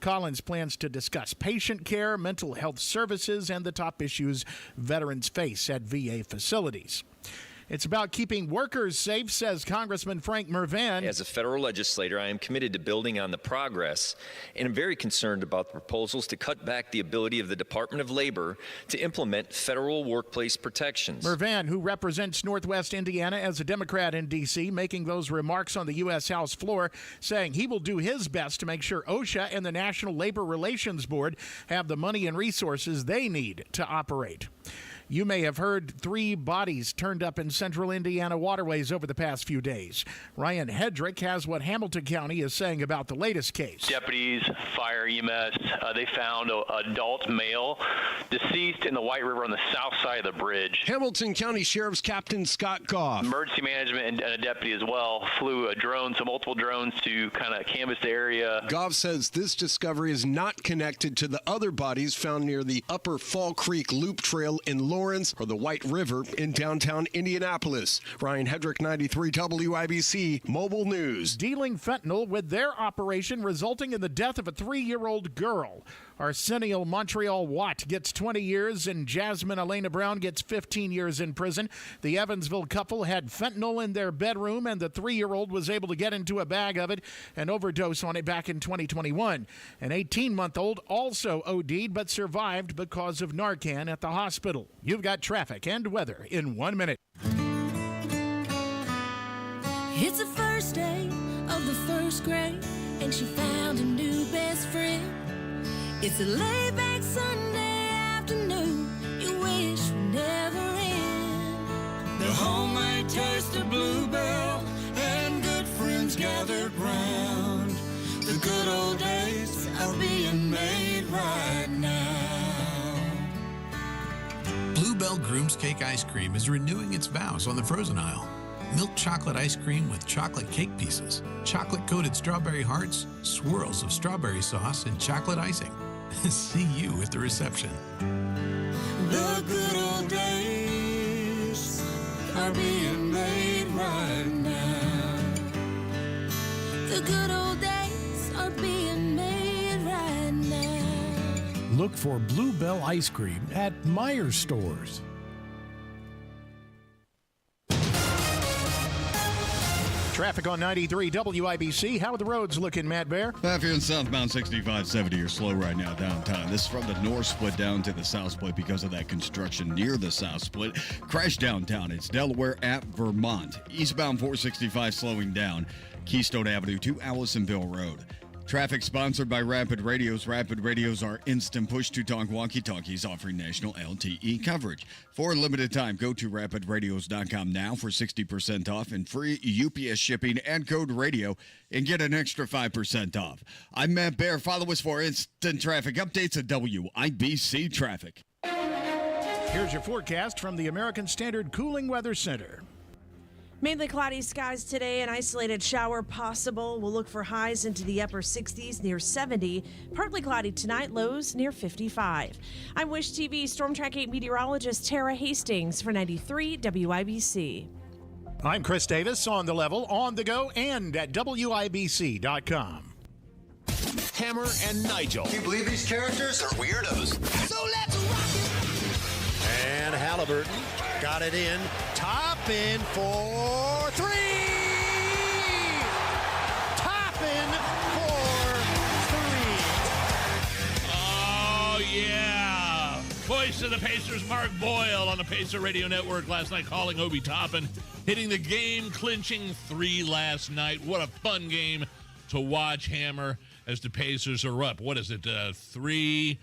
Collins plans to discuss patient care, mental health services, and the top issues veterans face at VA facilities. It's about keeping workers safe, says Congressman Frank Mervan. As a federal legislator, I am committed to building on the progress, and I'm very concerned about the proposals to cut back the ability of the Department of Labor to implement federal workplace protections. Mervan, who represents Northwest Indiana as a Democrat in D.C., making those remarks on the U.S. House floor, saying he will do his best to make sure OSHA and the National Labor Relations Board have the money and resources they need to operate. You may have heard 3 bodies turned up in central Indiana waterways over the past few days. Ryan Hedrick has what Hamilton County is saying about the latest case. Deputies, fire, EMS, they found an adult male deceased in the White River on the south side of the bridge. Hamilton County Sheriff's Captain Scott Goff. Emergency management and a deputy as well flew a drone, so multiple drones to kind of canvass the area. Goff says this discovery is not connected to the other bodies found near the Upper Fall Creek Loop Trail in Lawrence or the White River in downtown Indianapolis. Ryan Hedrick, 93 WIBC Mobile News. Dealing fentanyl with their operation resulting in the death of a 3-year-old girl. Arsenio Montreal Watt gets 20 years and Jasmine Elena Brown gets 15 years in prison. The Evansville couple had fentanyl in their bedroom and the 3-year-old was able to get into a bag of it and overdose on it back in 2021. An 18-month-old also OD'd but survived because of Narcan at the hospital. You've got traffic and weather in 1 minute. It's the first day of the first grade and she found a new best friend. It's a laid-back Sunday afternoon you wish would never end. The homemade taste of Bluebell and good friends gathered round. The good old days are being made right now. Bluebell Groom's Cake Ice Cream is renewing its vows on the frozen aisle. Milk chocolate ice cream with chocolate cake pieces, chocolate-coated strawberry hearts, swirls of strawberry sauce, and chocolate icing. See you at the reception. The good old days are being made right now. The good old days are being made right now. Look for Bluebell ice cream at Meijer stores. Traffic on 93 WIBC. How are the roads looking, Matt Bear? If you're in southbound 6570, you're slow right now downtown. This is from the north split down to the south split because of that construction near the south split. Crash downtown. It's Delaware at Vermont. Eastbound 465 slowing down. Keystone Avenue to Allisonville Road. Traffic sponsored by Rapid Radios. Rapid Radios are instant push-to-talk walkie-talkies offering national LTE coverage. For a limited time, go to rapidradios.com now for 60% off and free UPS shipping and code radio and get an extra 5% off. I'm Matt Bear. Follow us for instant traffic updates at WIBC Traffic. Here's your forecast from the American Standard Cooling Weather Center. Mainly cloudy skies today, an isolated shower possible. We'll look for highs into the upper 60s near 70. Partly cloudy tonight, lows near 55. I'm Wish TV Storm Track 8 meteorologist Tara Hastings for 93 WIBC. I'm Chris Davis on the level, on the go, and at WIBC.com. Hammer and Nigel. Can you believe these characters are weirdos? So let's rock it! And Halliburton got it in. Top in for 3! Top in for 3! Oh, yeah. Voice of the Pacers, Mark Boyle on the Pacer Radio Network last night calling Obi Toppin, hitting the game-clinching 3 last night. What a fun game to watch, Hammer, as the Pacers are up. What is it, 3-1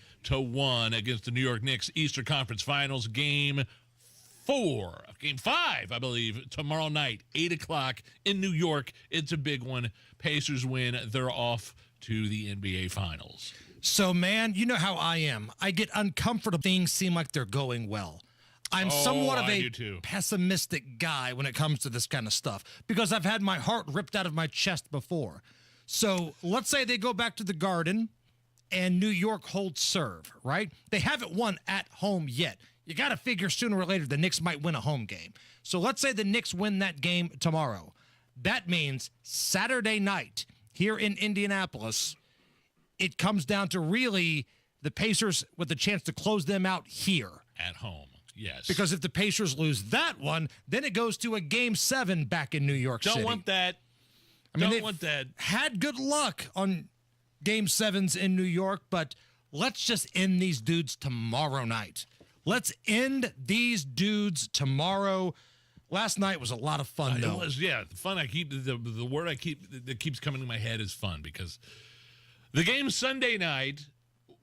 against the New York Knicks Eastern Conference Finals, Game 5, I believe, tomorrow night, 8 o'clock in New York. It's a big one. Pacers win. They're off to the NBA Finals. So, man, you know how I am. I get uncomfortable. Things seem like they're going well. I'm somewhat of a pessimistic guy when it comes to this kind of stuff because I've had my heart ripped out of my chest before. So let's say they go back to the Garden and New York holds serve, right? They haven't won at home yet. You got to figure sooner or later the Knicks might win a home game. So let's say the Knicks win that game tomorrow. That means Saturday night here in Indianapolis, it comes down to really the Pacers with the chance to close them out here. At home, yes. Because if the Pacers lose that one, then it goes to a Game 7 back in New York City. Don't want that. Don't want that. Had good luck on Game 7s in New York, but let's just end these dudes tomorrow night. Let's end these dudes tomorrow. Last night was a lot of fun, though. It was, yeah. Fun. The word that keeps coming to my head is fun, because the game Sunday night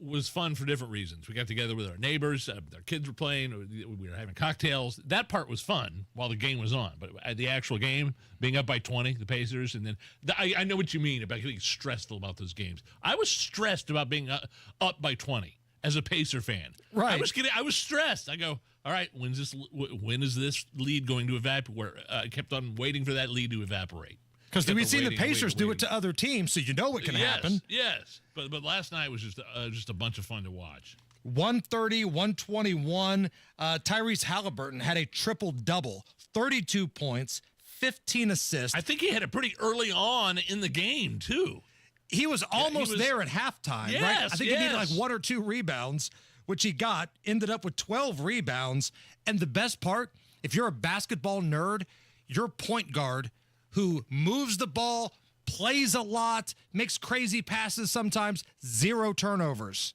was fun for different reasons. We got together with our neighbors. Their kids were playing. We were having cocktails. That part was fun while the game was on. But the actual game, being up by 20, the Pacers, and then I know what you mean about getting stressed about those games. I was stressed about being up by 20 as a Pacer fan. Right. I was stressed. I go, all right, when is this lead going to evaporate? I kept on waiting for that lead to evaporate. Because we've seen the Pacers do it to other teams, so you know what can happen. Yes, but last night was just a bunch of fun to watch. 130, 121. Tyrese Halliburton had a triple-double, 32 points, 15 assists. I think he had it pretty early on in the game, too. He was almost there at halftime, yes, right? I think he needed like 1 or 2 rebounds, which he got, ended up with 12 rebounds. And the best part, if you're a basketball nerd, your point guard who moves the ball, plays a lot, makes crazy passes sometimes, 0 turnovers.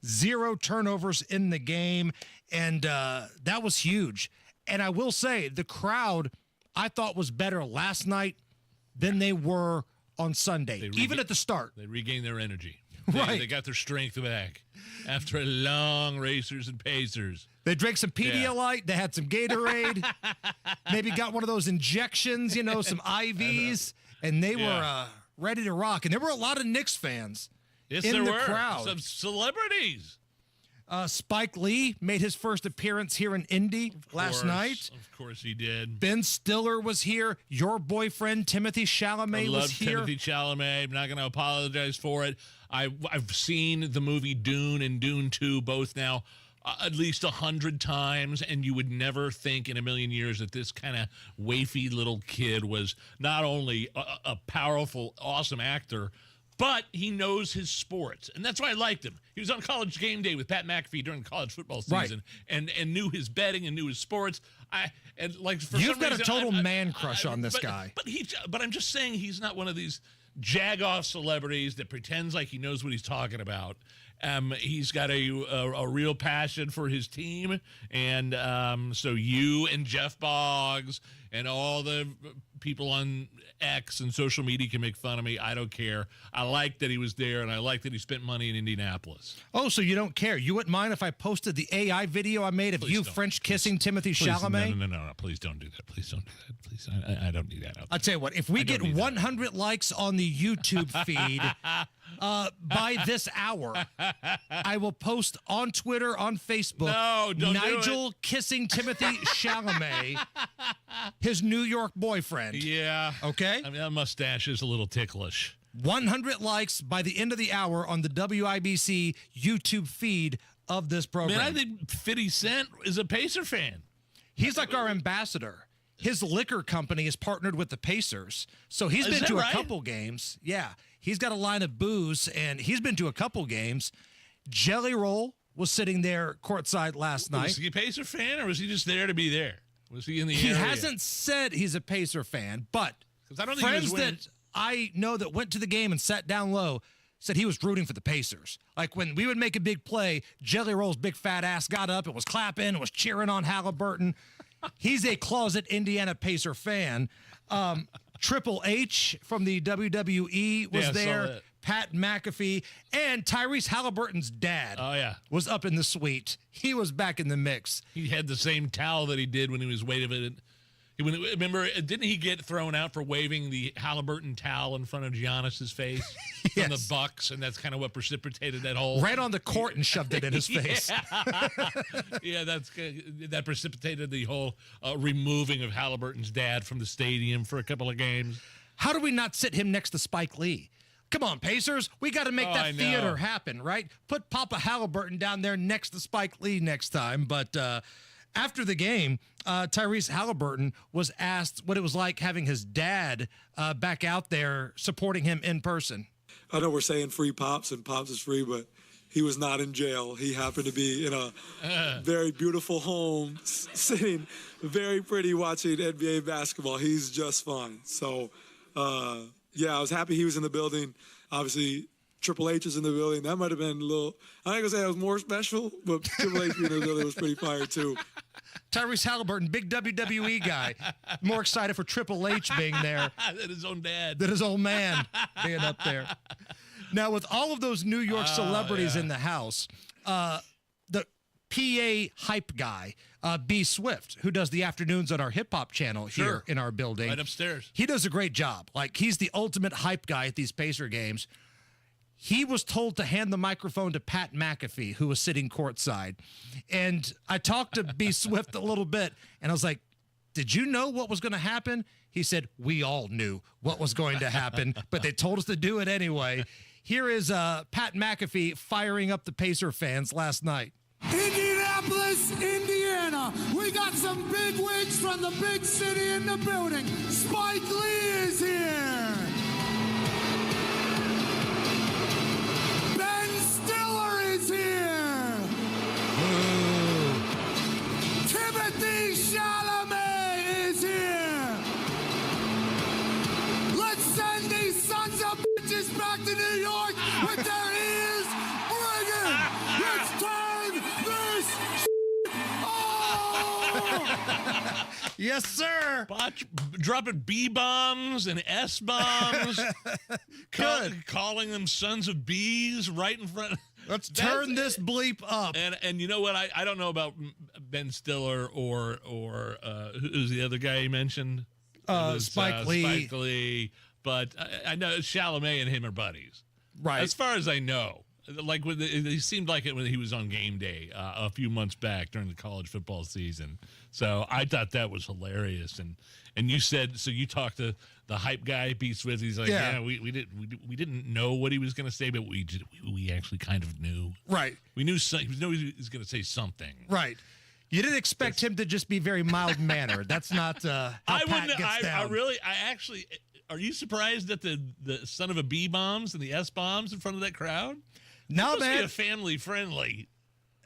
0 turnovers in the game, and that was huge. And I will say, the crowd, I thought, was better last night than they were on Sunday, even at the start. They regained their energy. Right. They got their strength back after a long Racers and Pacers. They drank some Pedialyte. They had some Gatorade. Maybe got one of those injections, some IVs, and they were ready to rock. And there were a lot of Knicks fans in the crowd. Some celebrities. Spike Lee made his first appearance here in Indy last night. Of course he did. Ben Stiller was here. Your boyfriend, Timothée Chalamet, was here. Timothée Chalamet. I'm not going to apologize for it. I've seen the movie Dune and Dune 2 both now at least 100 times, and you would never think in a million years that this kind of wafy little kid was not only a powerful, awesome actor, but he knows his sports, and that's why I liked him. He was on College Game Day with Pat McAfee during college football season, and knew his betting and knew his sports. You've got a total man crush on this guy. But I'm just saying he's not one of these jag-off celebrities that pretends like he knows what he's talking about. He's got a real passion for his team, and so you and Jeff Boggs and all the people on X and social media can make fun of me. I don't care. I like that he was there, and I like that he spent money in Indianapolis. Oh, so you don't care? You wouldn't mind if I posted the AI video I made of you French kissing Timothée Chalamet? No. Please don't do that. Please don't do that. Please, I don't need that. I'll tell you what. If we get 100 likes on the YouTube feed by this hour, I will post on Twitter, on Facebook, Nigel kissing Timothée Chalamet, his New York boyfriend. Yeah. Okay? I mean, that mustache is a little ticklish. 100 likes by the end of the hour on the WIBC YouTube feed of this program. Man, I think 50 Cent is a Pacer fan. He's like our ambassador. His liquor company is partnered with the Pacers, so he's been to a couple games. Yeah, he's got a line of booze, and he's been to a couple games. Jelly Roll was sitting there courtside last night. Was he a Pacer fan, or was he just there to be there? Was he in the area? He hasn't said he's a Pacer fan, but I don't think friends that I know that went to the game and sat down low said he was rooting for the Pacers. Like when we would make a big play, Jelly Roll's big fat ass got up and was clapping and was cheering on Halliburton. He's a closet Indiana Pacer fan. Triple H from the WWE was there. Pat McAfee and Tyrese Halliburton's dad was up in the suite. He was back in the mix. He had the same towel that he did when he was waving. Remember, didn't he get thrown out for waving the Halliburton towel in front of Giannis's face from the Bucks, and that's kind of what precipitated that whole right on the court and shoved it in his face. Yeah, that precipitated the whole removing of Halliburton's dad from the stadium for a couple of games. How do we not sit him next to Spike Lee? Come on, Pacers. We got to make that theater happen, right? Put Papa Halliburton down there next to Spike Lee next time. But after the game, Tyrese Halliburton was asked what it was like having his dad back out there supporting him in person. I know we're saying free Pops and Pops is free, but he was not in jail. He happened to be in a very beautiful home, sitting very pretty watching NBA basketball. He's just fine. So, yeah, I was happy he was in the building. Obviously, Triple H is in the building. That might have been a little, I ain't going to say it was more special, but Triple H being in the building was pretty fire, too. Tyrese Halliburton, big WWE guy, more excited for Triple H being there than his own dad. Than his old man being up there. Now, with all of those New York celebrities in the house, the PA hype guy, B. Swift, who does the afternoons on our hip-hop channel here in our building. Right upstairs. He does a great job. Like, he's the ultimate hype guy at these Pacer games. He was told to hand the microphone to Pat McAfee, who was sitting courtside. And I talked to B. Swift a little bit, and I was like, did you know what was going to happen? He said, we all knew what was going to happen, but they told us to do it anyway. Here is Pat McAfee firing up the Pacer fans last night. Indianapolis, Indiana. We got some big wigs from the big city in the building. Spike Lee is here. Ben Stiller is here. Ooh. Timothy Chalamet is here. Let's send these sons of bitches back to New York with their ears ringing. Let's turn this on. Yes, sir. Dropping B-bombs and S-bombs. Good. Calling them sons of bees right in front. Let's turn this bleep up. And you know what? I don't know about Ben Stiller or who's the other guy you mentioned? Spike Lee. Spike Lee. But I know Chalamet and him are buddies. Right. As far as I know. Like he seemed like it when he was on Game Day a few months back during the college football season. So I thought that was hilarious. And you said, so you talked to the hype guy, B. Swift. He's like, yeah, we didn't know what he was going to say, but we actually kind of knew. Right. We knew he was going to say something. Right. You didn't expect him to just be very mild-mannered. That's not how Pat gets down. Are you surprised at the son of a B-bombs and the S-bombs in front of that crowd? No, man. Be a family-friendly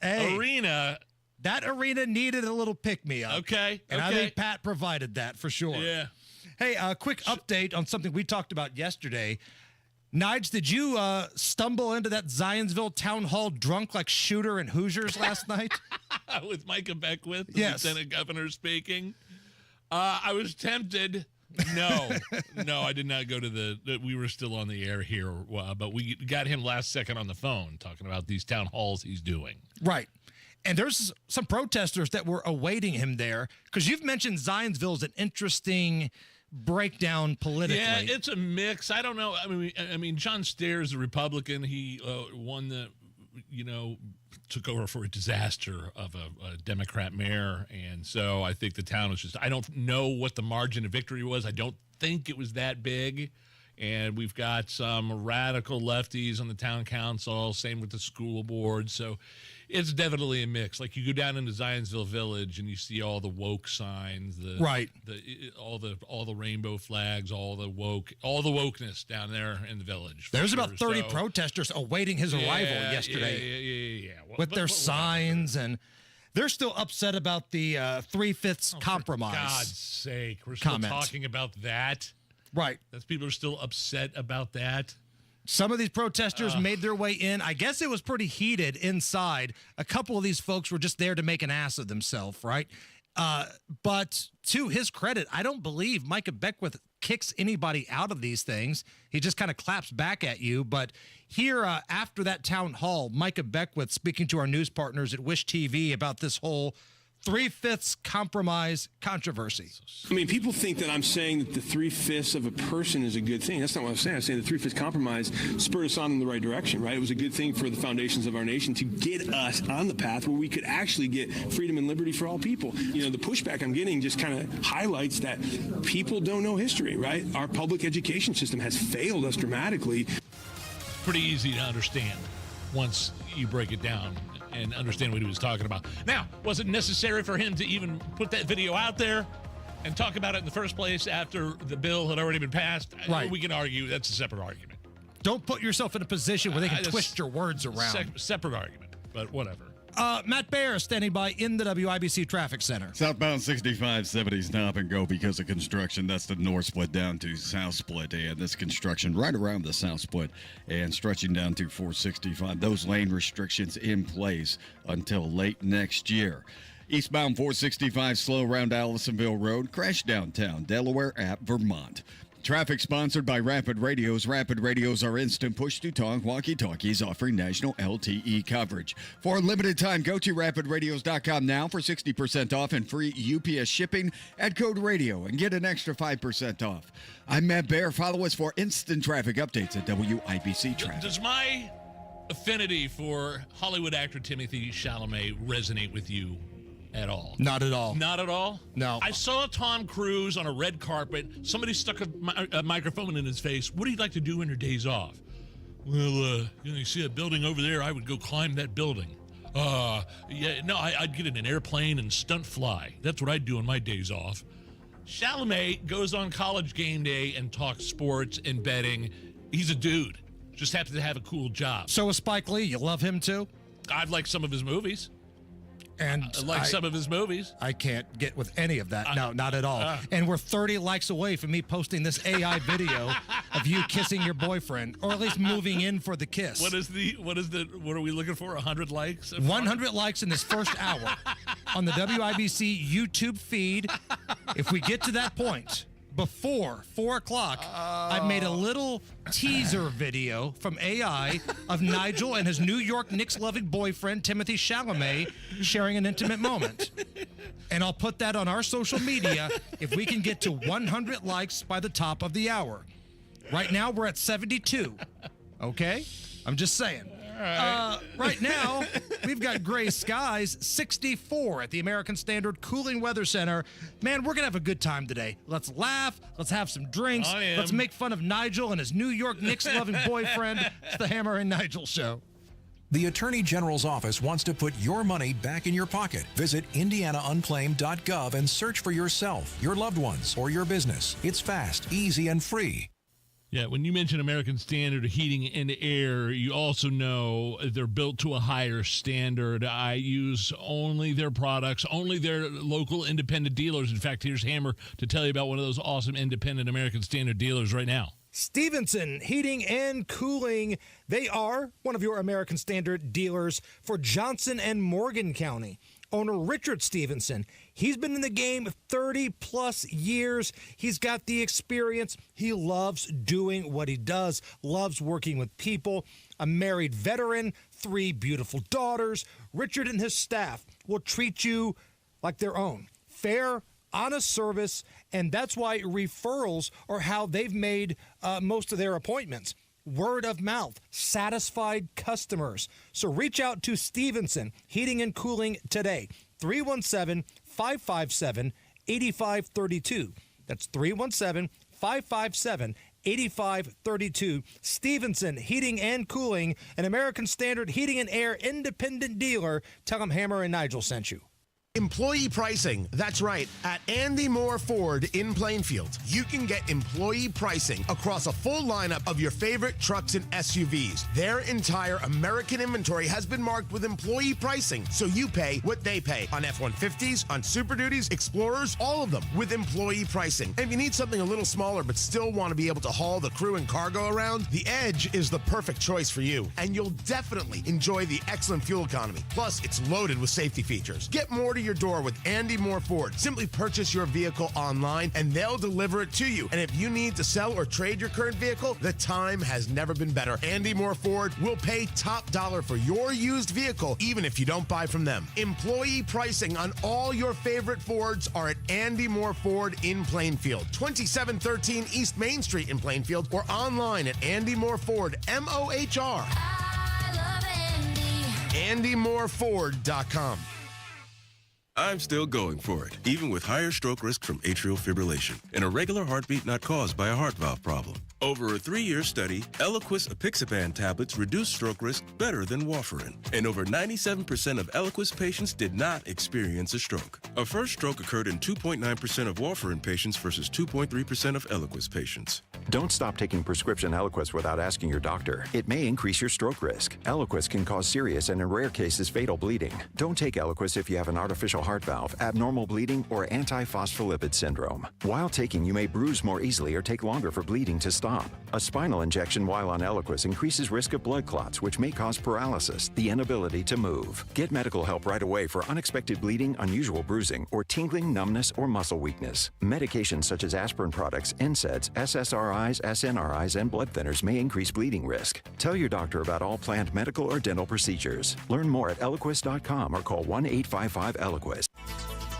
arena. That arena needed a little pick-me-up. Okay. And I think Pat provided that for sure. Yeah. Hey, a quick update on something we talked about yesterday. Nige, did you stumble into that Zionsville town hall drunk like Shooter and Hoosiers last night? With Micah Beckwith, the yes. Lieutenant Governor speaking. I was tempted. No, I did not go to we were still on the air here, but we got him last second on the phone talking about these town halls he's doing. Right. And there's some protesters that were awaiting him there because you've mentioned Zionsville as an interesting breakdown politically. Yeah, it's a mix. I don't know. I mean, John Stairs, the Republican, he won the, took over for a disaster of a Democrat mayor. And so I think the town was I don't know what the margin of victory was. I don't think it was that big. And we've got some radical lefties on the town council, same with the school board. So it's definitely a mix. Like you go down into Zionsville Village and you see all the woke signs, all the rainbow flags, all the wokeness down there in the village. There's about 30 protesters awaiting his arrival yesterday. Yeah. With their signs, and they're still upset about the 3/5 compromise. For God's sake, we're still talking about that. Right. People are still upset about that. Some of these protesters made their way in. I guess it was pretty heated inside. A couple of these folks were just there to make an ass of themselves, right? But to his credit, I don't believe Micah Beckwith kicks anybody out of these things. He just kind of claps back at you. But here, after that town hall, Micah Beckwith speaking to our news partners at Wish TV about this whole 3/5 compromise controversy. I mean, people think that I'm saying that the 3/5 of a person is a good thing. That's not what I'm saying. I'm saying the 3/5 compromise spurred us on in the right direction, right? It was a good thing for the foundations of our nation to get us on the path where we could actually get freedom and liberty for all people. The pushback I'm getting just kind of highlights that people don't know history, right? Our public education system has failed us dramatically. Pretty easy to understand once you break it down and understand what he was talking about. Now, was it necessary for him to even put that video out there and talk about it in the first place after the bill had already been passed? Right. We can argue that's a separate argument. Don't put yourself in a position where they can twist your words around. Separate argument, but whatever. Matt Baer standing by in the WIBC Traffic Center. Southbound 6570 stop and go because of construction. That's the north split down to south split. And this construction right around the south split and stretching down to 465. Those lane restrictions in place until late next year. Eastbound 465 slow around Allisonville Road. Crash downtown Delaware at Vermont. Traffic sponsored by Rapid Radios. Rapid Radios are instant push-to-talk walkie-talkies offering national LTE coverage. For a limited time, go to rapidradios.com now for 60% off and free UPS shipping at code radio and get an extra 5% off. I'm Matt Baer. Follow us for instant traffic updates at WIBC Traffic. Does my affinity for Hollywood actor Timothée Chalamet resonate with you at all? Not at all. Not at all? No. I saw Tom Cruise on a red carpet. Somebody stuck a microphone in his face. What do you like to do on your days off? Well, you see a building over there, I would go climb that building. I'd get in an airplane and stunt fly. That's what I'd do on my days off. Chalamet goes on College Game Day and talks sports and betting. He's a dude. Just happens to have a cool job. So is Spike Lee. You love him too? I've liked some of his movies. And some of his movies. I can't get with any of that. No, not at all. And we're 30 likes away from me posting this AI video of you kissing your boyfriend, or at least moving in for the kiss. What are we looking for? 100 likes? 100 likes in this first hour on the WIBC YouTube feed. If we get to that point before 4 o'clock, I've made a little teaser video from AI of Nigel and his New York Knicks-loving boyfriend, Timothée Chalamet, sharing an intimate moment. And I'll put that on our social media if we can get to 100 likes by the top of the hour. Right now, we're at 72. Okay? I'm just saying. Right now, we've got gray skies, 64 at the American Standard Cooling Weather Center. Man, we're going to have a good time today. Let's laugh. Let's have some drinks. Let's make fun of Nigel and his New York Knicks-loving boyfriend. It's the Hammer and Nigel Show. The Attorney General's office wants to put your money back in your pocket. Visit indianaunclaimed.gov and search for yourself, your loved ones, or your business. It's fast, easy, and free. Yeah, when you mention American Standard Heating and Air, you also know they're built to a higher standard. I use only their products, only their local independent dealers. In fact, here's Hammer to tell you about one of those awesome independent American Standard dealers right now. Stevenson Heating and Cooling. They are one of your American Standard dealers for Johnson and Morgan County. Owner Richard Stevenson, he's been in the game 30-plus years. He's got the experience. He loves doing what he does, loves working with people. A married veteran, 3 beautiful daughters. Richard and his staff will treat you like their own. Fair, honest service, and that's why referrals are how they've made most of their appointments. Word of mouth, satisfied customers. So reach out to Stevenson Heating and Cooling today. 317-557-8532. That's 317-557-8532. Stevenson Heating and Cooling, an American Standard Heating and Air independent dealer. Tell them Hammer and Nigel sent you. Employee pricing. That's right. At Andy Moore Ford in Plainfield, you can get employee pricing across a full lineup of your favorite trucks and SUVs. Their entire American inventory has been marked with employee pricing, so you pay what they pay on F-150s, on Super Duties, Explorers, all of them with employee pricing. And if you need something a little smaller but still want to be able to haul the crew and cargo around, the Edge is the perfect choice for you. And you'll definitely enjoy the excellent fuel economy. Plus, it's loaded with safety features. Get more to your door with Andy Moore Ford. Simply purchase your vehicle online and they'll deliver it to you. And if you need to sell or trade your current vehicle, the time has never been better. Andy Moore Ford will pay top dollar for your used vehicle, even if you don't buy from them. Employee pricing on all your favorite Fords are at Andy Moore Ford in Plainfield, 2713 East Main Street in Plainfield, or online at Andy Moore Ford, MOHR. I love Andy. AndyMooreFord.com. I'm still going for it, even with higher stroke risk from atrial fibrillation and a regular heartbeat not caused by a heart valve problem. Over a 3-year study, Eliquis apixaban tablets reduced stroke risk better than warfarin, and over 97% of Eliquis patients did not experience a stroke. A first stroke occurred in 2.9% of warfarin patients versus 2.3% of Eliquis patients. Don't stop taking prescription Eliquis without asking your doctor. It may increase your stroke risk. Eliquis can cause serious and, in rare cases, fatal bleeding. Don't take Eliquis if you have an artificial heart valve, abnormal bleeding, or antiphospholipid syndrome. While taking, you may bruise more easily or take longer for bleeding to stop. A spinal injection while on Eliquis increases risk of blood clots, which may cause paralysis, the inability to move. Get medical help right away for unexpected bleeding, unusual bruising, or tingling, numbness, or muscle weakness. Medications such as aspirin products, NSAIDs, SSRIs, SNRIs, and blood thinners may increase bleeding risk. Tell your doctor about all planned medical or dental procedures. Learn more at Eliquis.com or call 1-855-ELIQUIS.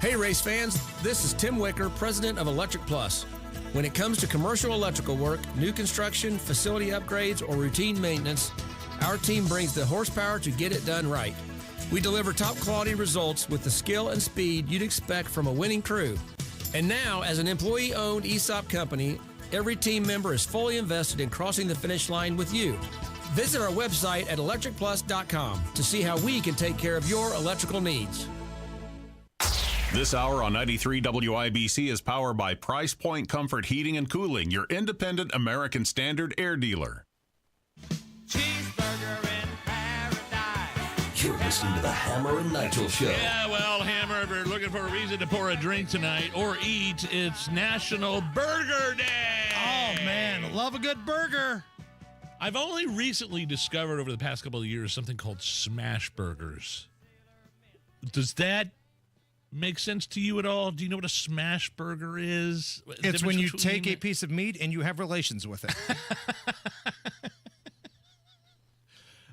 Hey race fans, this is Tim Wicker, president of Electric Plus. When it comes to commercial electrical work, new construction, facility upgrades, or routine maintenance, our team brings the horsepower to get it done right. We deliver top quality results with the skill and speed you'd expect from a winning crew. And now, as an employee-owned ESOP company, every team member is fully invested in crossing the finish line with you. Visit our website at electricplus.com to see how we can take care of your electrical needs. This hour on 93 WIBC is powered by Price Point Comfort Heating and Cooling, your independent American Standard air dealer. Cheeseburger in paradise. You're listening to the Hammer and Nigel Show. Yeah, well, Hammer, if you're looking for a reason to pour a drink tonight or eat, it's National Burger Day. Oh, man, love a good burger. I've only recently discovered over the past couple of years something called smash burgers. Does that make sense to you at all? Do you know what a smash burger is? It's when you take a piece of meat and you have relations with it.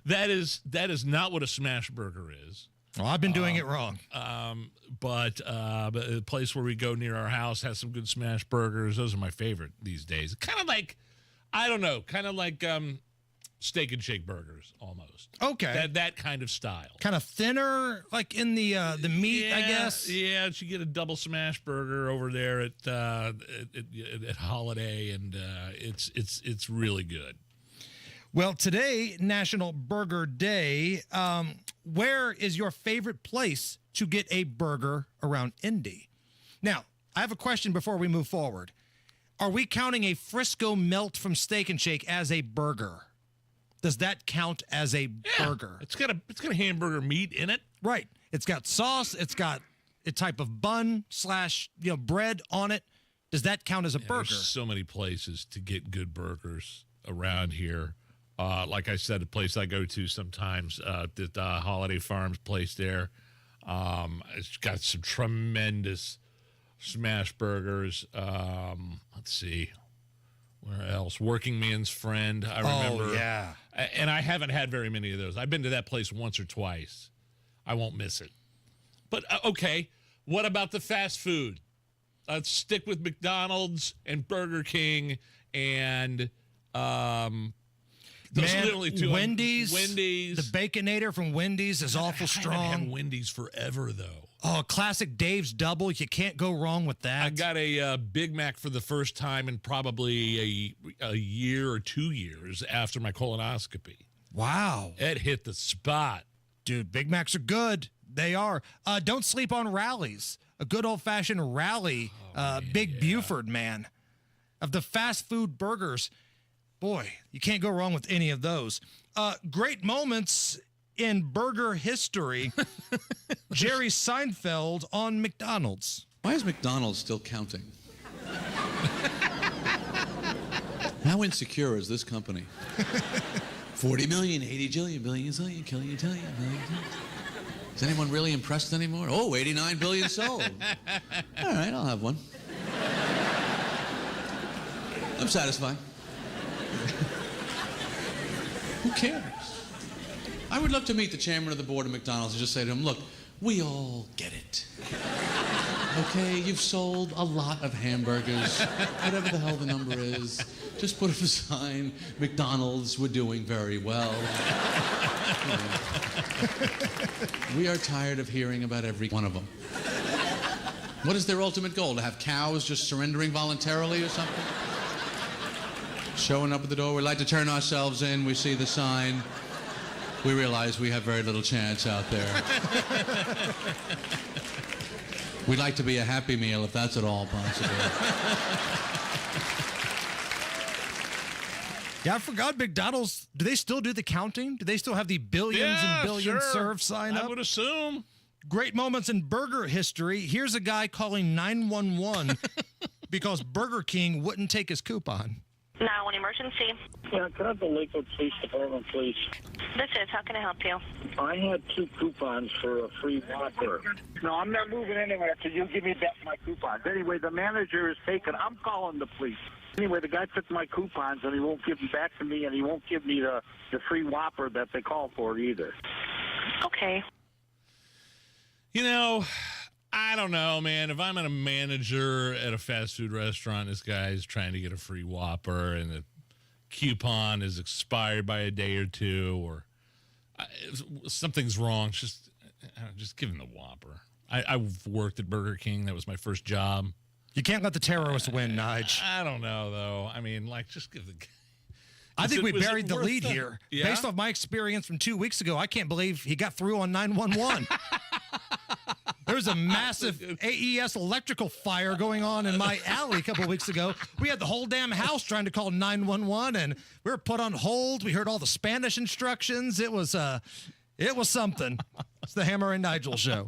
That is not what a smash burger is. Well, I've been doing it wrong. But a place where we go near our house has some good smash burgers. Those are my favorite these days. Kind of like, I don't know, Steak and Shake burgers almost. Okay. That kind of style. Kind of thinner, like in the meat, I guess. Yeah, you get a double smash burger over there at Holiday, and it's really good. Well, today, National Burger Day. Where is your favorite place to get a burger around Indy? Now, I have a question before we move forward. Are we counting a Frisco melt from Steak and Shake as a burger? Does that count as a burger? It's got a hamburger meat in it. Right. It's got sauce. It's got a type of bun / bread on it. Does that count as a burger? There's so many places to get good burgers around here. Like I said, a place I go to sometimes, the Holiday Farms place there. It's got some tremendous smash burgers. Let's see. Where else? Working Man's Friend, I remember. Oh, yeah. And I haven't had very many of those. I've been to that place once or twice. I won't miss it. But, okay, what about the fast food? Let's stick with McDonald's and Burger King and those are literally two. Wendy's. The Baconator from Wendy's is awful strong. I haven't had Wendy's forever, though. Oh, classic Dave's Double. You can't go wrong with that. I got a Big Mac for the first time in probably a year or 2 years after my colonoscopy. Wow. It hit the spot. Dude, Big Macs are good. They are. Don't sleep on rallies. A good old-fashioned rally. Big Buford, man. Of the fast food burgers, boy, you can't go wrong with any of those. Great moments in burger history. Jerry Seinfeld on McDonald's. Why is McDonald's still counting? How insecure is this company? 40 million, 80 jillion, billion, zillion, killion, tillion, billion. Is anyone really impressed anymore? Oh, 89 billion sold. All right, I'll have one. I'm satisfied. Who cares? I would love to meet the chairman of the board of McDonald's and just say to him, look, we all get it. Okay, you've sold a lot of hamburgers, whatever the hell the number is. Just put up a sign, McDonald's, we're doing very well. We are tired of hearing about every one of them. What is their ultimate goal? To have cows just surrendering voluntarily or something? Showing up at the door, we like to turn ourselves in. We see the sign. We realize we have very little chance out there. We'd like to be a Happy Meal if that's at all possible. Yeah, I forgot McDonald's. Do they still do the counting? Do they still have the billions and billions served sign up? I would assume. Great moments in burger history. Here's a guy calling 911 because Burger King wouldn't take his coupon. 911 emergency. Yeah, can I have the Lakewood Police Department, please? This is. How can I help you? I had 2 coupons for a free Whopper. No, I'm not moving anywhere until you give me back my coupons. Anyway, the manager is taken. I'm calling the police. Anyway, the guy took my coupons, and he won't give them back to me, and he won't give me the free Whopper that they called for either. Okay. You know, I don't know, man. If I'm a manager at a fast food restaurant, this guy's trying to get a free Whopper and the coupon is expired by a day or two, or something's wrong, just give him the Whopper. I've worked at Burger King. That was my first job. You can't let the terrorists win, Nige. I don't know, though. I mean, like, just give the... I think we buried the lead here. Yeah? Based off my experience from 2 weeks ago, I can't believe he got through on 911. There was a massive AES electrical fire going on in my alley a couple of weeks ago. We had the whole damn house trying to call 911, and we were put on hold. We heard all the Spanish instructions. It was something. It's the Hammer and Nigel show.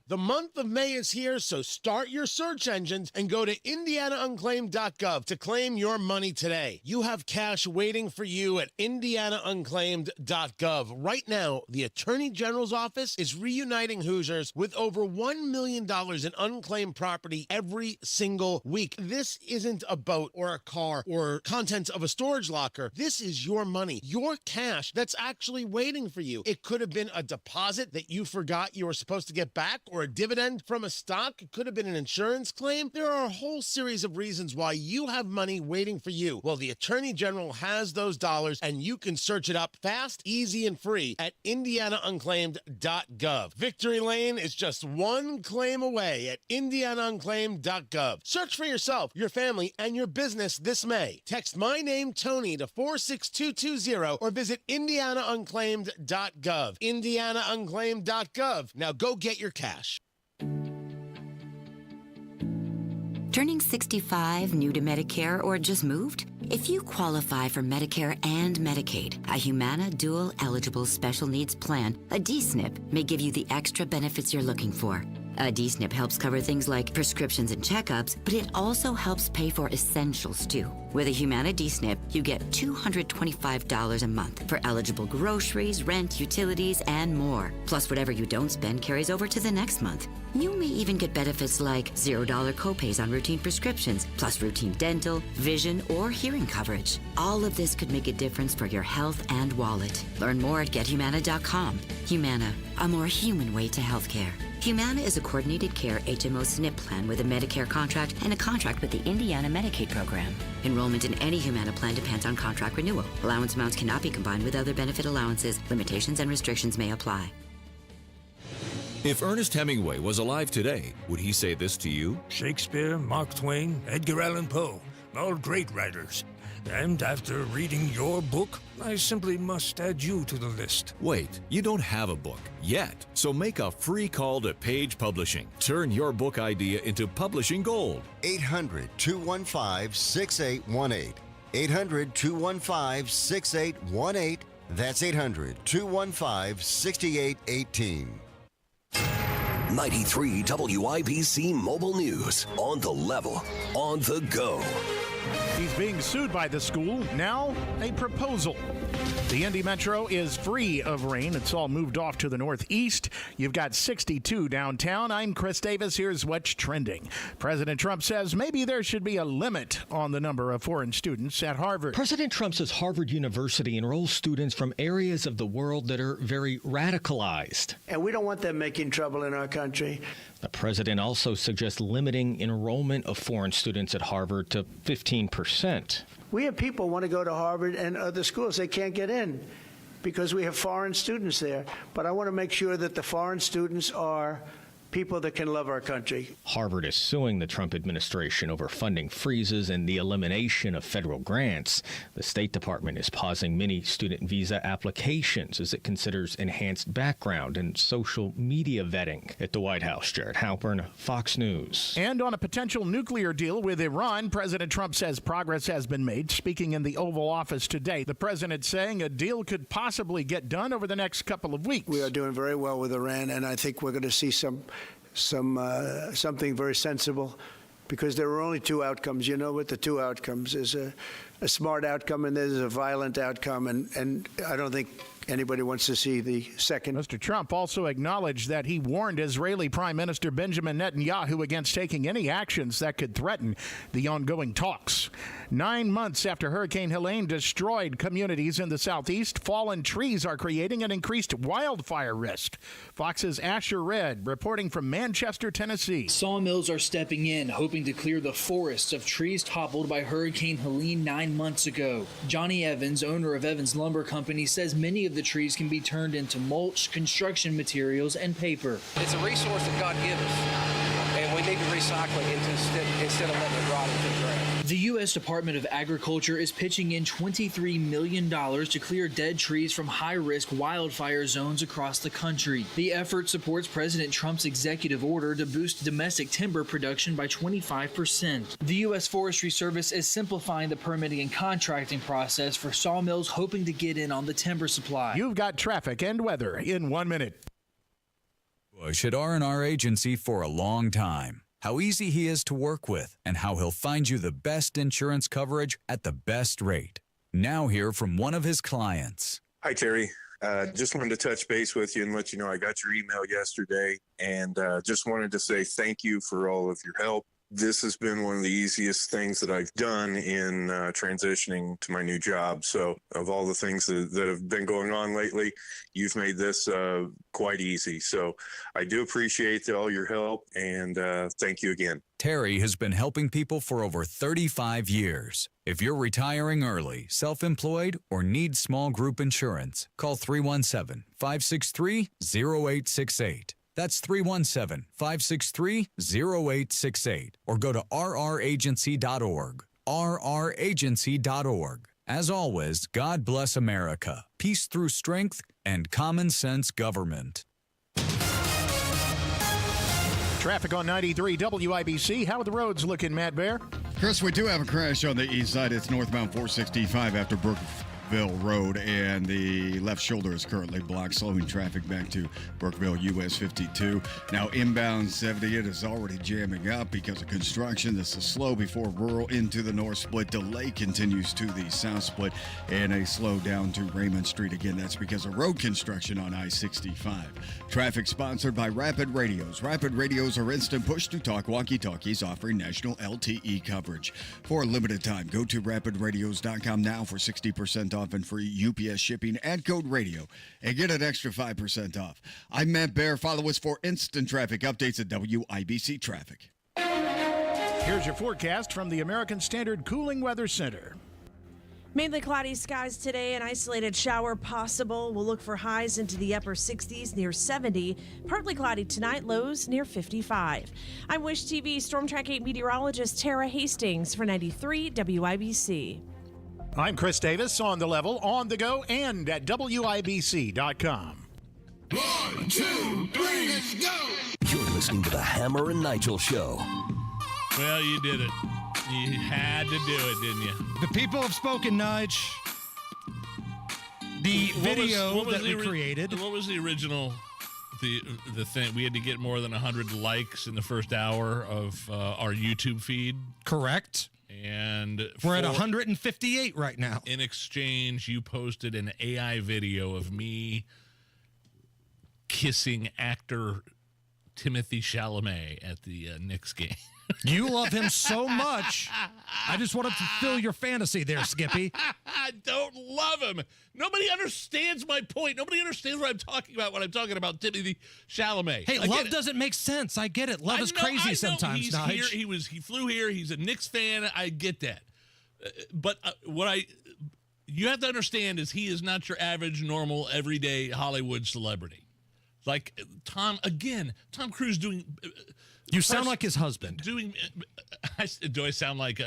The month of May is here, so start your search engines and go to indianaunclaimed.gov to claim your money today. You have cash waiting for you at indianaunclaimed.gov. Right now, the Attorney General's office is reuniting Hoosiers with over $1 million in unclaimed property every single week. This isn't a boat or a car or contents of a storage locker. This is your money, your cash that's actually waiting for you. It could have been a deposit that you forgot you were supposed to get back, or a dividend from a stock. It could have been an insurance claim. There are a whole series of reasons why you have money waiting for you. Well, the Attorney General has those dollars, and you can search it up fast, easy, and free at indianaunclaimed.gov. Victory Lane is just one claim away at indianaunclaimed.gov. Search for yourself, your family, and your business this May. Text my name, Tony, to 46220 or visit indianaunclaimed.gov. indianaunclaimed.gov. Now go get your cash. Turning 65, new to Medicare, or just moved? If you qualify for Medicare and Medicaid, a Humana Dual Eligible Special Needs Plan, a D-SNP, may give you the extra benefits you're looking for. A D-SNP helps cover things like prescriptions and checkups, but it also helps pay for essentials, too. With a Humana D-SNP, you get $225 a month for eligible groceries, rent, utilities, and more. Plus, whatever you don't spend carries over to the next month. You may even get benefits like $0 copays on routine prescriptions, plus routine dental, vision, or hearing coverage. All of this could make a difference for your health and wallet. Learn more at GetHumana.com. Humana, a more human way to healthcare. Humana is a coordinated care HMO SNP plan with a Medicare contract and a contract with the Indiana Medicaid program. Enrollment in any Humana plan depends on contract renewal. Allowance amounts cannot be combined with other benefit allowances. Limitations and restrictions may apply. If Ernest Hemingway was alive today, would he say this to you? Shakespeare, Mark Twain, Edgar Allan Poe, all great writers. And after reading your book, I simply must add you to the list. Wait, you don't have a book yet, so make a free call to Page Publishing. Turn your book idea into publishing gold. 800-215-6818. 800-215-6818. That's 800-215-6818. 93 WIBC Mobile News. On the level, on the go. He's being sued by the school. Now, a proposal. The Indy Metro is free of rain. It's all moved off to the northeast. You've got 62 downtown. I'm Chris Davis. Here's what's trending. President Trump says maybe there should be a limit on the number of foreign students at Harvard. President Trump says Harvard University enrolls students from areas of the world that are very radicalized. And we don't want them making trouble in our country. The president also suggests limiting enrollment of foreign students at Harvard to 15%. We have people who want to go to Harvard and other schools. They can't get in because we have foreign students there. But I want to make sure that the foreign students are people that can love our country. Harvard is suing the Trump administration over funding freezes and the elimination of federal grants. The State Department is pausing many student visa applications as it considers enhanced background and social media vetting. At the White House, Jared Halpern, Fox News. And on a potential nuclear deal with Iran, President Trump says progress has been made. Speaking in the Oval Office today, the president saying a deal could possibly get done over the next couple of weeks. We are doing very well with Iran, and I think we're going to see something very sensible, because there are only two outcomes. You know what the two outcomes is: a smart outcome and there's a violent outcome, and I don't think anybody wants to see the second. Mr. Trump also acknowledged that he warned Israeli Prime Minister Benjamin Netanyahu against taking any actions that could threaten the ongoing talks. 9 months after Hurricane Helene destroyed communities in the southeast, fallen trees are creating an increased wildfire risk. Fox's Asher Red reporting from Manchester, Tennessee. Sawmills are stepping in, hoping to clear the forests of trees toppled by Hurricane Helene 9 months ago. Johnny Evans, owner of Evans Lumber Company, says many of the trees can be turned into mulch, construction materials, and paper. It's a resource that God gives us, and we need to recycle it instead of letting it rot into the ground. The U.S. Department of Agriculture is pitching in $23 million to clear dead trees from high-risk wildfire zones across the country. The effort supports President Trump's executive order to boost domestic timber production by 25%. The U.S. Forestry Service is simplifying the permitting and contracting process for sawmills hoping to get in on the timber supply. You've got traffic and weather in 1 minute. Bush at R&R Agency for a long time. How easy he is to work with, and how he'll find you the best insurance coverage at the best rate. Now hear from one of his clients. Hi, Terry. Just wanted to touch base with you and let you know I got your email yesterday, and just wanted to say thank you for all of your help. This has been one of the easiest things that I've done in transitioning to my new job. So of all the things that have been going on lately, you've made this quite easy. So I do appreciate all your help, and thank you again. Terry has been helping people for over 35 years. If you're retiring early, self-employed, or need small group insurance, call 317-563-0868. That's 317-563-0868. Or go to rragency.org. rragency.org. As always, God bless America. Peace through strength and common sense government. Traffic on 93 WIBC. How are the roads looking, Matt Bear? Chris, we do have a crash on the east side. It's northbound 465 after Brookville Road, and the left shoulder is currently blocked, slowing traffic back to Brookville US 52. Now inbound 70, it is already jamming up because of construction. This is slow before rural into the north split. Delay continues to the south split, and a slow down to Raymond Street. Again, that's because of road construction on I-65. Traffic sponsored by Rapid Radios. Rapid Radios are instant push-to-talk walkie-talkies offering national LTE coverage. For a limited time, go to rapidradios.com now for 60% off and free UPS shipping. Add code radio and get an extra 5% off. I'm Matt Bear. Follow us for instant traffic updates at WIBC Traffic. Here's your forecast from the American Standard Cooling Weather Center. Mainly cloudy skies today, an isolated shower possible. We'll look for highs into the upper 60s near 70. Partly cloudy tonight, lows near 55. I'm Wish TV Storm Track 8 meteorologist Tara Hastings for 93 WIBC. I'm Chris Davis, on the level, on the go, and at WIBC.com. 1, 2, 3, let's go! You're listening to the Hammer and Nigel Show. Well, you did it. You had to do it, didn't you? The people have spoken, Nige. The video that we created. What was the original, the thing? We had to get more than 100 likes in the first hour of our YouTube feed. Correct. And we're at 158 right now. In exchange, you posted an AI video of me kissing actor Timothy Chalamet at the Knicks game. You love him so much. I just wanted to fill your fantasy there, Skippy. I don't love him. Nobody understands my point. Nobody understands what I'm talking about when I'm talking about Timothy Chalamet. Hey, love doesn't make sense. I get it. Love is crazy sometimes, he's Nige. Here. He flew here. He's a Knicks fan. I get that. But you have to understand is he is not your average, normal, everyday Hollywood celebrity. Like Tom Cruise doing. You sound like his husband. Do I sound like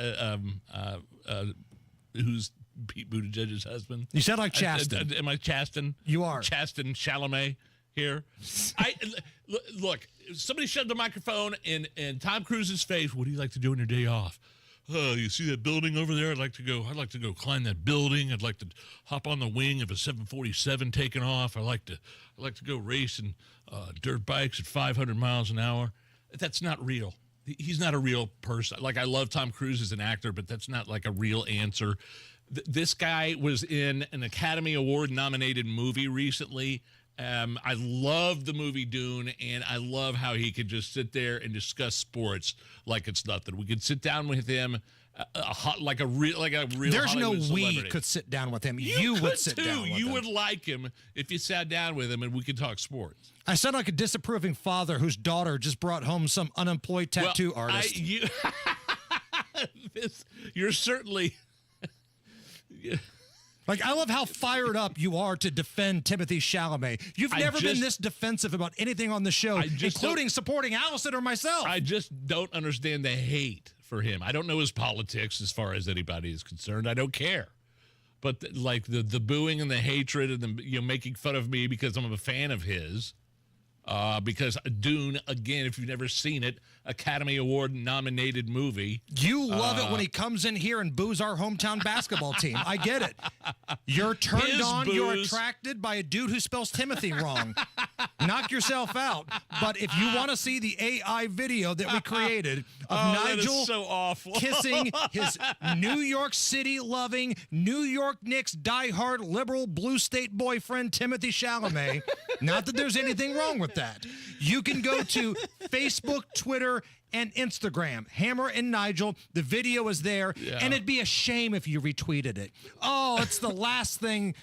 who's Pete Buttigieg's husband? You sound like Chasten. Am I Chasten? You are. Chasten Chalamet here. Look, somebody shoved the microphone in Tom Cruise's face. What do you like to do on your day off? Oh, you see that building over there? I'd like to go climb that building. I'd like to hop on the wing of a 747 taking off. I'd like to go racing dirt bikes at 500 miles an hour. That's not real. He's not a real person. Like, I love Tom Cruise as an actor, but that's not like a real answer. This guy was in an Academy Award nominated movie recently. I love the movie Dune, and I love how he could just sit there and discuss sports like it's nothing. We could sit down with him, like a real. There's Hollywood no celebrity. we could sit down with him. You would sit down with him. You would like him if you sat down with him and we could talk sports. I sound like a disapproving father whose daughter just brought home some unemployed tattoo artist. You're certainly. Like, I love how fired up you are to defend Timothée Chalamet. You've never been this defensive about anything on the show, including supporting Allison or myself. I just don't understand the hate for him. I don't know his politics as far as anybody is concerned. I don't care. But the booing and the hatred and the making fun of me because I'm a fan of his. Because Dune, again, if you've never seen it, Academy Award nominated movie. You love it when he comes in here and boos our hometown basketball team. I get it. You're turned on, you're attracted by a dude who spells Timothy wrong. Knock yourself out. But if you want to see the AI video that we created of Nigel so awful. kissing his New York City loving, New York Knicks diehard liberal blue state boyfriend Timothée Chalamet, not that there's anything wrong with that. You can go to Facebook, Twitter, and Instagram. Hammer and Nigel. The video is there. Yeah. And it'd be a shame if you retweeted it. Oh, it's the last thing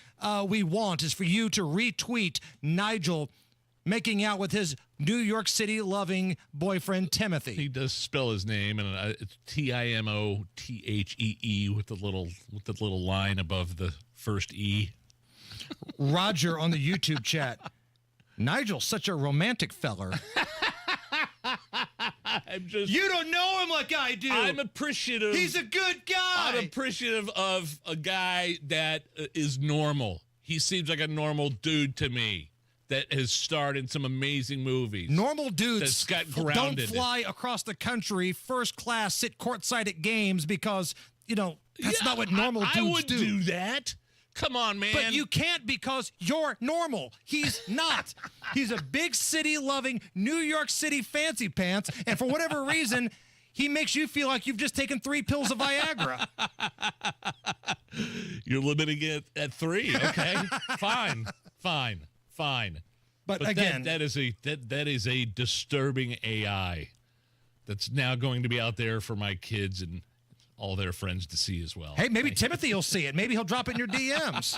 we want is for you to retweet Nigel making out with his New York City loving boyfriend Timothy. He does spell his name, and it's Timothee with the little line above the first E. Roger on the YouTube chat. Nigel's such a romantic feller. You don't know him like I do. I'm appreciative. He's a good guy. I'm appreciative of a guy that is normal. He seems like a normal dude to me that has starred in some amazing movies. Normal dudes that's got grounded. Don't fly across the country first class, sit courtside at games because, that's not what normal dudes do. I would do that. Come on, man. But you can't because you're normal. He's not. He's a big city-loving New York City fancy pants, and for whatever reason, he makes you feel like you've just taken 3 pills of Viagra. You're limiting it at 3. Okay, fine. But again, that is a disturbing AI that's now going to be out there for my kids and all their friends to see as well. Hey, maybe Timothy will see it. Maybe he'll drop it in your DMs.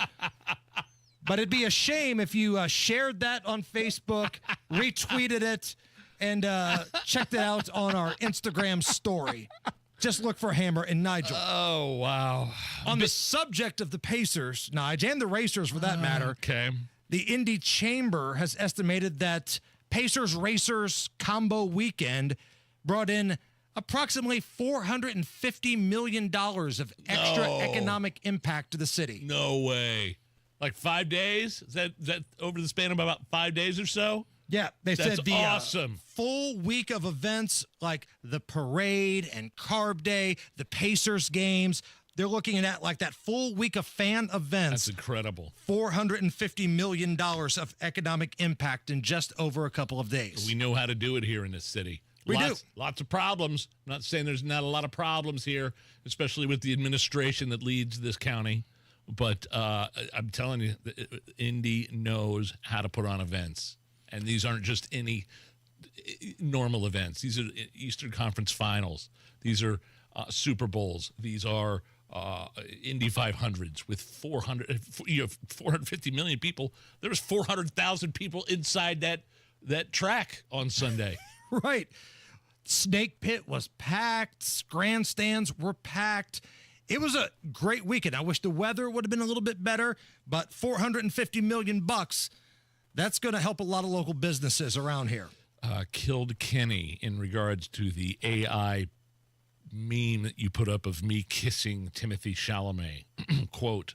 But it'd be a shame if you shared that on Facebook, retweeted it, and checked it out on our Instagram story. Just look for Hammer and Nigel. Oh, wow. On the subject of the Pacers, Nigel, and the Racers for that matter, okay. The Indy Chamber has estimated that Pacers-Racers combo weekend brought in approximately $450 million of extra economic impact to the city. No way. Like 5 days? Is that over the span of about 5 days or so? Yeah, they said the awesome. Full week of events like the parade and Carb Day, the Pacers games. They're looking at like that full week of fan events. That's incredible. $450 million of economic impact in just over a couple of days. We know how to do it here in this city. We do. Lots of problems. I'm not saying there's not a lot of problems here, especially with the administration that leads this county. But I'm telling you, Indy knows how to put on events. And these aren't just any normal events. These are Eastern Conference Finals. These are Super Bowls. These are Indy 500s with 450 million people. There was 400,000 people inside that track on Sunday. Right. Snake Pit was packed. Grandstands were packed. It was a great weekend. I wish the weather would have been a little bit better, but $450 million. That's going to help a lot of local businesses around here. Killed Kenny in regards to the AI meme that you put up of me kissing Timothy Chalamet. Quote,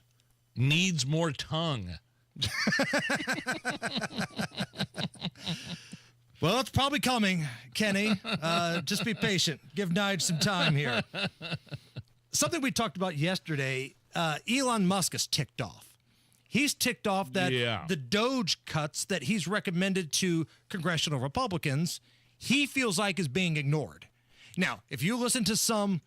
needs more tongue. Well, it's probably coming, Kenny. Just be patient. Give Nige some time here. Something we talked about yesterday, Elon Musk is ticked off. He's ticked off that the Doge cuts that he's recommended to congressional Republicans, he feels like is being ignored. Now, if you listen to some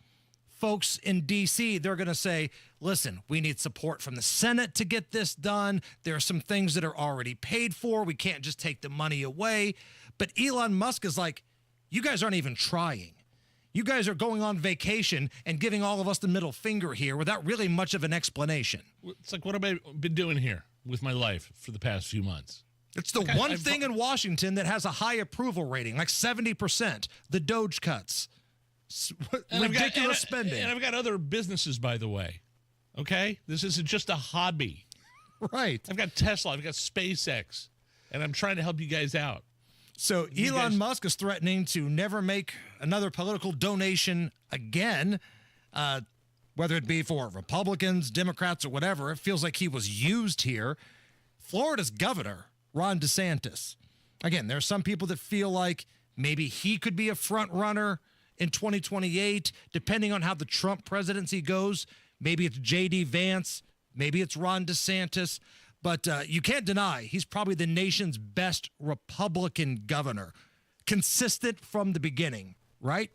folks in D.C., they're going to say, listen, we need support from the Senate to get this done. There are some things that are already paid for. We can't just take the money away. But Elon Musk is like, you guys aren't even trying. You guys are going on vacation and giving all of us the middle finger here without really much of an explanation. It's like, what have I been doing here with my life for the past few months? It's the one thing in Washington that has a high approval rating, like 70%, the Doge cuts. Ridiculous spending. And I've got other businesses, by the way. Okay? This isn't just a hobby. Right. I've got Tesla. I've got SpaceX. And I'm trying to help you guys out. So Elon Musk is threatening to never make another political donation again, whether it be for Republicans, Democrats, or whatever. It feels like he was used here. Florida's governor, Ron DeSantis. Again, there are some people that feel like maybe he could be a front runner in 2028, depending on how the Trump presidency goes. Maybe it's J.D. Vance. Maybe it's Ron DeSantis. But you can't deny he's probably the nation's best Republican governor, consistent from the beginning, right?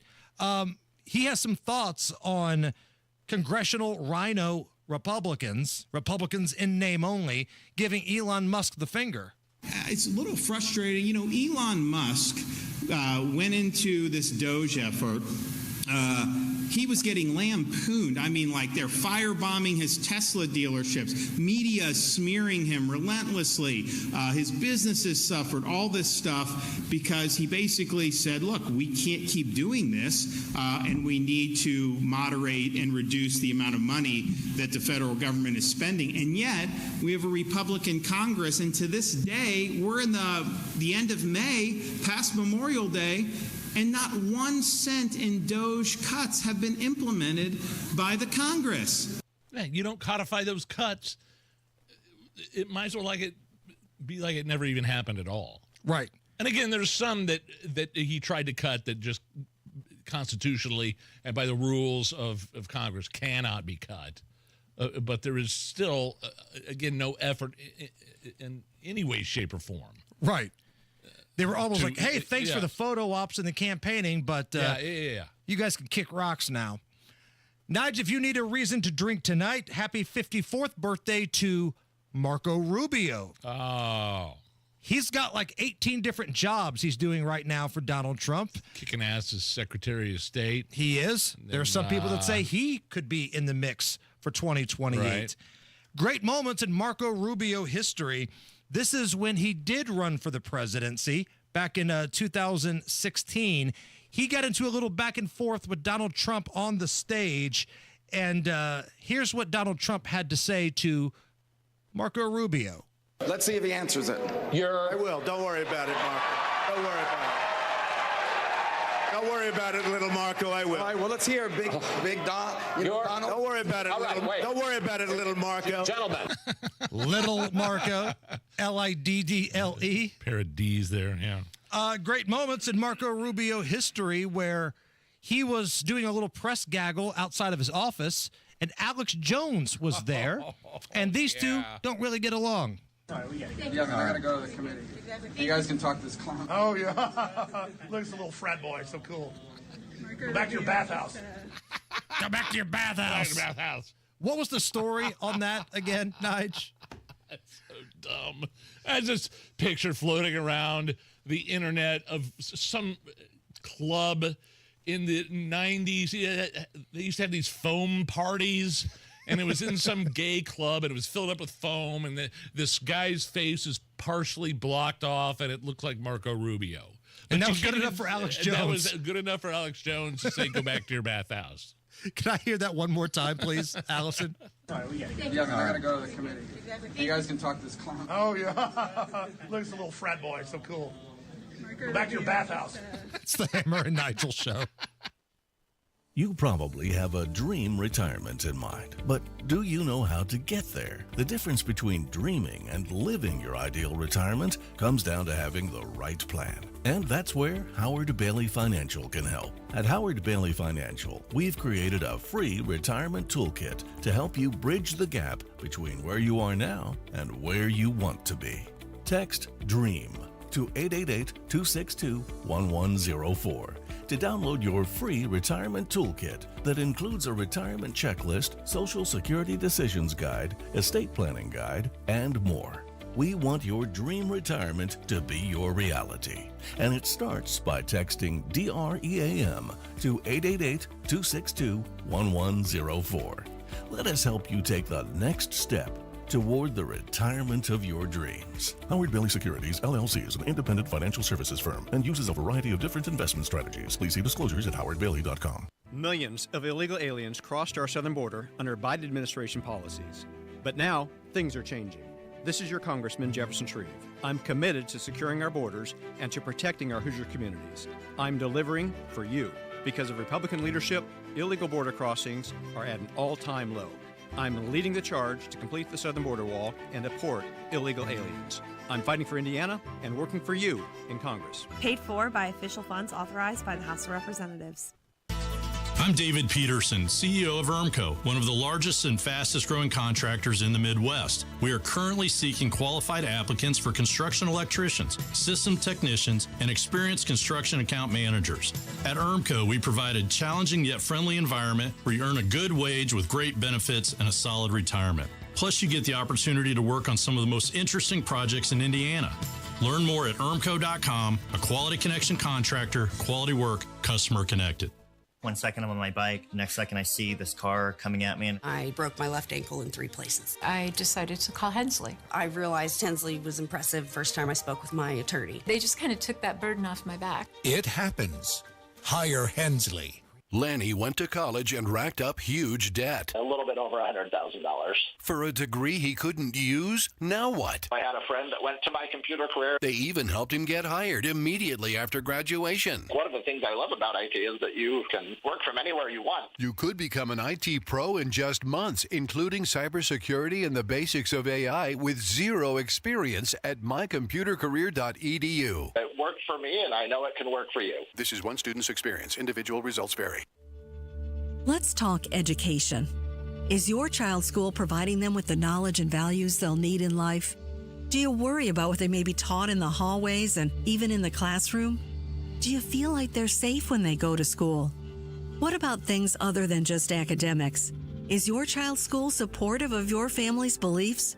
He has some thoughts on congressional rhino Republicans in name only, giving Elon Musk the finger. It's a little frustrating. You know, Elon Musk went into this Doge effort. He was getting lampooned. I mean, like, they're firebombing his Tesla dealerships, media smearing him relentlessly. His businesses suffered, all this stuff, because he basically said, look, we can't keep doing this, and we need to moderate and reduce the amount of money that the federal government is spending. And yet, we have a Republican Congress, and to this day, we're in the end of May, past Memorial Day, and not 1 cent in Doge cuts have been implemented by the Congress. Man, you don't codify those cuts, it might as well be like it never even happened at all. Right. And again, there's some that he tried to cut that just constitutionally and by the rules of Congress cannot be cut. But there is still, again, no effort in any way, shape, or form. Right. They were almost like, hey, thanks for the photo ops and the campaigning, but you guys can kick rocks now. Nige, if you need a reason to drink tonight, happy 54th birthday to Marco Rubio. Oh. He's got like 18 different jobs he's doing right now for Donald Trump. Kicking ass as Secretary of State. He is. There are some people that say he could be in the mix for 2028. Right. Great moments in Marco Rubio history. This is when he did run for the presidency back in 2016. He got into a little back and forth with Donald Trump on the stage. And here's what Donald Trump had to say to Marco Rubio. Let's see if he answers it. I will. Don't worry about it, Marco. Don't worry about it. Don't worry about it, little Marco. I will. All right, well, let's hear Big Don. Donald. Don't worry about it. Don't worry about it, little Marco. Gentlemen. Little Marco, Liddle. Pair of D's there, yeah. Great moments in Marco Rubio history where he was doing a little press gaggle outside of his office, and Alex Jones was there, and these two don't really get along. Yeah, I gotta go to the committee. You guys can talk to this clown. Oh, yeah. Look, it's a little frat boy. So cool. Go back to your bathhouse. Go back to your bathhouse. What was the story on that again, Nige? That's so dumb. I just picture floating around the internet of some club in the 90s. They used to have these foam parties. And it was in some gay club, and it was filled up with foam, and this guy's face is partially blocked off, and it looked like Marco Rubio. And that was good enough for Alex Jones. That was good enough for Alex Jones to say, go back to your bathhouse. Can I hear that one more time, please, Allison? Yeah, because I got to go to the committee. You guys can talk to this clown. Oh, yeah. Looks a little frat boy. So cool. Go back to your bathhouse. It's the Hammer and Nigel show. You probably have a dream retirement in mind, but do you know how to get there? The difference between dreaming and living your ideal retirement comes down to having the right plan. And that's where Howard Bailey Financial can help. At Howard Bailey Financial, we've created a free retirement toolkit to help you bridge the gap between where you are now and where you want to be. Text DREAM to 888-262-1104 to download your free retirement toolkit that includes a retirement checklist, Social Security decisions guide, estate planning guide, and more. We want your dream retirement to be your reality. And it starts by texting DREAM to 888-262-1104. Let us help you take the next step toward the retirement of your dreams. Howard Bailey Securities, LLC is an independent financial services firm and uses a variety of different investment strategies. Please see disclosures at howardbailey.com. Millions of illegal aliens crossed our southern border under Biden administration policies. But now, things are changing. This is your Congressman, Jefferson Shreve. I'm committed to securing our borders and to protecting our Hoosier communities. I'm delivering for you. Because of Republican leadership, illegal border crossings are at an all-time low. I'm leading the charge to complete the southern border wall and deport illegal aliens. I'm fighting for Indiana and working for you in Congress. Paid for by official funds authorized by the House of Representatives. I'm David Peterson, CEO of ERMCO, one of the largest and fastest growing contractors in the Midwest. We are currently seeking qualified applicants for construction electricians, system technicians, and experienced construction account managers. At ERMCO, we provide a challenging yet friendly environment where you earn a good wage with great benefits and a solid retirement. Plus, you get the opportunity to work on some of the most interesting projects in Indiana. Learn more at ERMCO.com, a quality connection contractor, quality work, customer connected. 1 second I'm on my bike, the next second I see this car coming at me. And I broke my left ankle in 3 places. I decided to call Hensley. I realized Hensley was impressive first time I spoke with my attorney. They just kind of took that burden off my back. It happens. Hire Hensley. Lanny went to college and racked up huge debt. A little bit over $100,000. For a degree he couldn't use? Now what? I had a friend that went to my computer career. They even helped him get hired immediately after graduation. One of the things I love about IT is that you can work from anywhere you want. You could become an IT pro in just months, including cybersecurity and the basics of AI with zero experience at mycomputercareer.edu. It worked for me, and I know it can work for you. This is one student's experience. Individual results vary. Let's talk education. Is your child's school providing them with the knowledge and values they'll need in life? Do you worry about what they may be taught in the hallways and even in the classroom? Do you feel like they're safe when they go to school? What about things other than just academics? Is your child's school supportive of your family's beliefs?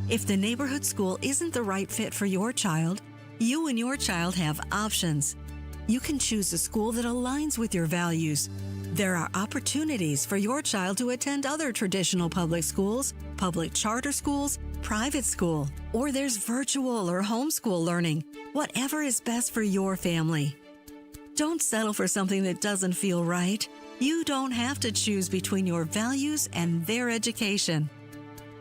If the neighborhood school isn't the right fit for your child, you and your child have options. You can choose a school that aligns with your values. There are opportunities for your child to attend other traditional public schools, public charter schools, private school, or there's virtual or homeschool learning, whatever is best for your family. Don't settle for something that doesn't feel right. You don't have to choose between your values and their education.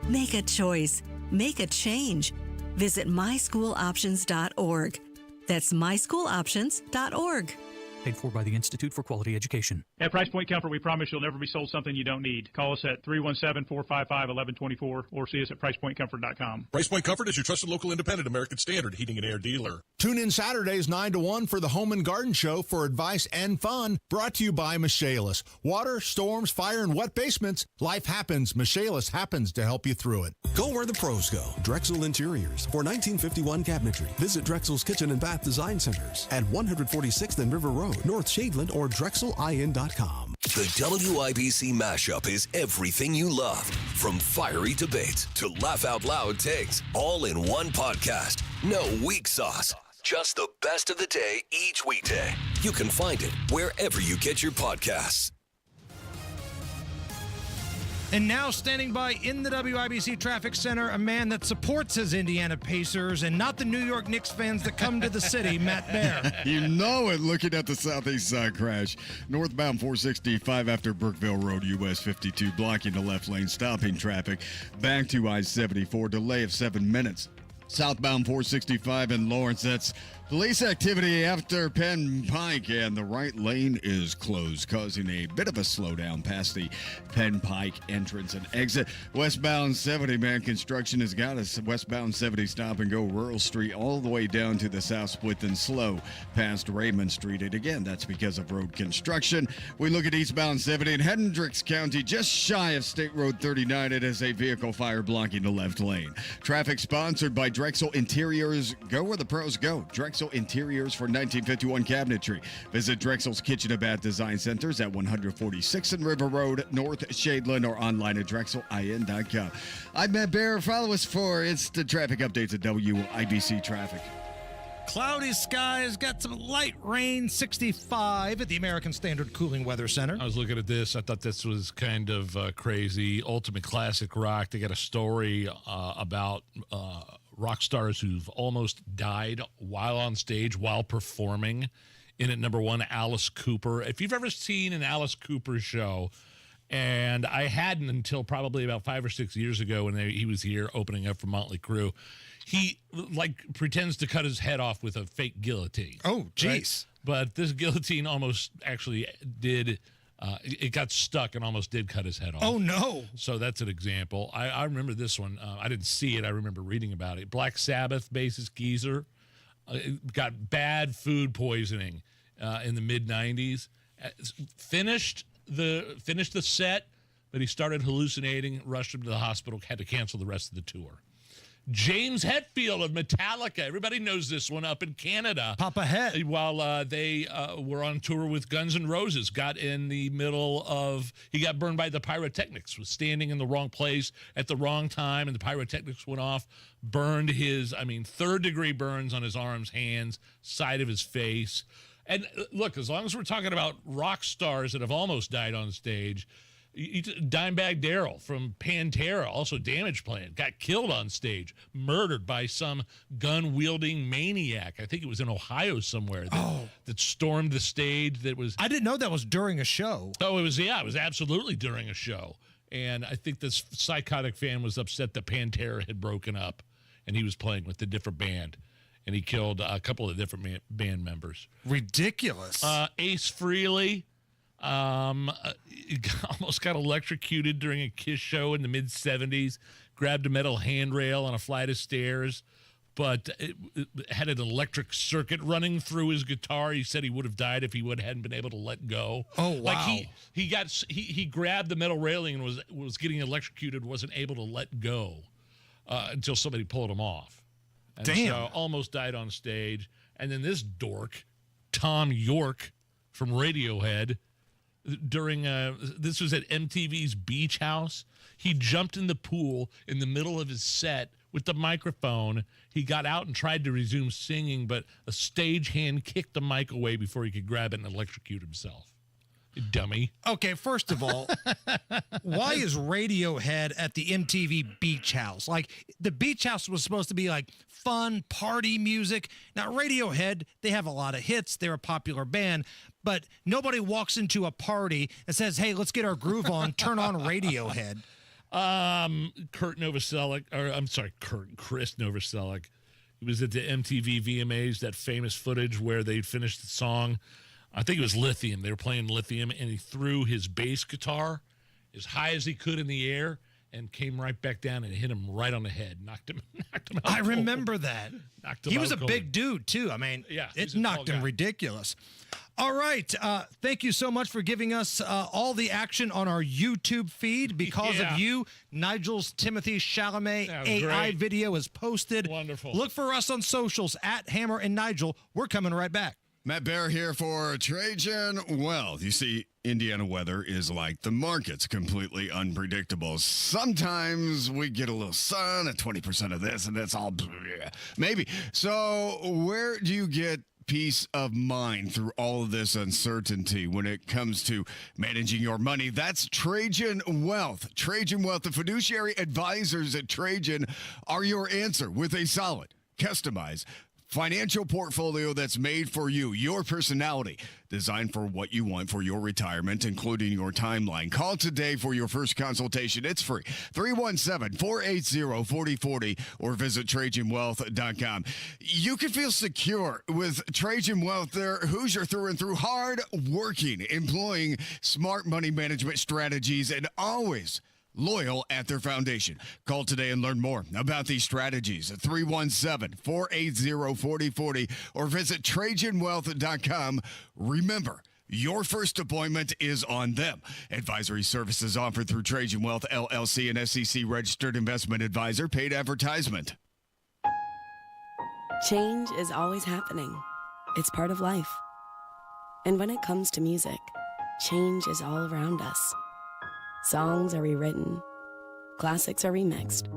Make a choice. Make a change. Visit myschooloptions.org. That's myschooloptions.org. Paid for by the Institute for Quality Education. At Price Point Comfort, we promise you'll never be sold something you don't need. Call us at 317-455-1124 or see us at pricepointcomfort.com. Price Point Comfort is your trusted local independent American Standard heating and air dealer. Tune in Saturdays 9 to 1 for the Home and Garden Show for advice and fun, brought to you by Michaelis. Water, storms, fire, and wet basements. Life happens. Michaelis happens to help you through it. Go where the pros go. Drexel Interiors. For 1951 cabinetry, visit Drexel's Kitchen and Bath Design Centers at 146th and River Road, North Shadeland, or DrexelIN.com. The WIBC mashup is everything you loved, from fiery debates to laugh out loud takes, all in one podcast. No weak sauce, just the best of the day each weekday. You can find it wherever you get your podcasts. And now standing by in the WIBC Traffic Center, a man that supports his Indiana Pacers and not the New York Knicks fans that come to the city, Matt Baer. You know it, looking at the southeast side crash. Northbound 465 after Brookville Road, US 52, blocking the left lane, stopping traffic. Back to I-74, delay of 7 minutes. Southbound 465 in Lawrence, that's police activity after Penn Pike, and the right lane is closed, causing a bit of a slowdown past the Penn Pike entrance and exit. Westbound 70, man, construction has got us. Westbound 70 stop and go Rural Street all the way down to the south split and slow past Raymond Street. And again, that's because of road construction. We look at eastbound 70 in Hendricks County, just shy of State Road 39. It is a vehicle fire blocking the left lane. Traffic sponsored by Drexel Interiors. Go where the pros go. Drexel Interiors for 1951 cabinetry. Visit Drexel's Kitchen and Bath Design Centers at 146 and River Road, North Shadeland, or online at drexelin.com. I'm Matt Baer. Follow us for instant traffic updates at WIBC Traffic. Cloudy skies, got some light rain, 65 at the American Standard Cooling Weather Center. I was looking at this. I thought this was kind of crazy. Ultimate Classic Rock. They got a story about rock stars who've almost died while on stage, while performing. In at number one, Alice Cooper. If you've ever seen an Alice Cooper show, and I hadn't until probably about 5 or 6 years ago when he was here opening up for Motley Crue, he pretends to cut his head off with a fake guillotine. Oh, jeez. Right? But this guillotine almost actually did. It got stuck and almost did cut his head off. Oh, no. So that's an example. I remember this one. I didn't see it. I remember reading about it. Black Sabbath bassist Geezer got bad food poisoning in the mid-'90s. Finished the set, but he started hallucinating, rushed him to the hospital, had to cancel the rest of the tour. James Hetfield of Metallica. Everybody knows this one up in Canada. Papa Het. While they were on tour with Guns N' Roses, got in the middle of, he got burned by the pyrotechnics, was standing in the wrong place at the wrong time, and the pyrotechnics went off, burned his, third-degree burns on his arms, hands, side of his face. And look, as long as we're talking about rock stars that have almost died on stage, Dimebag Darrell from Pantera, also Damageplan, got killed on stage, murdered by some gun-wielding maniac. I think it was in Ohio somewhere that stormed the stage. I didn't know that was during a show. Oh, it was absolutely during a show. And I think this psychotic fan was upset that Pantera had broken up, and he was playing with a different band. And he killed a couple of different band members. Ridiculous. Ace Frehley. Almost got electrocuted during a Kiss show in the mid-'70s, grabbed a metal handrail on a flight of stairs, but it had an electric circuit running through his guitar. He said he would have died if he hadn't been able to let go. Oh, wow. Like he grabbed the metal railing and was getting electrocuted, wasn't able to let go until somebody pulled him off. And damn. So almost died on stage. And then this dork, Tom York from Radiohead, during this was at MTV's Beach House. He jumped in the pool in the middle of his set with the microphone. He got out and tried to resume singing, but a stagehand kicked the mic away before he could grab it and electrocute himself. You dummy. Okay, first of all, why is Radiohead at the MTV Beach House? Like, the Beach House was supposed to be like fun party music. Now, Radiohead, they have a lot of hits. They're a popular band, but nobody walks into a party and says, hey, let's get our groove on, turn on Radiohead. Chris Novoselic. He was at the MTV VMAs, that famous footage where they finished the song. I think it was Lithium. They were playing Lithium, and he threw his bass guitar as high as he could in the air and came right back down and hit him right on the head. Knocked him out. I remember that. He was a cold. Big dude, too. I mean, yeah, it knocked him ridiculous. All right. Thank you so much for giving us all the action on our YouTube feed. Because of you, Nigel's Timothy Chalamet AI video is posted. Wonderful. Look for us on socials at Hammer and Nigel. We're coming right back. Matt Baer here for Trajan Wealth. You see, Indiana weather is like the markets, completely unpredictable. Sometimes we get a little sun, at 20% of this, and that's all maybe. So where do you get peace of mind through all of this uncertainty when it comes to managing your money. That's Trajan Wealth. Trajan Wealth, the fiduciary advisors at Trajan are your answer with a solid, customized financial portfolio that's made for you, your personality, designed for what you want for your retirement, including your timeline. Call today for your first consultation. It's free. 317-480-4040 or visit TrajanWealth.com. You can feel secure with Trajan Wealth. They're Hoosier through and through, hard working, employing smart money management strategies, and always loyal at their foundation. Call today and learn more about these strategies at 317-480-4040 or visit TrajanWealth.com. Remember, your first appointment is on them. Advisory services offered through Trajan Wealth, LLC, an SEC-registered investment advisor. Paid advertisement. Change is always happening. It's part of life. And when it comes to music, change is all around us. Songs are rewritten, classics are remixed,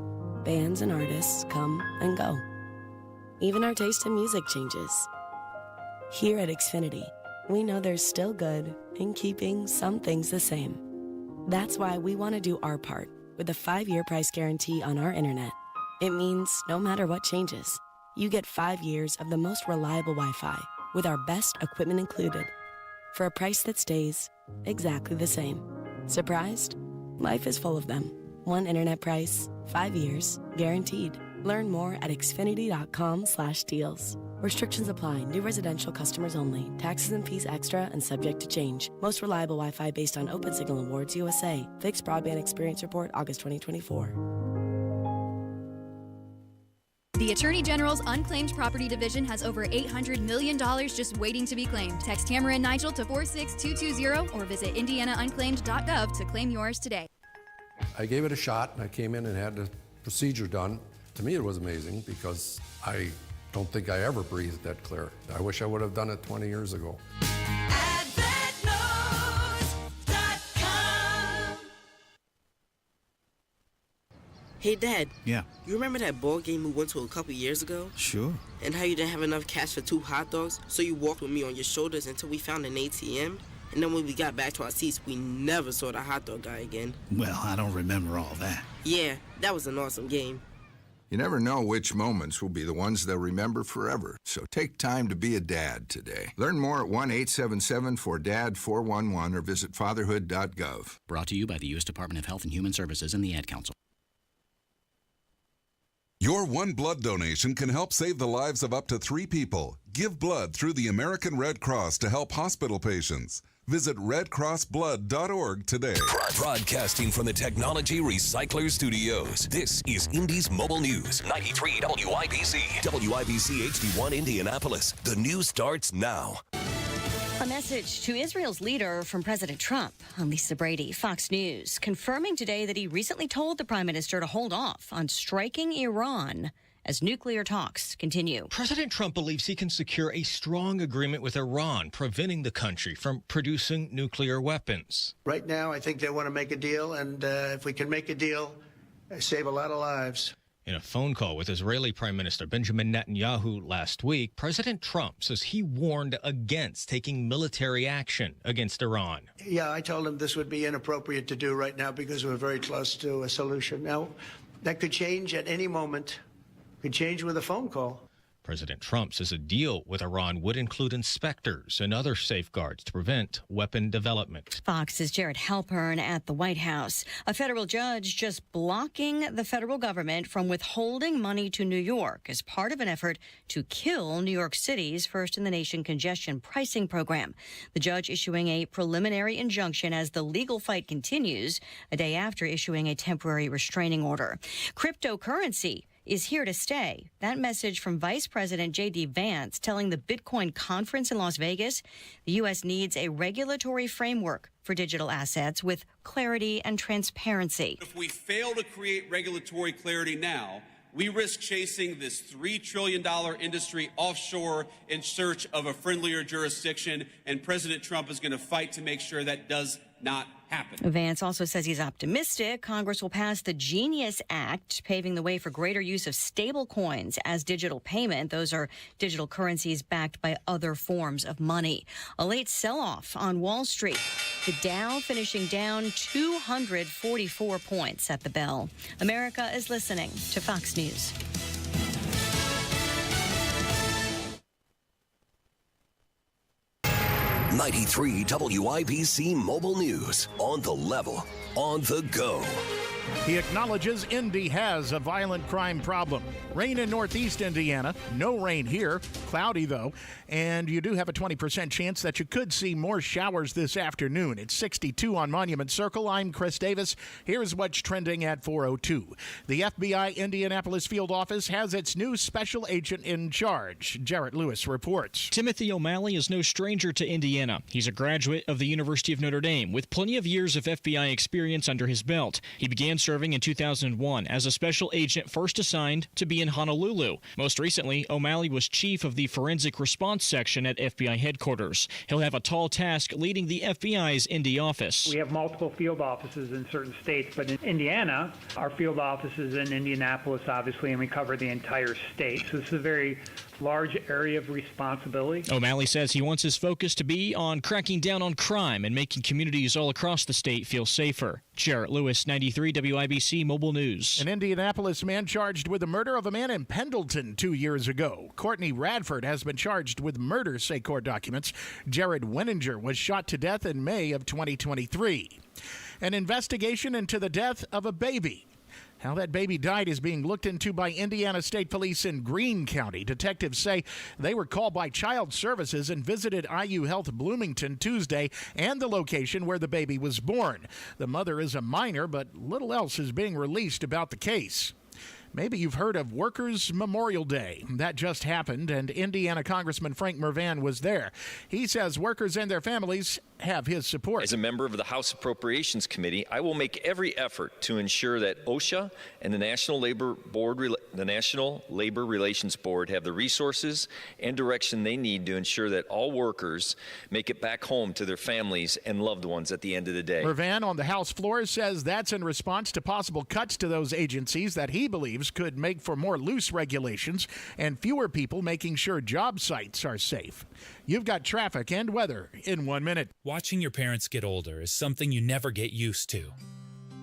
bands and artists come and go. Even our taste in music changes. Here at Xfinity, we know there's still good in keeping some things the same. That's why we want to do our part with a 5-year price guarantee on our internet. It means no matter what changes, you get 5 years of the most reliable Wi-Fi with our best equipment included for a price that stays exactly the same. Surprised? Life is full of them. One internet price, 5 years, guaranteed. Learn more at xfinity.com/deals. Restrictions apply. New residential customers only. Taxes and fees extra and subject to change. Most reliable Wi-Fi based on Open Signal Awards USA. Fixed Broadband Experience Report, August 2024. The Attorney General's Unclaimed Property Division has over $800 million just waiting to be claimed. Text Tamara and Nigel to 46220 or visit indianaunclaimed.gov to claim yours today. I gave it a shot, and I came in and had the procedure done. To me, it was amazing because I don't think I ever breathed that clear. I wish I would have done it 20 years ago. Hey, Dad. Yeah. You remember that ball game we went to a couple years ago? Sure. And how you didn't have enough cash for 2 hot dogs, so you walked with me on your shoulders until we found an ATM? And then when we got back to our seats, we never saw the hot dog guy again. Well, I don't remember all that. Yeah, that was an awesome game. You never know which moments will be the ones they'll remember forever. So take time to be a dad today. Learn more at 1-877-4DAD-411 or visit fatherhood.gov. Brought to you by the U.S. Department of Health and Human Services and the Ad Council. Your one blood donation can help save the lives of up to 3 people. Give blood through the American Red Cross to help hospital patients. Visit redcrossblood.org today. Broadcasting from the Technology Recycler Studios, this is Indy's Mobile News, 93 WIBC. WIBC HD1 Indianapolis. The news starts now. A message to Israel's leader from President Trump. I'm Lisa Brady, Fox News, confirming today that he recently told the prime minister to hold off on striking Iran as nuclear talks continue. President Trump believes he can secure a strong agreement with Iran, preventing the country from producing nuclear weapons. Right now, I think they want to make a deal, and if we can make a deal, save a lot of lives. In a phone call with Israeli Prime Minister Benjamin Netanyahu last week, President Trump says he warned against taking military action against Iran. Yeah, I told him this would be inappropriate to do right now because we're very close to a solution. Now, that could change at any moment. Could change with a phone call. President Trump says a deal with Iran would include inspectors and other safeguards to prevent weapon development. Fox's Jared Halpern at the White House. A federal judge just blocking the federal government from withholding money to New York as part of an effort to kill New York City's first-in-the-nation congestion pricing program. The judge issuing a preliminary injunction as the legal fight continues, a day after issuing a temporary restraining order. Cryptocurrency is here to stay. That message from Vice President J.D. Vance telling the Bitcoin conference in Las Vegas the U.S. needs a regulatory framework for digital assets with clarity and transparency. If we fail to create regulatory clarity now, we risk chasing this $3 trillion industry offshore in search of a friendlier jurisdiction, and President Trump is going to fight to make sure that does not happen. Vance also says he's optimistic Congress will pass the Genius Act, paving the way for greater use of stable coins as digital payment. Those are digital currencies backed by other forms of money. A late sell-off on Wall Street. The Dow finishing down 244 points at the bell. America is listening to Fox News. '93 WIBC Mobile News. On the level, on the go. He acknowledges Indy has a violent crime problem. Rain in northeast Indiana. No rain here. Cloudy, though. And you do have a 20% chance that you could see more showers this afternoon. It's 62 on Monument Circle. I'm Chris Davis. Here's what's trending at 4:02. The FBI Indianapolis field office has its new special agent in charge. Jarrett Lewis reports. Timothy O'Malley is no stranger to Indiana. He's a graduate of the University of Notre Dame with plenty of years of FBI experience under his belt. He began serving in 2001 as a special agent first assigned to be in Honolulu. Most recently, O'Malley was chief of the forensic response section at FBI headquarters. He'll have a tall task leading the FBI's Indy office. We have multiple field offices in certain states, but in Indiana, our field office is in Indianapolis, obviously, and we cover the entire state. So this is a very large area of responsibility. O'Malley says he wants his focus to be on cracking down on crime and making communities all across the state feel safer. Jarrett Lewis, 93 WIBC Mobile News. An Indianapolis man charged with the murder of a man in Pendleton 2 years ago. Courtney Radford has been charged with murder, say court documents. Jared Wenninger was shot to death in May of 2023. An investigation into the death of a baby. How that baby died is being looked into by Indiana State Police in Greene County. Detectives say they were called by Child Services and visited IU Health Bloomington Tuesday and the location where the baby was born. The mother is a minor, but little else is being released about the case. Maybe you've heard of Workers' Memorial Day. That just happened, and Indiana Congressman Frank Mervan was there. He says workers and their families have his support. As a member of the House Appropriations Committee, I will make every effort to ensure that OSHA and the National Labor Relations Board have the resources and direction they need to ensure that all workers make it back home to their families and loved ones at the end of the day. Mervan on the House floor says that's in response to possible cuts to those agencies that he believes could make for more loose regulations and fewer people making sure job sites are safe. You've got traffic and weather in 1 minute. Watching your parents get older is something you never get used to.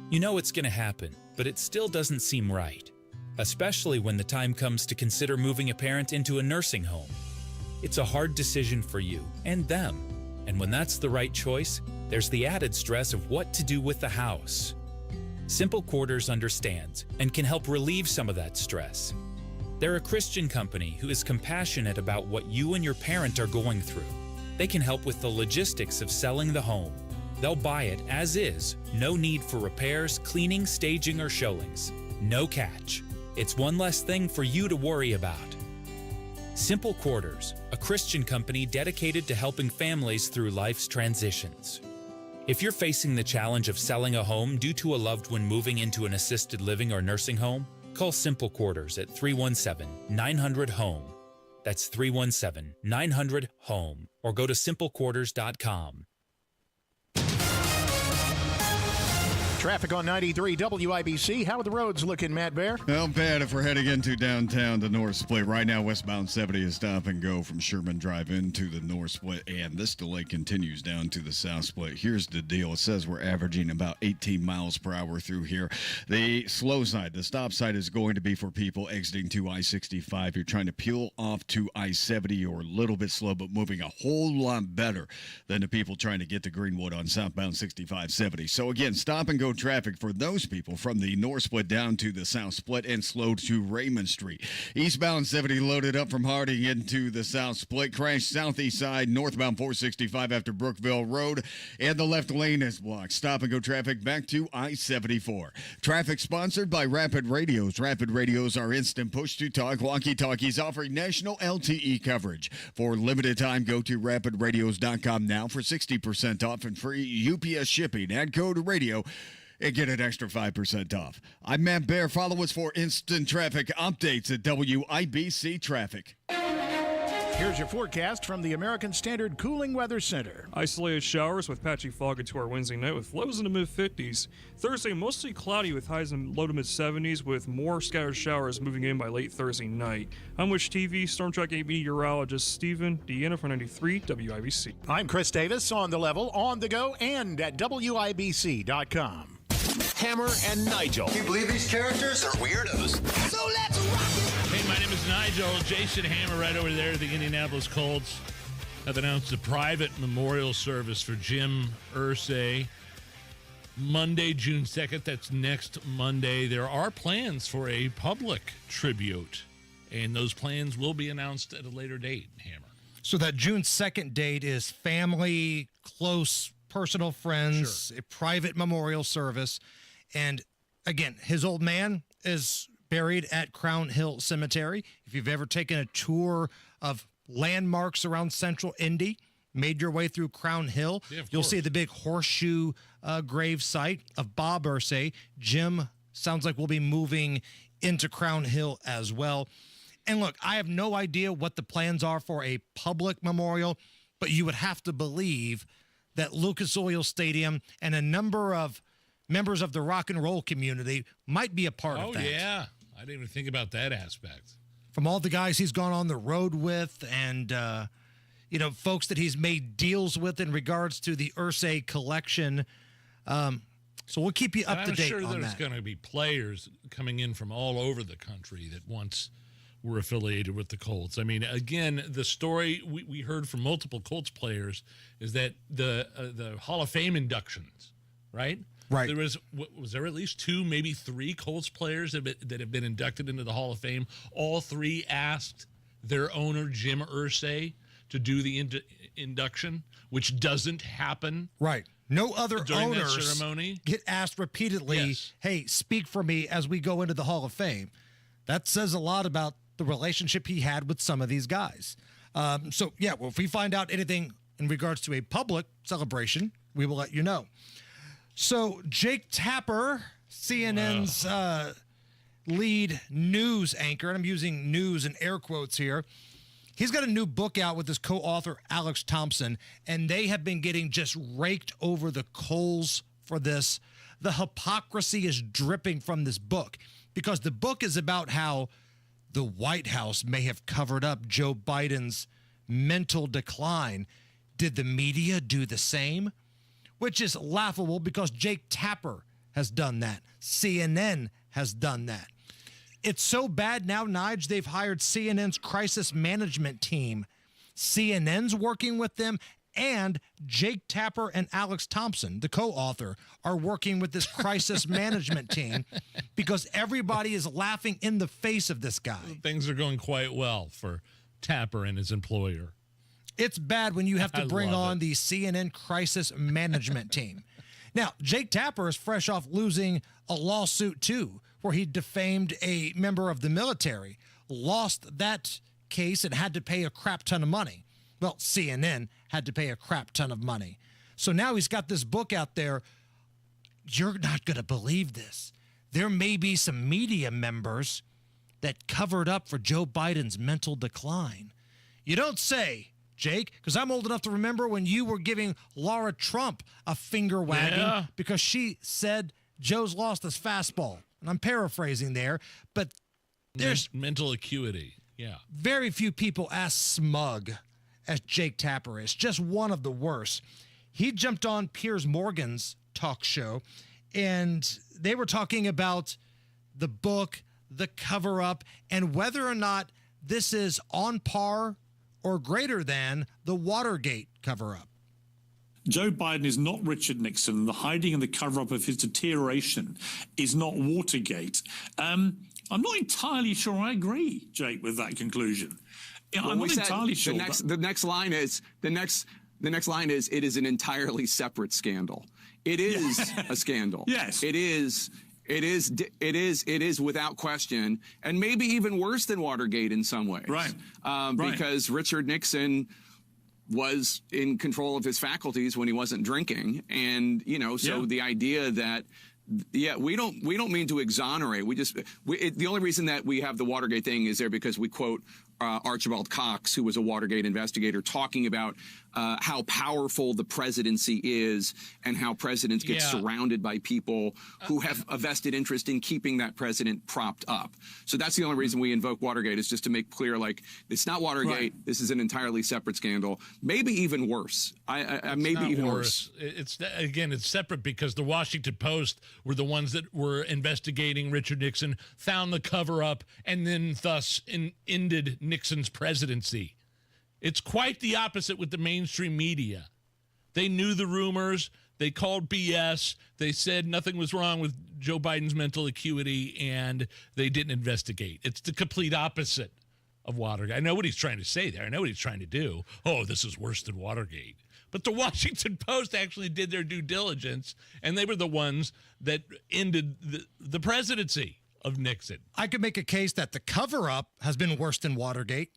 You know it's going to happen, but it still doesn't seem right, especially when the time comes to consider moving a parent into a nursing home. It's a hard decision for you and them, and when that's the right choice, there's the added stress of what to do with the house. Simple Quarters understands and can help relieve some of that stress. They're a Christian company who is compassionate about what you and your parent are going through. They can help with the logistics of selling the home. They'll buy it as is, no need for repairs, cleaning, staging, or showings. No catch. It's one less thing for you to worry about. Simple Quarters, a Christian company dedicated to helping families through life's transitions. If you're facing the challenge of selling a home due to a loved one moving into an assisted living or nursing home, call Simple Quarters at 317-900-HOME. That's 317-900-HOME. Or go to simplequarters.com. Traffic on 93 WIBC. How are the roads looking, Matt Bear? Well, bad if we're heading into downtown, the North Split. Right now, westbound 70 is stop and go from Sherman Drive into the North Split, and this delay continues down to the South Split. Here's the deal. It says we're averaging about 18 miles per hour through here. The slow side, the stop side, is going to be for people exiting to I-65. You're trying to peel off to I-70. You're a little bit slow, but moving a whole lot better than the people trying to get to Greenwood on southbound 65-70. So, again, stop and go traffic for those people from the North Split down to the South Split and slow to Raymond Street. Eastbound 70 loaded up from Harding into the South Split. Crash southeast side, northbound 465 after Brookville Road, and the left lane is blocked. Stop and go traffic back to I-74. Traffic sponsored by Rapid Radios. Rapid Radios are instant push-to-talk walkie-talkies offering national LTE coverage. For limited time, go to rapidradios.com now for 60% off and free UPS shipping. Add code radio and get an extra 5% off. I'm Matt Bear. Follow us for instant traffic updates at WIBC Traffic. Here's your forecast from the American Standard Cooling Weather Center. Isolated showers with patchy fog into our Wednesday night with lows in the mid-50s. Thursday, mostly cloudy with highs in low to mid-70s with more scattered showers moving in by late Thursday night. I'm Wish TV Storm Track 8 meteorologist Stephen Deanna for 93 WIBC. I'm Chris Davis on the level, on the go, and at WIBC.com. Hammer and Nigel. Can you believe these characters are weirdos? So let's rock it! Hey, my name is Nigel. Jason Hammer right over there. The Indianapolis Colts have announced a private memorial service for Jim Irsay. Monday, June 2nd. That's next Monday. There are plans for a public tribute, and those plans will be announced at a later date, Hammer. So that June 2nd date is family, close, personal friends, a private memorial service. And again, his old man is buried at Crown Hill Cemetery. If you've ever taken a tour of landmarks around central Indy, made your way through Crown Hill, you'll see the big horseshoe grave site of Bob Irsay. Jim sounds like we'll be moving into Crown Hill as well. And look, I have no idea what the plans are for a public memorial, but you would have to believe that Lucas Oil Stadium and a number of members of the rock and roll community might be a part of that. Oh, yeah. I didn't even think about that aspect. From all the guys he's gone on the road with and, folks that he's made deals with in regards to the Irsay collection. So we'll keep you up to date on that. I'm sure there's going to be players coming in from all over the country that once were affiliated with the Colts. I mean, again, the story we heard from multiple Colts players is that the Hall of Fame inductions, right? Right. There was there at least 2, maybe 3 Colts players that have been inducted into the Hall of Fame. All 3 asked their owner, Jim Irsay, to do the induction, which doesn't happen. Right. No other during owners that ceremony get asked repeatedly, hey, speak for me as we go into the Hall of Fame. That says a lot about the relationship he had with some of these guys. If we find out anything in regards to a public celebration, we will let you know. So Jake Tapper, CNN's lead news anchor, and I'm using news in air quotes here, he's got a new book out with his co-author Alex Thompson, and they have been getting just raked over the coals for this. The hypocrisy is dripping from this book because the book is about how the White House may have covered up Joe Biden's mental decline. Did the media do the same? Which is laughable because Jake Tapper has done that. CNN has done that. It's so bad now, Nige, they've hired CNN's crisis management team. CNN's working with them, and Jake Tapper and Alex Thompson, the co-author, are working with this crisis management team because everybody is laughing in the face of this guy. Things are going quite well for Tapper and his employer. It's bad when you have to bring on the CNN crisis management team. Now, Jake Tapper is fresh off losing a lawsuit, too, where he defamed a member of the military, lost that case and had to pay a crap ton of money. Well, CNN had to pay a crap ton of money. So now he's got this book out there. You're not going to believe this. There may be some media members that covered up for Joe Biden's mental decline. You don't say, Jake, because I'm old enough to remember when you were giving Laura Trump a finger wagging because she said Joe's lost his fastball. And I'm paraphrasing there, but there's mental acuity. Yeah. Very few people as smug as Jake Tapper is. Just one of the worst. He jumped on Piers Morgan's talk show, and they were talking about the book, the cover-up, and whether or not this is on par or greater than the Watergate cover-up. Joe Biden is not Richard Nixon. The hiding and the cover-up of his deterioration is not Watergate. I'm not entirely sure I agree, Jake, with that conclusion. I'm not entirely sure. The next line is it is an entirely separate scandal. It is a scandal. Yes. It is without question, and maybe even worse than Watergate in some ways. Right. Because Richard Nixon was in control of his faculties when he wasn't drinking, and the idea that we don't mean to exonerate. The only reason that we have the Watergate thing is there because we quote Archibald Cox, who was a Watergate investigator, talking about how powerful the presidency is and how presidents get surrounded by people who have a vested interest in keeping that president propped up. So that's the only reason we invoke Watergate, is just to make clear, like, it's not Watergate. Right. This is an entirely separate scandal. Maybe even worse. Maybe even worse. It's separate because the Washington Post were the ones that were investigating Richard Nixon, found the cover-up, and then thus ended Nixon's presidency. It's quite the opposite with the mainstream media. They knew the rumors. They called BS. They said nothing was wrong with Joe Biden's mental acuity, and they didn't investigate. It's the complete opposite of Watergate. I know what he's trying to say there. I know what he's trying to do. Oh, this is worse than Watergate. But the Washington Post actually did their due diligence, and they were the ones that ended the presidency of Nixon. I could make a case that the cover-up has been worse than Watergate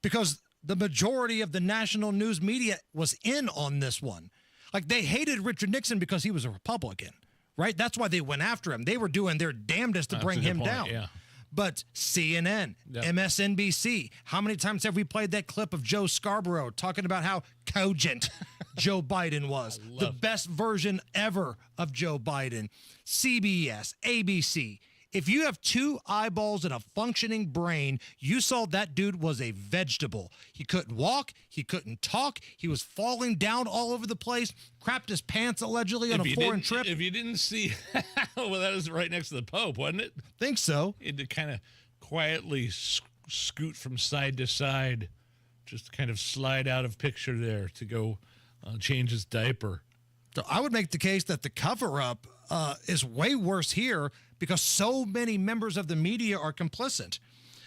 because the majority of the national news media was in on this one. Like, they hated Richard Nixon because he was a Republican, right? That's why they went after him. They were doing their damnedest to bring him down. Yeah. But CNN, MSNBC, how many times have we played that clip of Joe Scarborough talking about how cogent Joe Biden was? The best version ever of Joe Biden. CBS, ABC. If you have two eyeballs and a functioning brain, you saw that dude was a vegetable. He couldn't walk. He couldn't talk. He was falling down all over the place, crapped his pants allegedly on a foreign trip. If you didn't see, well, that was right next to the Pope, wasn't it? Think so. He had to kind of quietly scoot from side to side, just kind of slide out of picture there to go change his diaper. So I would make the case that the cover-up is way worse here because so many members of the media are complicit.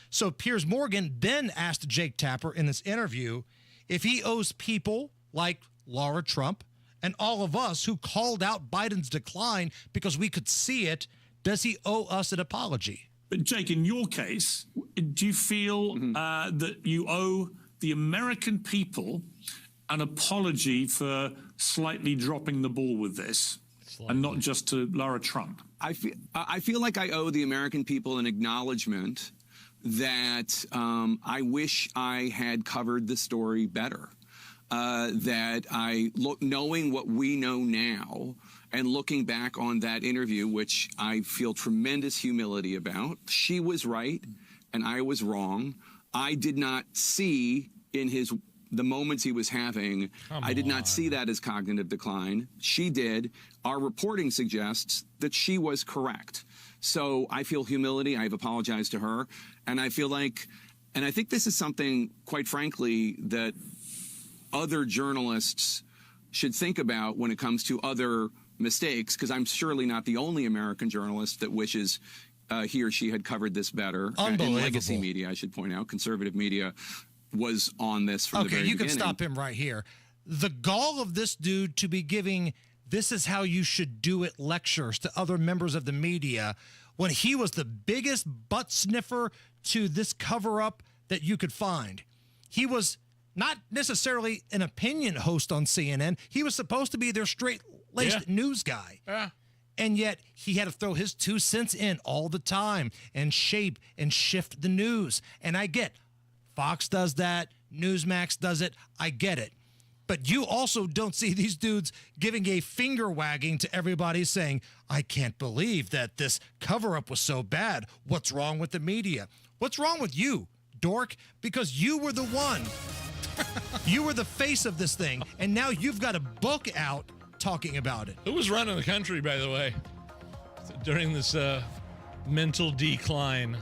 So Piers Morgan then asked Jake Tapper in this interview if he owes people like Laura Trump and all of us who called out Biden's decline because we could see it, does he owe us an apology? But Jake, in your case, do you feel that you owe the American people an apology for slightly dropping the ball with this? And not just to Laura Trump? I feel like I owe the American people an acknowledgement that I wish I had covered the story better. Knowing what we know now and looking back on that interview, which I feel tremendous humility about, she was right and I was wrong. I did not see in the moments he was having, I did not see that as cognitive decline. She did. Our reporting suggests that she was correct. So I feel humility. I've apologized to her. And I feel like, and I think this is something, quite frankly, that other journalists should think about when it comes to other mistakes, because I'm surely not the only American journalist that wishes he or she had covered this better. Unbelievable. In legacy media, I should point out, conservative media was on this from the very beginning. Okay, you can stop him right here. The gall of this dude to be giving "this is how you should do it" lectures to other members of the media when he was the biggest butt sniffer to this cover-up that you could find. He was not necessarily an opinion host on CNN. He was supposed to be their straight-laced news guy. Yeah. And yet he had to throw his 2 cents in all the time and shape and shift the news. And I get Fox does that. Newsmax does it. I get it. But you also don't see these dudes giving a finger wagging to everybody saying, I can't believe that this cover-up was so bad. What's wrong with the media? What's wrong with you, dork? Because you were the one. You were the face of this thing, and now you've got a book out talking about it. Who was running the country, by the way, during this mental decline?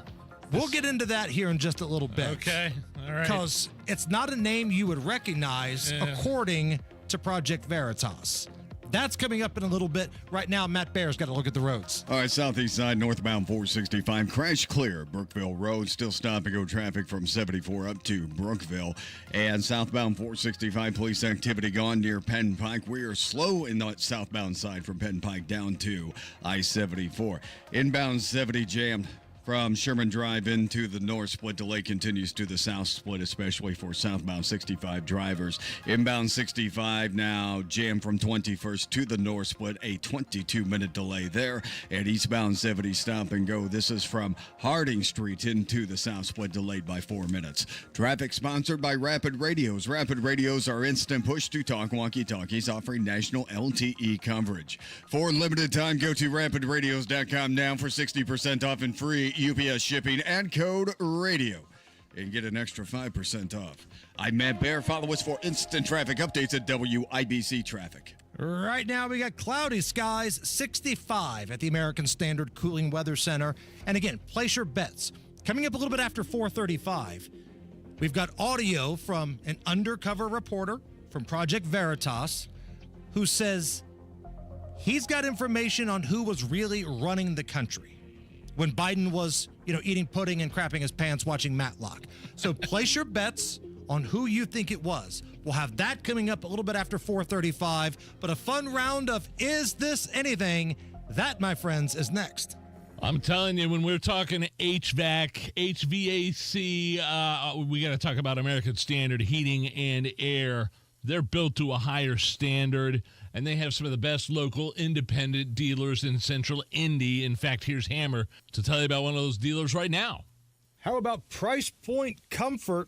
We'll get into that here in just a little bit. Okay, all right. Because it's not a name you would recognize according to Project Veritas. That's coming up in a little bit. Right now, Matt Baer's got to look at the roads. All right, southeast side, northbound 465, crash clear. Brookville Road, still stop and go traffic from 74 up to Brookville. And southbound 465, police activity gone near Penn Pike. We are slow in the southbound side from Penn Pike down to I-74. Inbound 70 jammed From Sherman Drive into the north split, delay continues to the south split, especially for southbound 65 drivers. Inbound 65 now jammed from 21st to the north split, a 22-minute delay there. And eastbound 70 stop and go. This is from Harding Street into the south split, delayed by 4 minutes. Traffic sponsored by Rapid Radios. Rapid Radios are instant push-to-talk walkie-talkies offering national LTE coverage. For limited time, go to rapidradios.com now for 60% off and free UPS shipping and code radio and get an extra 5% off. I'm Matt Bear. Follow us for instant traffic updates at WIBC Traffic. Right now we got cloudy skies, 65 at the American Standard Cooling Weather Center. And again, place your bets. Coming up a little bit after 4:35, we've got audio from an undercover reporter from Project Veritas who says he's got information on who was really running the country when Biden was, eating pudding and crapping his pants watching Matlock. So place your bets on who you think it was. We'll have that coming up a little bit after 4:35, but a fun round of Is This Anything? That, my friends, is next. I'm telling you, when we're talking HVAC, HVAC, we got to talk about American Standard Heating and Air. They're built to a higher standard, and they have some of the best local independent dealers in Central Indy. In fact, here's Hammer to tell you about one of those dealers right now. How about Price Point Comfort?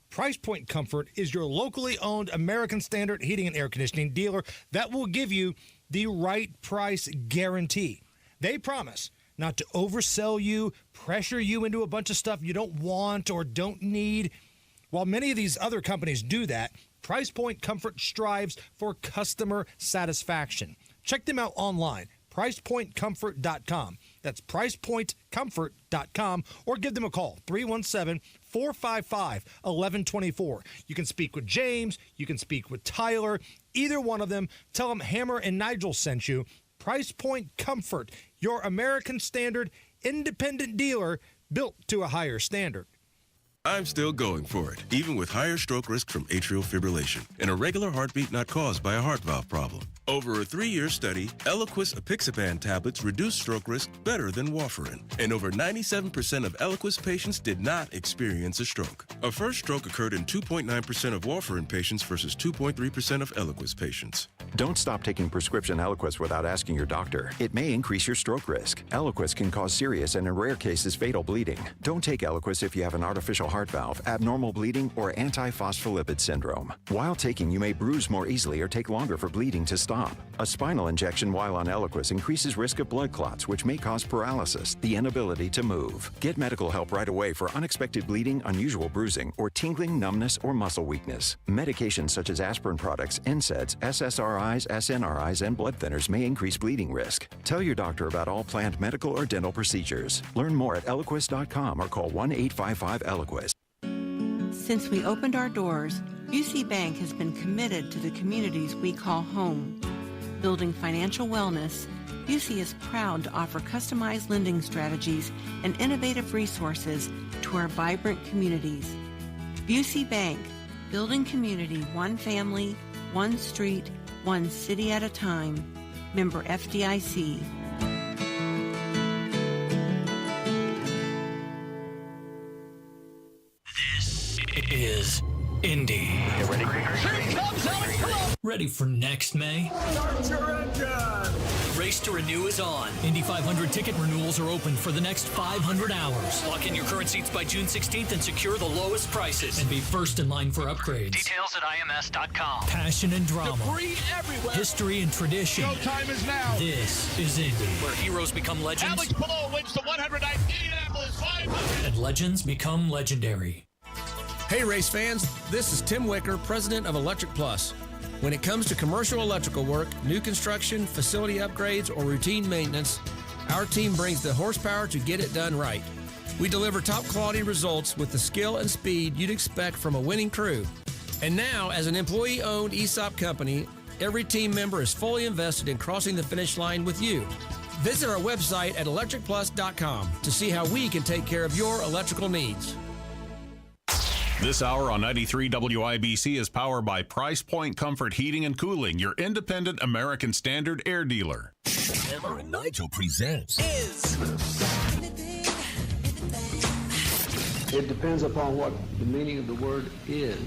Price Point Comfort is your locally owned American Standard Heating and Air Conditioning dealer that will give you the right price guarantee. They promise not to oversell you, pressure you into a bunch of stuff you don't want or don't need. While many of these other companies do that, Price Point Comfort strives for customer satisfaction. Check them out online, pricepointcomfort.com. That's pricepointcomfort.com, or give them a call, 317-455-1124. You can speak with James, you can speak with Tyler, either one of them. Tell them Hammer and Nigel sent you. Price Point Comfort, your American Standard independent dealer built to a higher standard. I'm still going for it, even with higher stroke risk from atrial fibrillation, and a regular heartbeat not caused by a heart valve problem. Over a 3-year study, Eliquis apixaban tablets reduced stroke risk better than warfarin, and over 97% of Eliquis patients did not experience a stroke. A first stroke occurred in 2.9% of warfarin patients versus 2.3% of Eliquis patients. Don't stop taking prescription Eliquis without asking your doctor. It may increase your stroke risk. Eliquis can cause serious and, in rare cases, fatal bleeding. Don't take Eliquis if you have an artificial heart valve, abnormal bleeding, or antiphospholipid syndrome. While taking, you may bruise more easily or take longer for bleeding to stop. A spinal injection while on Eliquis increases risk of blood clots, which may cause paralysis, the inability to move. Get medical help right away for unexpected bleeding, unusual bruising, or tingling, numbness, or muscle weakness. Medications such as aspirin products, NSAIDs, SSRIs, SNRIs, and blood thinners may increase bleeding risk. Tell your doctor about all planned medical or dental procedures. Learn more at Eliquis.com or call 1-855-ELIQUIS. Since we opened our doors, UC Bank has been committed to the communities we call home. Building financial wellness, UC is proud to offer customized lending strategies and innovative resources to our vibrant communities. UC Bank, building community one family, one street, one city at a time. Member FDIC. This is Indy. Get ready. Here comes Alex Palou. Ready for next May? Start your engine. Race to Renew is on. Indy 500 ticket renewals are open for the next 500 hours. Lock in your current seats by June 16th and secure the lowest prices. And be first in line for upgrades. Details at IMS.com. Passion and drama. Debris everywhere. History and tradition. Showtime is now. This is Indy, where heroes become legends. Alex Palou wins the 109 Indianapolis 500. And legends become legendary. Hey race fans, this is Tim Wicker, president of Electric Plus. When it comes to commercial electrical work, new construction, facility upgrades, or routine maintenance, our team brings the horsepower to get it done right. We deliver top quality results with the skill and speed you'd expect from a winning crew. And now, as an employee-owned ESOP company, every team member is fully invested in crossing the finish line with you. Visit our website at electricplus.com to see how we can take care of your electrical needs. This hour on 93 WIBC is powered by Price Point Comfort Heating and Cooling, your independent American Standard air dealer. Hammer and Nigel presents It depends upon what the meaning of the word is.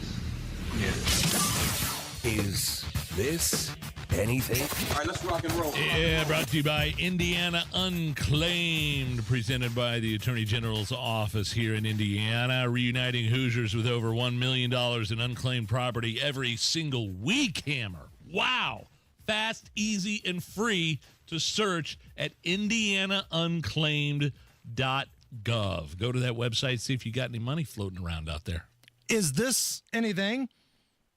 Is this anything? All right, let's rock and roll. Yeah, brought to you by Indiana Unclaimed, presented by the Attorney General's office here in Indiana, reuniting Hoosiers with over $1 million in unclaimed property every single week, Hammer. Wow. Fast, easy, and free to search at indianaunclaimed.gov. Go to that website, see if you got any money floating around out there. Is this anything?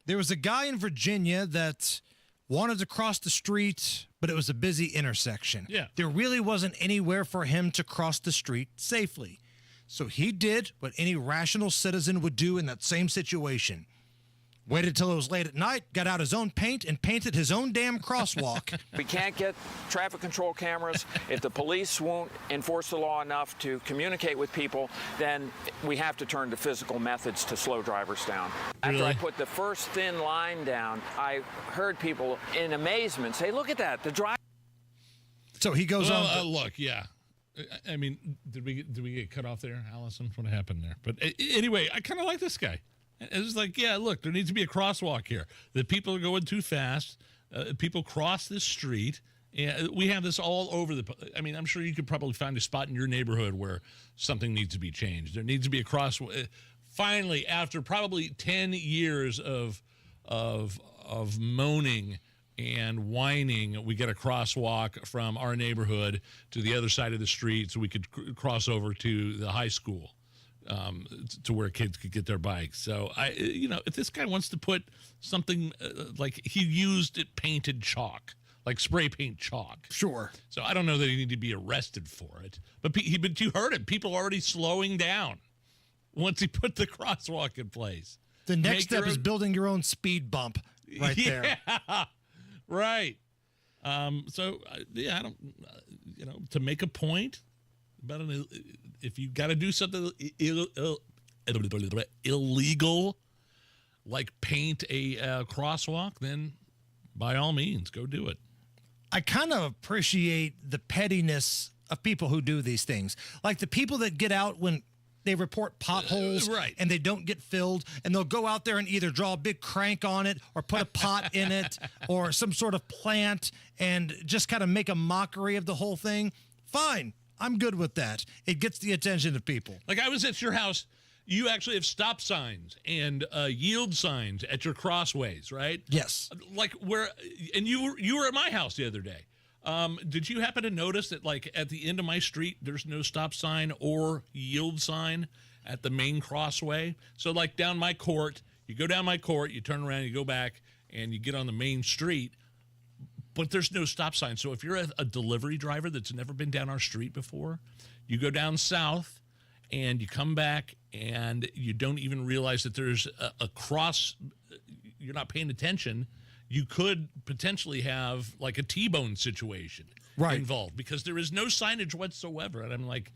There was a guy in Virginia that wanted to cross the street, but it was a busy intersection. Yeah. There really wasn't anywhere for him to cross the street safely. So he did what any rational citizen would do in that same situation. Waited till it was late at night, got out his own paint, and painted his own damn crosswalk. We can't get traffic control cameras. If the police won't enforce the law enough to communicate with people, then we have to turn to physical methods to slow drivers down. After I put the first thin line down, I heard people in amazement say, look at that, the driver. So he goes on. Look, yeah. I mean, did we get cut off there, Allison? What happened there? But anyway, I kind of like this guy. It's like, yeah, look, there needs to be a crosswalk here. The people are going too fast. People cross this street. And we have this all over I mean, I'm sure you could probably find a spot in your neighborhood where something needs to be changed. There needs to be a crosswalk. Finally, after probably 10 years of moaning and whining, we get a crosswalk from our neighborhood to the other side of the street so we could cross over to the high school. To where kids could get their bikes. So if this guy wants to put something like he used it painted chalk, like spray paint chalk. Sure. So I don't know that he need to be arrested for it. But you heard it. People are already slowing down once he put the crosswalk in place. The next step is building your own speed bump right there. Yeah, right. I don't, to make a point about if you got to do something illegal, like paint a crosswalk, then by all means, go do it. I kind of appreciate the pettiness of people who do these things. Like the people that get out when they report potholes and they don't get filled, and they'll go out there and either draw a big crank on it or put a pot in it or some sort of plant and just kind of make a mockery of the whole thing. Fine. I'm good with that. It gets the attention of people. Like I was at your house. You actually have stop signs and yield signs at your crossways, right? Yes. Like and you were at my house the other day. Did you happen to notice that like at the end of my street, there's no stop sign or yield sign at the main crossway? So like down my court, you go down my court, you turn around, you go back, and you get on the main street. But there's no stop sign. So if you're a delivery driver that's never been down our street before, you go down south and you come back and you don't even realize that there's a cross. You're not paying attention. You could potentially have like a T-bone situation involved because there is no signage whatsoever. And I'm like,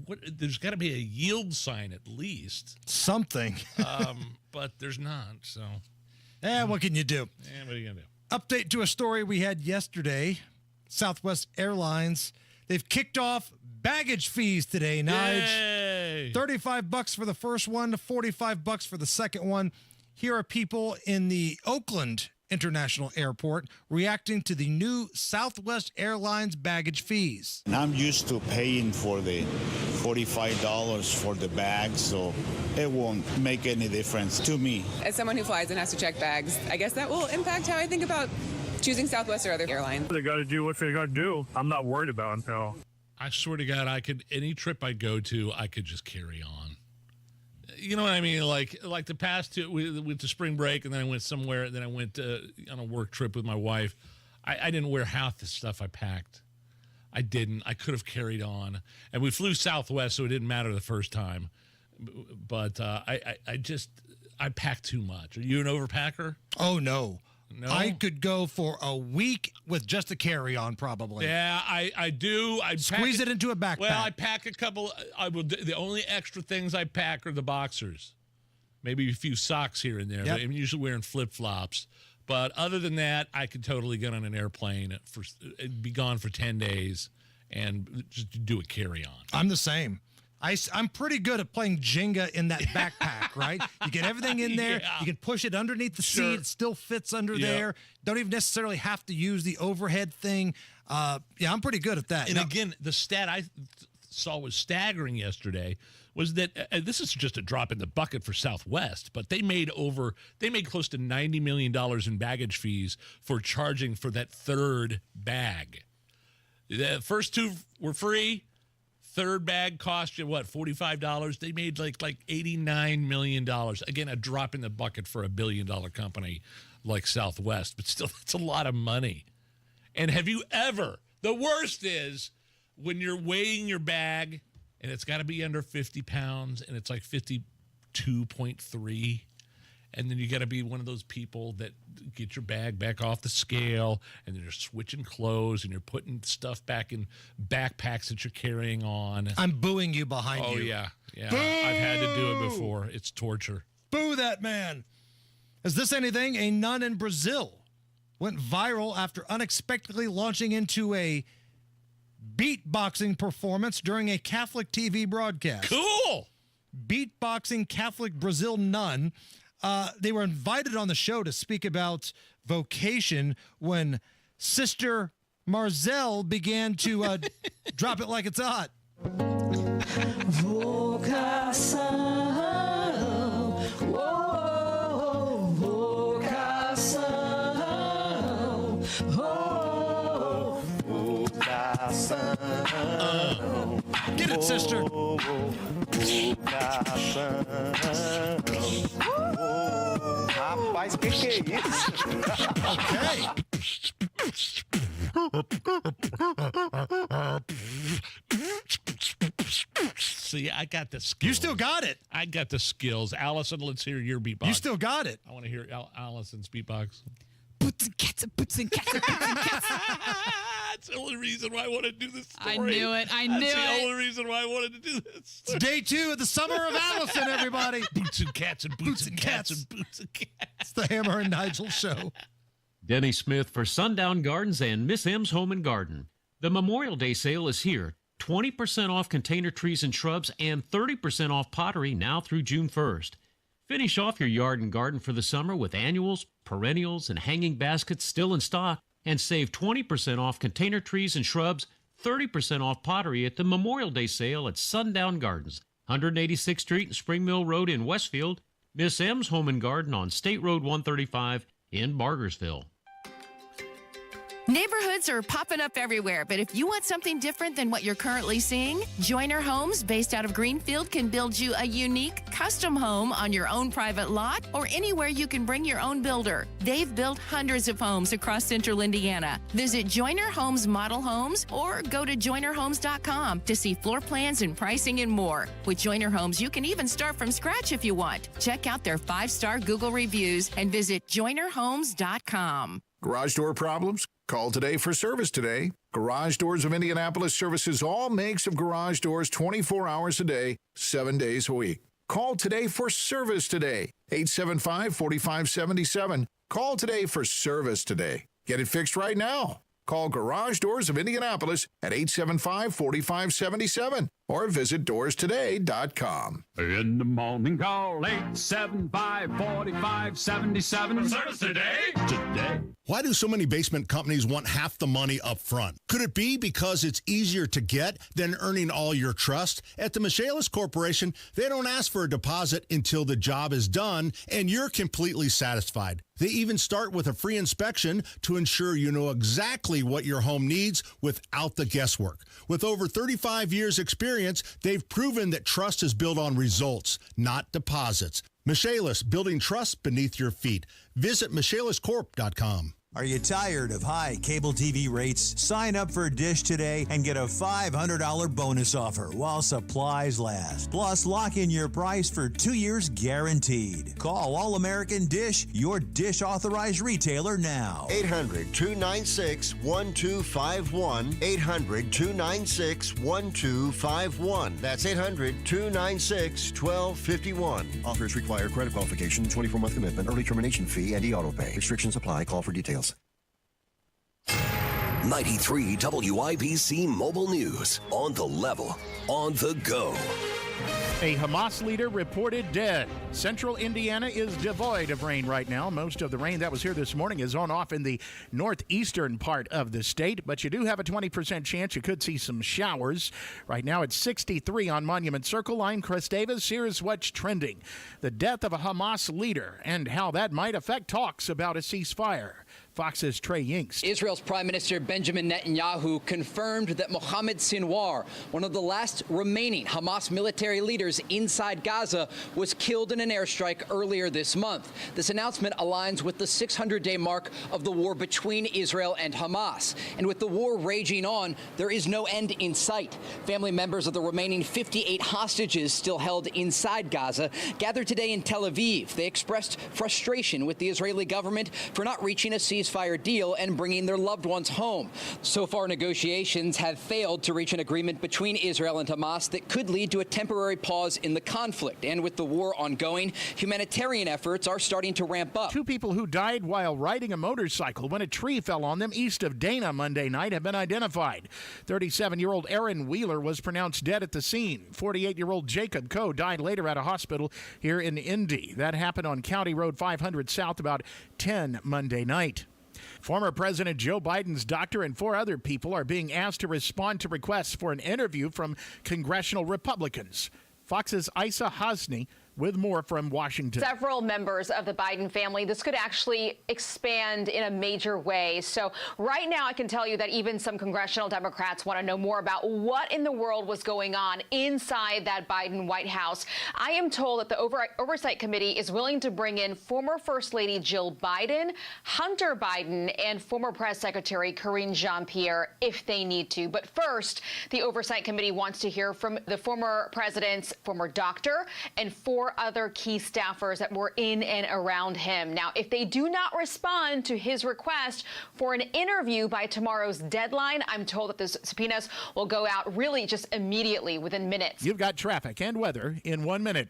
what? There's got to be a yield sign at least. Something. But there's not. So, what can you do? What are you going to do? Update to a story we had yesterday. Southwest Airlines, they've kicked off baggage fees today, Nige. $35 for the first one, $45 for the second one. Here are people in the Oakland International Airport reacting to the new Southwest Airlines baggage fees. And I'm used to paying for the $45 for the bag, so it won't make any difference to me. As someone who flies and has to check bags, I guess that will impact how I think about choosing Southwest or other airlines. They got to do what they got to do. I'm not worried about it, no. I swear to God, any trip I go to, I could just carry on. You know what I mean? Like the past two, we went to spring break, and then I went somewhere, and then I went on a work trip with my wife. I didn't wear half the stuff I packed. I didn't. I could have carried on. And we flew Southwest, so it didn't matter the first time. But I packed too much. Are you an overpacker? Oh, no. No? I could go for a week with just a carry-on, probably. Yeah, I do. I squeeze it into a backpack. Well, I pack a couple. The only extra things I pack are the boxers, maybe a few socks here and there. Yep. I'm usually wearing flip-flops. But other than that, I could totally get on an airplane be gone for 10 days and just do a carry-on. I'm the same. I'm pretty good at playing Jenga in that backpack, right? You get everything in there. Yeah. You can push it underneath the seat. It still fits under there. Don't even necessarily have to use the overhead thing. I'm pretty good at that. And again, the stat I saw was staggering yesterday was that this is just a drop in the bucket for Southwest, but they made close to $90 million in baggage fees for charging for that third bag. The first two were free. Third bag cost you, what, $45? They made like $89 million. Again, a drop in the bucket for a billion-dollar company like Southwest, but still, that's a lot of money. And have you ever, the worst is when you're weighing your bag and it's got to be under 50 pounds and it's like 52.3. And then you got to be one of those people that get your bag back off the scale and then you're switching clothes and you're putting stuff back in backpacks that you're carrying on. I'm booing you behind you. Oh, yeah. Yeah. Boo! I've had to do it before. It's torture. Boo that man. Is this anything? A nun in Brazil went viral after unexpectedly launching into a beatboxing performance during a Catholic TV broadcast. Cool. Beatboxing Catholic Brazil nun. They were invited on the show to speak about vocation when Sister Marzelle began to drop it like it's hot. Vocação, oh, vocação, oh, vocação. Get it, sister. Rapaz, que é isso? Okay. See, I got the skills. You still got it. I got the skills. Allison, let's hear your beatbox. You still got it. I want to hear Allison's beatbox. Boots and cats and boots and cats and boots and cats. That's the only reason why I want to do this story. I knew it. That's the only reason why I wanted to do this. It's day 2 of the Summer of Allison, everybody. Boots and cats and boots and cats and boots and cats. It's the Hammer and Nigel show. Denny Smith for Sundown Gardens and Miss M's Home and Garden. The Memorial Day sale is here. 20% off container trees and shrubs and 30% off pottery now through June 1st. Finish off your yard and garden for the summer with annuals, perennials, and hanging baskets still in stock, and save 20% off container trees and shrubs, 30% off pottery at the Memorial Day sale at Sundown Gardens, 186th Street and Spring Mill Road in Westfield, Miss M's Home and Garden on State Road 135 in Bargersville. Neighborhoods are popping up everywhere, but if you want something different than what you're currently seeing, Joyner Homes, based out of Greenfield, can build you a unique, custom home on your own private lot or anywhere you can bring your own builder. They've built hundreds of homes across central Indiana. Visit Joyner Homes Model Homes or go to joynerhomes.com to see floor plans and pricing and more. With Joyner Homes, you can even start from scratch if you want. Check out their 5-star Google reviews and visit joynerhomes.com. Garage door problems? Call today for service today. Garage Doors of Indianapolis services all makes of garage doors 24 hours a day, 7 days a week. Call today for service today. 875-4577. Call today for service today. Get it fixed right now. Call Garage Doors of Indianapolis at 875-4577 or visit doorstoday.com. In the morning, call 875-4577. Service today. Today. Why do so many basement companies want half the money up front? Could it be because it's easier to get than earning all your trust? At the Michaelis Corporation, they don't ask for a deposit until the job is done and you're completely satisfied. They even start with a free inspection to ensure you know exactly what your home needs without the guesswork. With over 35 years experience, they've proven that trust is built on results, not deposits. Michaelis, building trust beneath your feet. Visit michaeliscorp.com. Are you tired of high cable TV rates? Sign up for Dish today and get a $500 bonus offer while supplies last. Plus, lock in your price for 2 years guaranteed. Call All American Dish, your Dish authorized retailer now. 800-296-1251. 800-296-1251. That's 800-296-1251. Offers require credit qualification, 24-month commitment, early termination fee, and e-auto pay. Restrictions apply. Call for details. 93 WIBC Mobile News. On the level, on the go. A Hamas leader reported dead. Central Indiana is devoid of rain right now. Most of the rain that was here this morning is on off in the northeastern part of the state, but you do have a 20% chance you could see some showers. Right now it's 63 on Monument Circle. I'm Chris Davis. Here's what's trending. The death of a Hamas leader and how that might affect talks about a ceasefire. Fox's Trey Yingst. Israel's Prime Minister Benjamin Netanyahu confirmed that Mohammed Sinwar, one of the last remaining Hamas military leaders inside Gaza, was killed in an airstrike earlier this month. This announcement aligns with the 600-day mark of the war between Israel and Hamas. And with the war raging on, there is no end in sight. Family members of the remaining 58 hostages still held inside Gaza gathered today in Tel Aviv. They expressed frustration with the Israeli government for not reaching a ceasefire deal and bringing their loved ones home. So far, negotiations have failed to reach an agreement between Israel and Hamas that could lead to a temporary pause in the conflict. And with the war ongoing, humanitarian efforts are starting to ramp up. 2 people who died while riding a motorcycle when a tree fell on them east of Dana Monday night have been identified. 37-year-old Aaron Wheeler was pronounced dead at the scene. 48-year-old Jacob Coe died later at a hospital here in Indy. That happened on County Road 500 South about 10 Monday night. Former President Joe Biden's doctor and 4 other people are being asked to respond to requests for an interview from congressional Republicans. Fox's Isa Hasni with more from Washington. Several members of the Biden family, this could actually expand in a major way. So right now I can tell you that even some congressional Democrats want to know more about what in the world was going on inside that Biden White House. I am told that the Oversight Committee is willing to bring in former First Lady Jill Biden, Hunter Biden, and former Press Secretary Karine Jean-Pierre if they need to. But first, the Oversight Committee wants to hear from the former president's former doctor and 4 other key staffers that were in and around him. Now, if they do not respond to his request for an interview by tomorrow's deadline, I'm told that the subpoenas will go out really just immediately within minutes. You've got traffic and weather in 1 minute.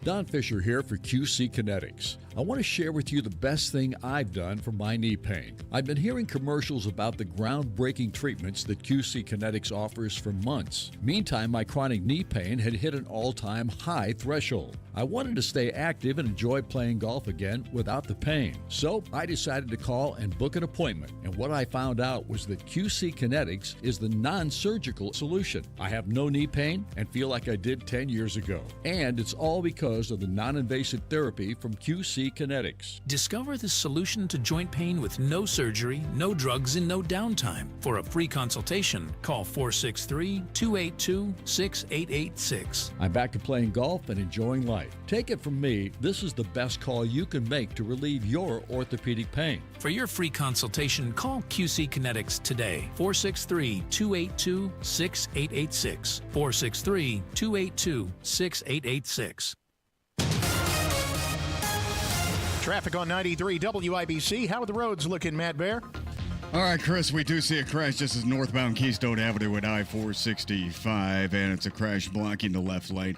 Don Fisher here for QC Kinetics. I want to share with you the best thing I've done for my knee pain. I've been hearing commercials about the groundbreaking treatments that QC Kinetics offers for months. Meantime, my chronic knee pain had hit an all-time high threshold. I wanted to stay active and enjoy playing golf again without the pain. So I decided to call and book an appointment. And what I found out was that QC Kinetics is the non-surgical solution. I have no knee pain and feel like I did 10 years ago. And it's all because of the non-invasive therapy from QC Kinetics. Discover the solution to joint pain with no surgery, no drugs, and no downtime. For a free consultation, call 463-282-6886. I'm back to playing golf and enjoying life. Take it from me, this is the best call you can make to relieve your orthopedic pain. For your free consultation, call QC Kinetics today. 463-282-6886. 463-282-6886. Traffic on 93 WIBC. How are the roads looking, Matt Bear? All right, Chris, we do see a crash. This is northbound Keystone Avenue at I-465, and it's a crash blocking the left lane.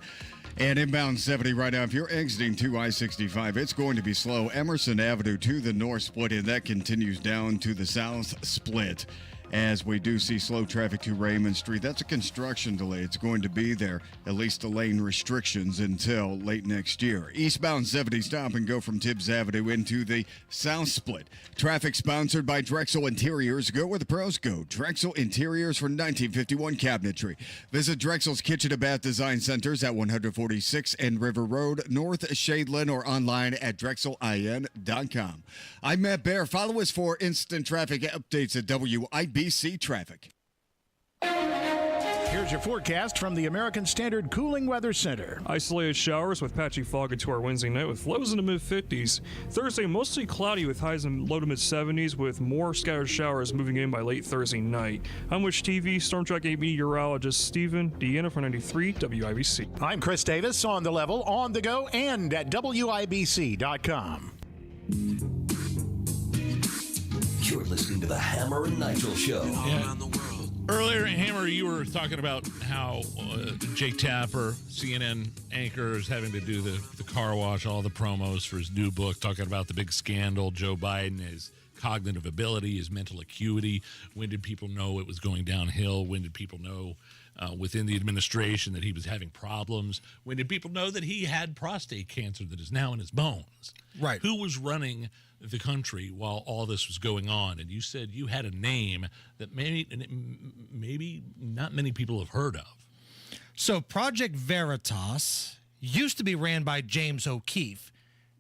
And inbound 70 right now, if you're exiting to I-65, it's going to be slow. Emerson Avenue to the north split, and that continues down to the south split. As we do see slow traffic to Raymond Street. That's a construction delay. It's going to be there, at least the lane restrictions until late next year. Eastbound 70 stop and go from Tibbs Avenue into the south split. Traffic sponsored by Drexel Interiors. Go where the pros go. Drexel Interiors for 1951 cabinetry. Visit Drexel's Kitchen and Bath Design Centers at 146 and River Road, North Shadeland, or online at drexelin.com. I'm Matt Bear. Follow us for instant traffic updates at WIBC Traffic. Here's your forecast from the American Standard Cooling Weather Center. Isolated showers with patchy fog into our Wednesday night with lows in the mid-50s. Thursday, mostly cloudy with highs in low to mid-70s with more scattered showers moving in by late Thursday night. I'm Wish TV Storm Track 8 meteorologist Stephen Deanna for 93 WIBC. I'm Chris Davis, on the level, on the go, and at WIBC.com. You're listening to the Hammer and Nigel Show. Yeah. Earlier, Hammer, you were talking about how Jake Tapper, CNN anchor, is having to do the car wash, all the promos for his new book, talking about the big scandal, Joe Biden, his cognitive ability, his mental acuity. When did people know it was going downhill? When did people know within the administration that he was having problems. When did people know that he had prostate cancer that is now in his bones? Right. Who was running the country while all this was going on? And you said you had a name that maybe not many people have heard of. So Project Veritas used to be ran by James O'Keefe.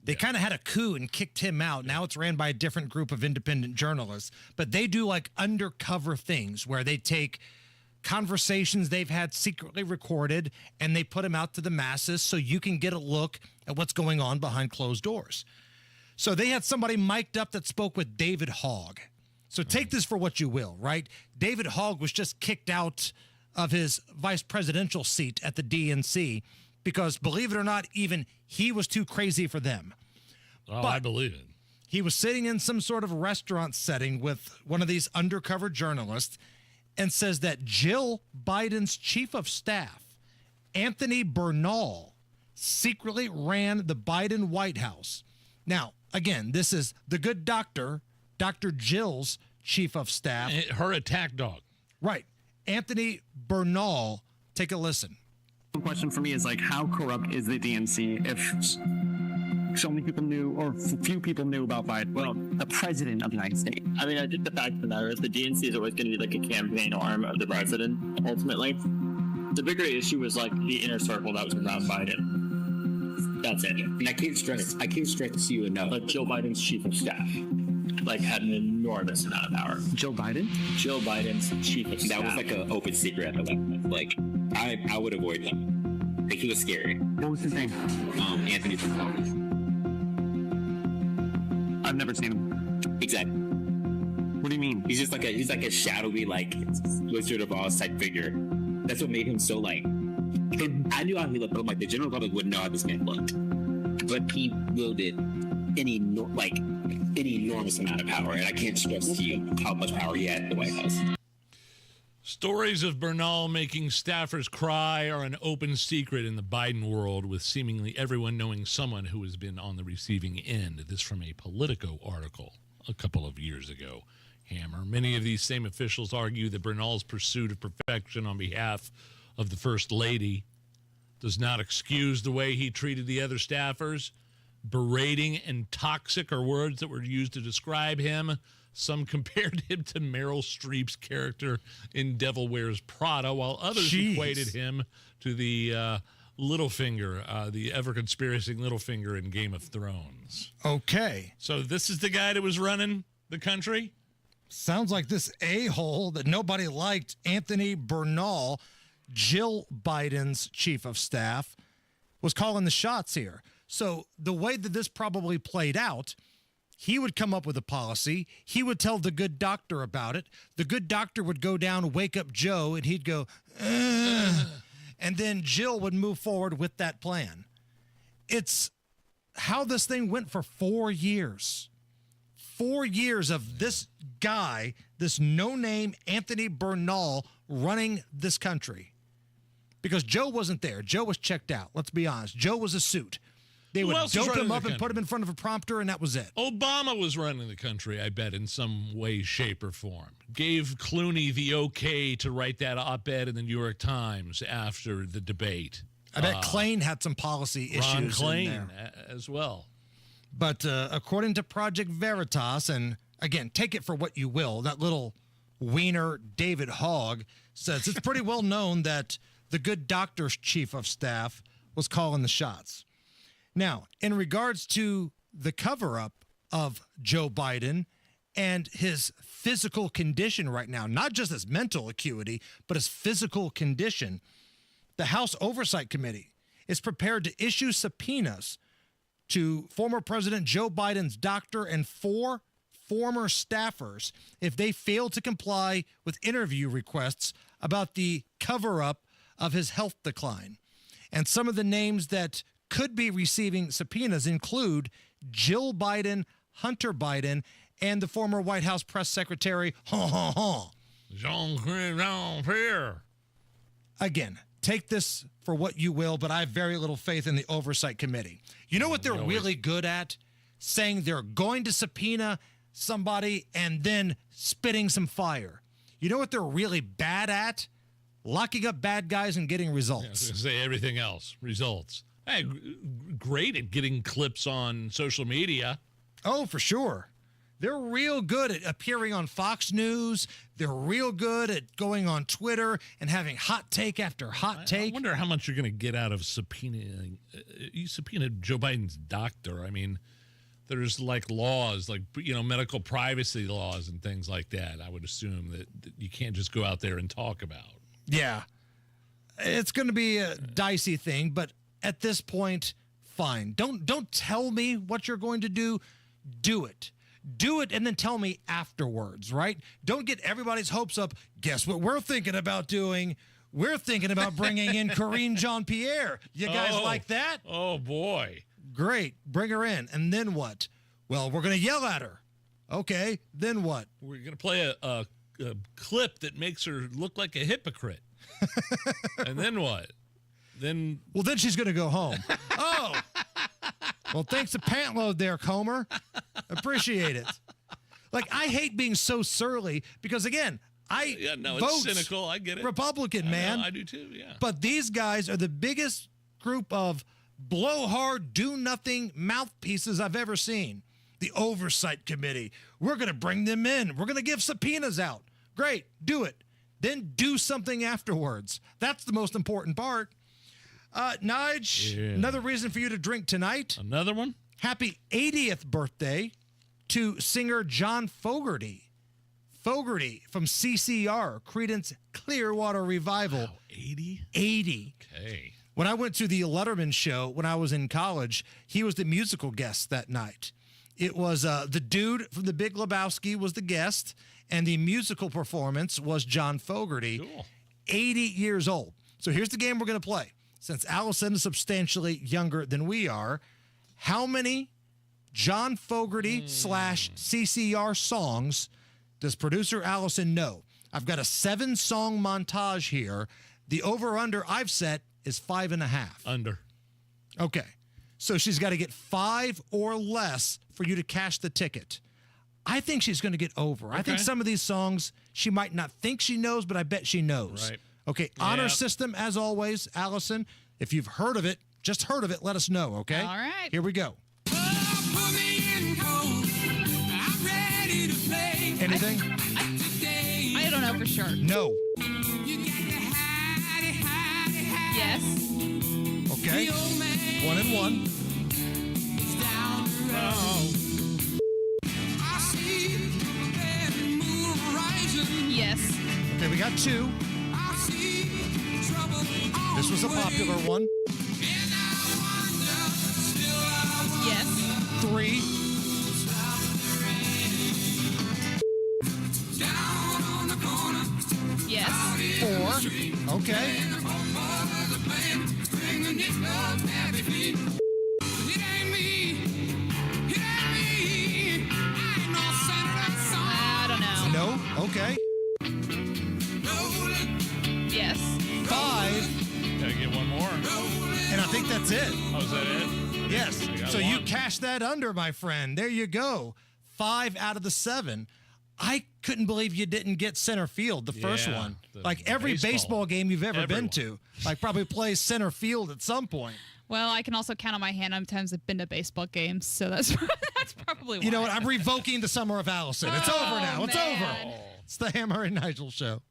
They kind of had a coup and kicked him out. Now it's ran by a different group of independent journalists. But they do like undercover things where they take conversations they've had secretly recorded and they put them out to the masses so you can get a look at what's going on behind closed doors. So they had somebody mic'd up that spoke with David Hogg. So take this for what you will, right? David Hogg was just kicked out of his vice presidential seat at the DNC because, believe it or not, even he was too crazy for them. Oh, but I believe it. He was sitting in some sort of restaurant setting with one of these undercover journalists and says that Jill Biden's chief of staff, Anthony Bernal, secretly ran the Biden White House. Now, again, this is the good doctor, Dr. Jill's chief of staff. Her attack dog. Right. Anthony Bernal. Take a listen. The question for me is like, how corrupt is the DNC if so many people knew, or few people knew about Biden? Well, the president of the United States. I mean, I think the fact of the matter is the DNC is always going to be like a campaign arm of the president, ultimately. The bigger issue is like the inner circle that was around Biden. That's it. And I can't stress to you enough. Like Joe Biden's chief of staff, like had an enormous amount of power. Joe Biden? Joe Biden's chief of staff. That was like an open secret at that. Like, I would avoid him. Like, he was scary. What was his name? Anthony Bernal. I've never seen him. Exactly. What do you mean? He's like a shadowy, like, Wizard of Oz type figure. That's what made him so, like, I knew how he looked, but I'm like, the general public wouldn't know how this man looked. But he wielded an enormous amount of power, and I can't stress to you how much power he had at the White House. Stories of Bernal making staffers cry are an open secret in the Biden world, with seemingly everyone knowing someone who has been on the receiving end. This from a Politico article a couple of years ago. Hammer. Many of these same officials argue that Bernal's pursuit of perfection on behalf of the First Lady does not excuse the way he treated the other staffers. Berating and toxic are words that were used to describe him. Some compared him to Meryl Streep's character in Devil Wears Prada, while others equated him to the Littlefinger, the ever-conspiracy Littlefinger in Game of Thrones. Okay. So this is the guy that was running the country? Sounds like this a-hole that nobody liked, Anthony Bernal, Jill Biden's chief of staff, was calling the shots here. So the way that this probably played out, he would come up with a policy. He would tell the good doctor about it. The good doctor would go down, wake up Joe, and he'd go, ugh. And then Jill would move forward with that plan. It's how this thing went for 4 years. 4 years of this guy, this no-name Anthony Bernal, running this country. Because Joe wasn't there. Joe was checked out. Let's be honest. Joe was a suit. They would dope him up and put him in front of a prompter, and that was it. Obama was running the country, I bet, in some way, shape, or form. Gave Clooney the okay to write that op-ed in the New York Times after the debate. I bet Klain had some policy issues Ron in Klain there. as well. But according to Project Veritas, and again, take it for what you will, that little wiener David Hogg says it's pretty well known that the good doctor's chief of staff was calling the shots. Now, in regards to the cover-up of Joe Biden and his physical condition right now, not just his mental acuity, but his physical condition, the House Oversight Committee is prepared to issue subpoenas to former President Joe Biden's doctor and 4 former staffers if they fail to comply with interview requests about the cover-up of his health decline. And some of the names that could be receiving subpoenas include Jill Biden, Hunter Biden, and the former White House press secretary, Jean-Pierre. Again, take this for what you will, but I have very little faith in the Oversight Committee. You know what they're really good at? Saying they're going to subpoena somebody and then spitting some fire. You know what they're really bad at? locking up bad guys and getting results. I was going to say everything else. Results. Hey, great at getting clips on social media. Oh, for sure. They're real good at appearing on Fox News. They're real good at going on Twitter and having hot take after hot take. I wonder how much you're going to get out of subpoenaing. You subpoenaed Joe Biden's doctor. I mean, there's like laws, like, medical privacy laws and things like that. I would assume that you can't just go out there and talk about. Yeah. It's going to be a dicey thing, but at this point, fine. Don't tell me what you're going to do. Do it. Do it and then tell me afterwards, right? Don't get everybody's hopes up. Guess what we're thinking about doing? We're thinking about bringing in Karine Jean-Pierre. You guys like that? Oh, boy. Great. Bring her in. And then what? Well, we're going to yell at her. Okay. Then what? We're going to play a clip that makes her look like a hypocrite. And then what? Then she's going to go home. Oh. Well, thanks to pant load there, Comer. Appreciate it. Like, I hate being so surly because, again, it's cynical. I get it. Republican, man. I do too, yeah. But these guys are the biggest group of blowhard, do-nothing mouthpieces I've ever seen. The Oversight Committee. We're going to bring them in. We're going to give subpoenas out. Great. Do it. Then do something afterwards. That's the most important part. Nige, another reason for you to drink tonight. Another one? Happy 80th birthday to singer John Fogerty. Fogerty from CCR, Creedence Clearwater Revival. Wow, 80? 80. Okay. When I went to the Letterman show when I was in college, he was the musical guest that night. It was the dude from The Big Lebowski was the guest, and the musical performance was John Fogerty. Cool. 80 years old. So here's the game we're going to play. Since Allison is substantially younger than we are, how many John Fogerty / CCR songs does producer Allison know? I've got a 7-song montage here. The over-under I've set is 5.5. Under. Okay. So she's got to get 5 or less for you to cash the ticket. I think she's going to get over. Okay. I think some of these songs she might not think she knows, but I bet she knows. Right. Okay, honor system, as always, Allison. If you've heard of it, just heard of it, let us know, okay? All right. Here we go. Anything? I don't know for sure. No. Yes. Okay. 1 and 1. Yes. Okay, we got 2. This was a popular one. Yes. 3. Yes. 4. Okay. I don't know. No. Okay. Yes. 5. Gotta get one more. And I think that's it. Oh, is that it? Yes. So you cash that under, my friend. There you go. 5 out of the 7. I couldn't believe you didn't get center field, the first one. Like every baseball game you've ever been to. Like probably plays center field at some point. Well, I can also count on my hand how many times I've been to baseball games, so that's probably why. You know what? I'm revoking the summer of Allison. It's over now. It's man. over. It's the Hammer and Nigel show.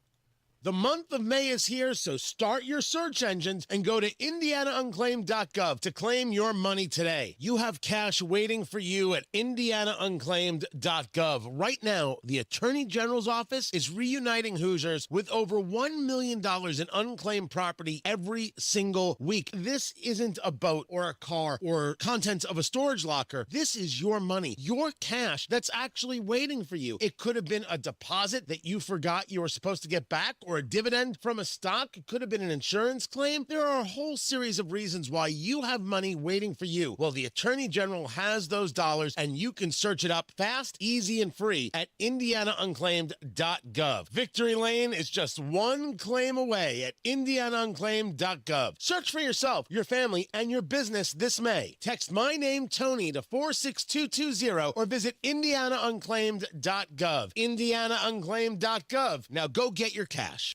The month of May is here, so start your search engines and go to IndianaUnclaimed.gov to claim your money today. You have cash waiting for you at IndianaUnclaimed.gov. Right now, the Attorney General's office is reuniting Hoosiers with over $1 million in unclaimed property every single week. This isn't a boat or a car or contents of a storage locker. This is your money, your cash that's actually waiting for you. It could have been a deposit that you forgot you were supposed to get back, or a dividend from a stock. It could have been an insurance claim. There are a whole series of reasons why you have money waiting for you. Well, the Attorney General has those dollars, and you can search it up fast, easy, and free at IndianaUnclaimed.gov. Victory Lane is just one claim away at IndianaUnclaimed.gov. Search for yourself, your family, and your business this May. Text my name, Tony, to 46220 or visit IndianaUnclaimed.gov. IndianaUnclaimed.gov. Now go get your cash.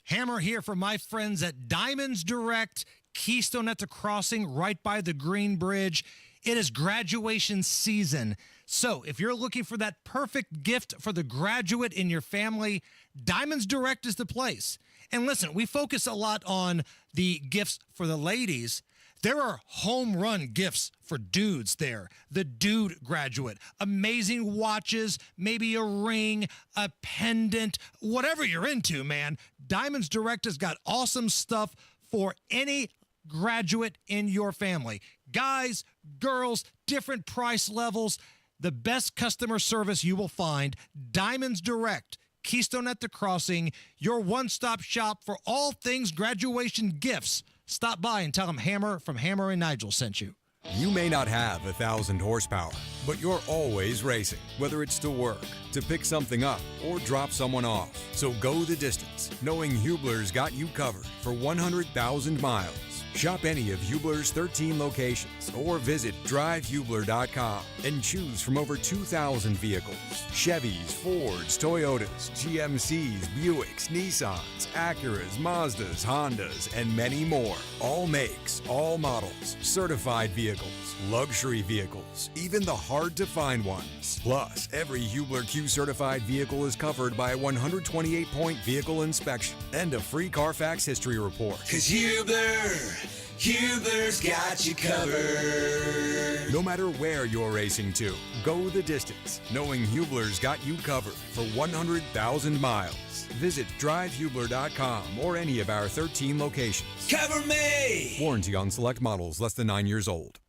Hammer here for my friends at Diamonds Direct, Keystone at the Crossing, right by the Green Bridge. It is graduation season. So if you're looking for that perfect gift for the graduate in your family, Diamonds Direct is the place. And listen, we focus a lot on the gifts for the ladies. There are home run gifts for dudes there. The dude graduate, amazing watches, maybe a ring, a pendant, whatever you're into, man. Diamonds Direct has got awesome stuff for any graduate in your family. Guys, girls, different price levels. The best customer service you will find. Diamonds Direct, Keystone at the Crossing, your one-stop shop for all things graduation gifts. Stop by and tell them Hammer from Hammer and Nigel sent you. You may not have 1,000 horsepower, but you're always racing, whether it's to work, to pick something up, or drop someone off. So go the distance, knowing Hubler's got you covered for 100,000 miles. Shop any of Hubler's 13 locations or visit drivehubler.com and choose from over 2,000 vehicles. Chevys, Fords, Toyotas, GMCs, Buicks, Nissans, Acuras, Mazdas, Hondas, and many more. All makes, all models, certified vehicles, luxury vehicles, even the hard-to-find ones. Plus, every Hubler Q certified vehicle is covered by a 128-point vehicle inspection and a free Carfax history report. 'Cause Hubler's got you covered. No matter where you're racing to, go the distance, knowing Hubler's got you covered for 100,000 miles. Visit drivehubler.com or any of our 13 locations. Cover me! Warranty on select models less than 9 years old.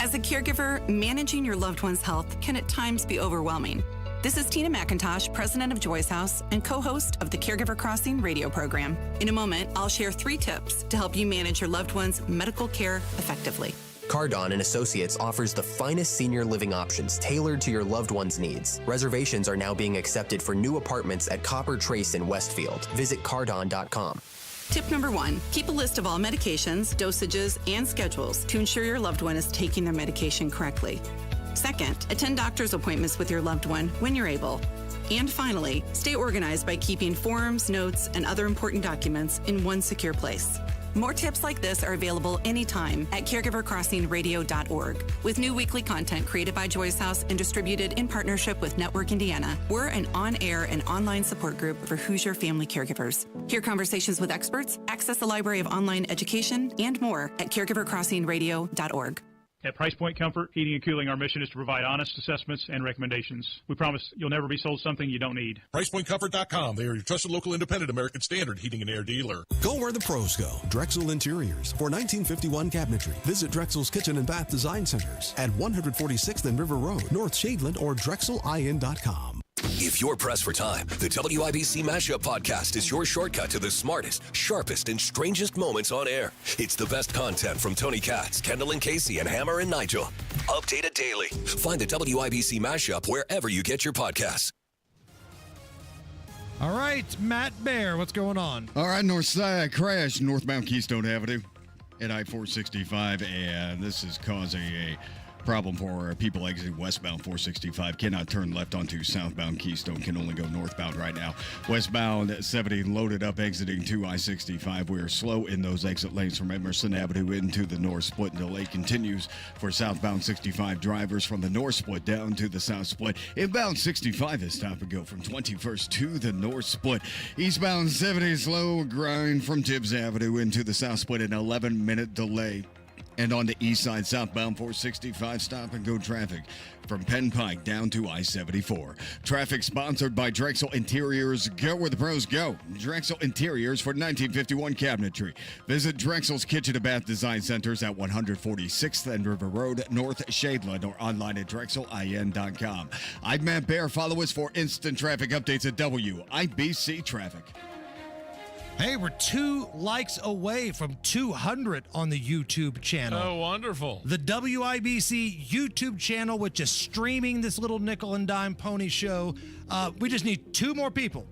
As a caregiver, managing your loved one's health can at times be overwhelming. This is Tina McIntosh, president of Joy's House and co-host of the Caregiver Crossing radio program. In a moment, I'll share 3 tips to help you manage your loved one's medical care effectively. Cardon & Associates offers the finest senior living options tailored to your loved one's needs. Reservations are now being accepted for new apartments at Copper Trace in Westfield. Visit cardon.com. Tip number 1, keep a list of all medications, dosages, and schedules to ensure your loved one is taking their medication correctly. Second, attend doctor's appointments with your loved one when you're able. And finally, stay organized by keeping forms, notes, and other important documents in one secure place. More tips like this are available anytime at caregivercrossingradio.org. With new weekly content created by Joy's House and distributed in partnership with Network Indiana, we're an on-air and online support group for Hoosier family caregivers. Hear conversations with experts, access the library of online education, and more at caregivercrossingradio.org. At Price Point Comfort Heating and Cooling, our mission is to provide honest assessments and recommendations. We promise you'll never be sold something you don't need. PricePointComfort.com. They are your trusted local independent American Standard heating and air dealer. Go where the pros go. Drexel Interiors for 1951 cabinetry. Visit Drexel's Kitchen and Bath Design Centers at 146th and River Road, North Shadeland, or DrexelIN.com. If you're pressed for time, the WIBC Mashup Podcast is your shortcut to the smartest, sharpest, and strangest moments on air. It's the best content from Tony Katz, Kendall and Casey, and Hammer and Nigel. Updated daily. Find the WIBC Mashup wherever you get your podcasts. All right, Matt Bear, what's going on? All right, north side crash, northbound Keystone Avenue at I-465, and this is causing a problem for people exiting westbound 465. Cannot turn left onto southbound Keystone. Can only go northbound right now. Westbound 70 loaded up exiting to I-65. We are slow in those exit lanes from Emerson Avenue into the north split. Delay continues for southbound 65 drivers from the north split down to the south split. Inbound 65 is stop and go from 21st to the north split. Eastbound 70 slow grind from Tibbs Avenue into the south split. An 11-minute delay. And on the east side, southbound 465 stop and go traffic from Penn Pike down to I-74. Traffic sponsored by Drexel Interiors. Go where the pros go. Drexel Interiors for 1951 cabinetry. Visit Drexel's Kitchen and Bath Design Centers at 146th and River Road, North Shadeland, or online at drexelin.com. I'm Matt Bear. Follow us for instant traffic updates at WIBC Traffic. Hey, we're 2 likes away from 200 on the YouTube channel. Oh, wonderful. The WIBC YouTube channel, which is streaming this little nickel and dime pony show. We just need 2 more people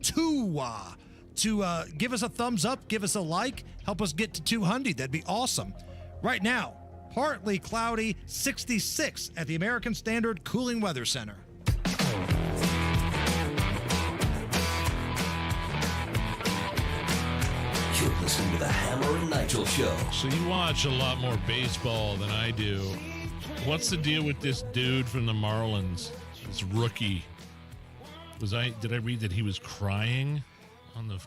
to give us a thumbs up, give us a like, help us get to 200. That'd be awesome. Right now, partly cloudy, 66 at the American Standard Cooling Weather Center. listening to the Hammer and Nigel Show. So you watch a lot more baseball than I do. What's the deal with this dude from the Marlins, this rookie? Did I read that he was crying on the?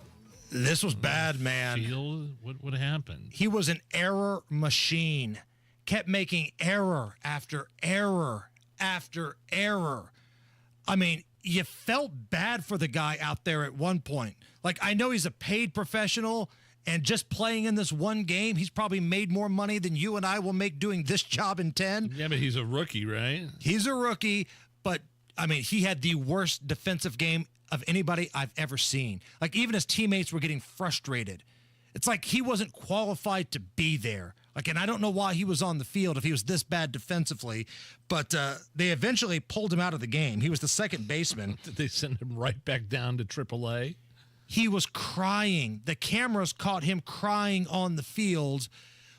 This was bad, man. Field? What happened? He was an error machine. Kept making error after error after error. I mean, you felt bad for the guy out there at one point. Like, I know he's a paid professional, and just playing in this one game, he's probably made more money than you and I will make doing this job in 10. Yeah, but he's a rookie, right? He's a rookie, but, I mean, he had the worst defensive game of anybody I've ever seen. Like, even his teammates were getting frustrated. It's like he wasn't qualified to be there. Like, and I don't know why he was on the field if he was this bad defensively, but they eventually pulled him out of the game. He was the second baseman. Did they send him right back down to AAA? He was crying. The cameras caught him crying on the field,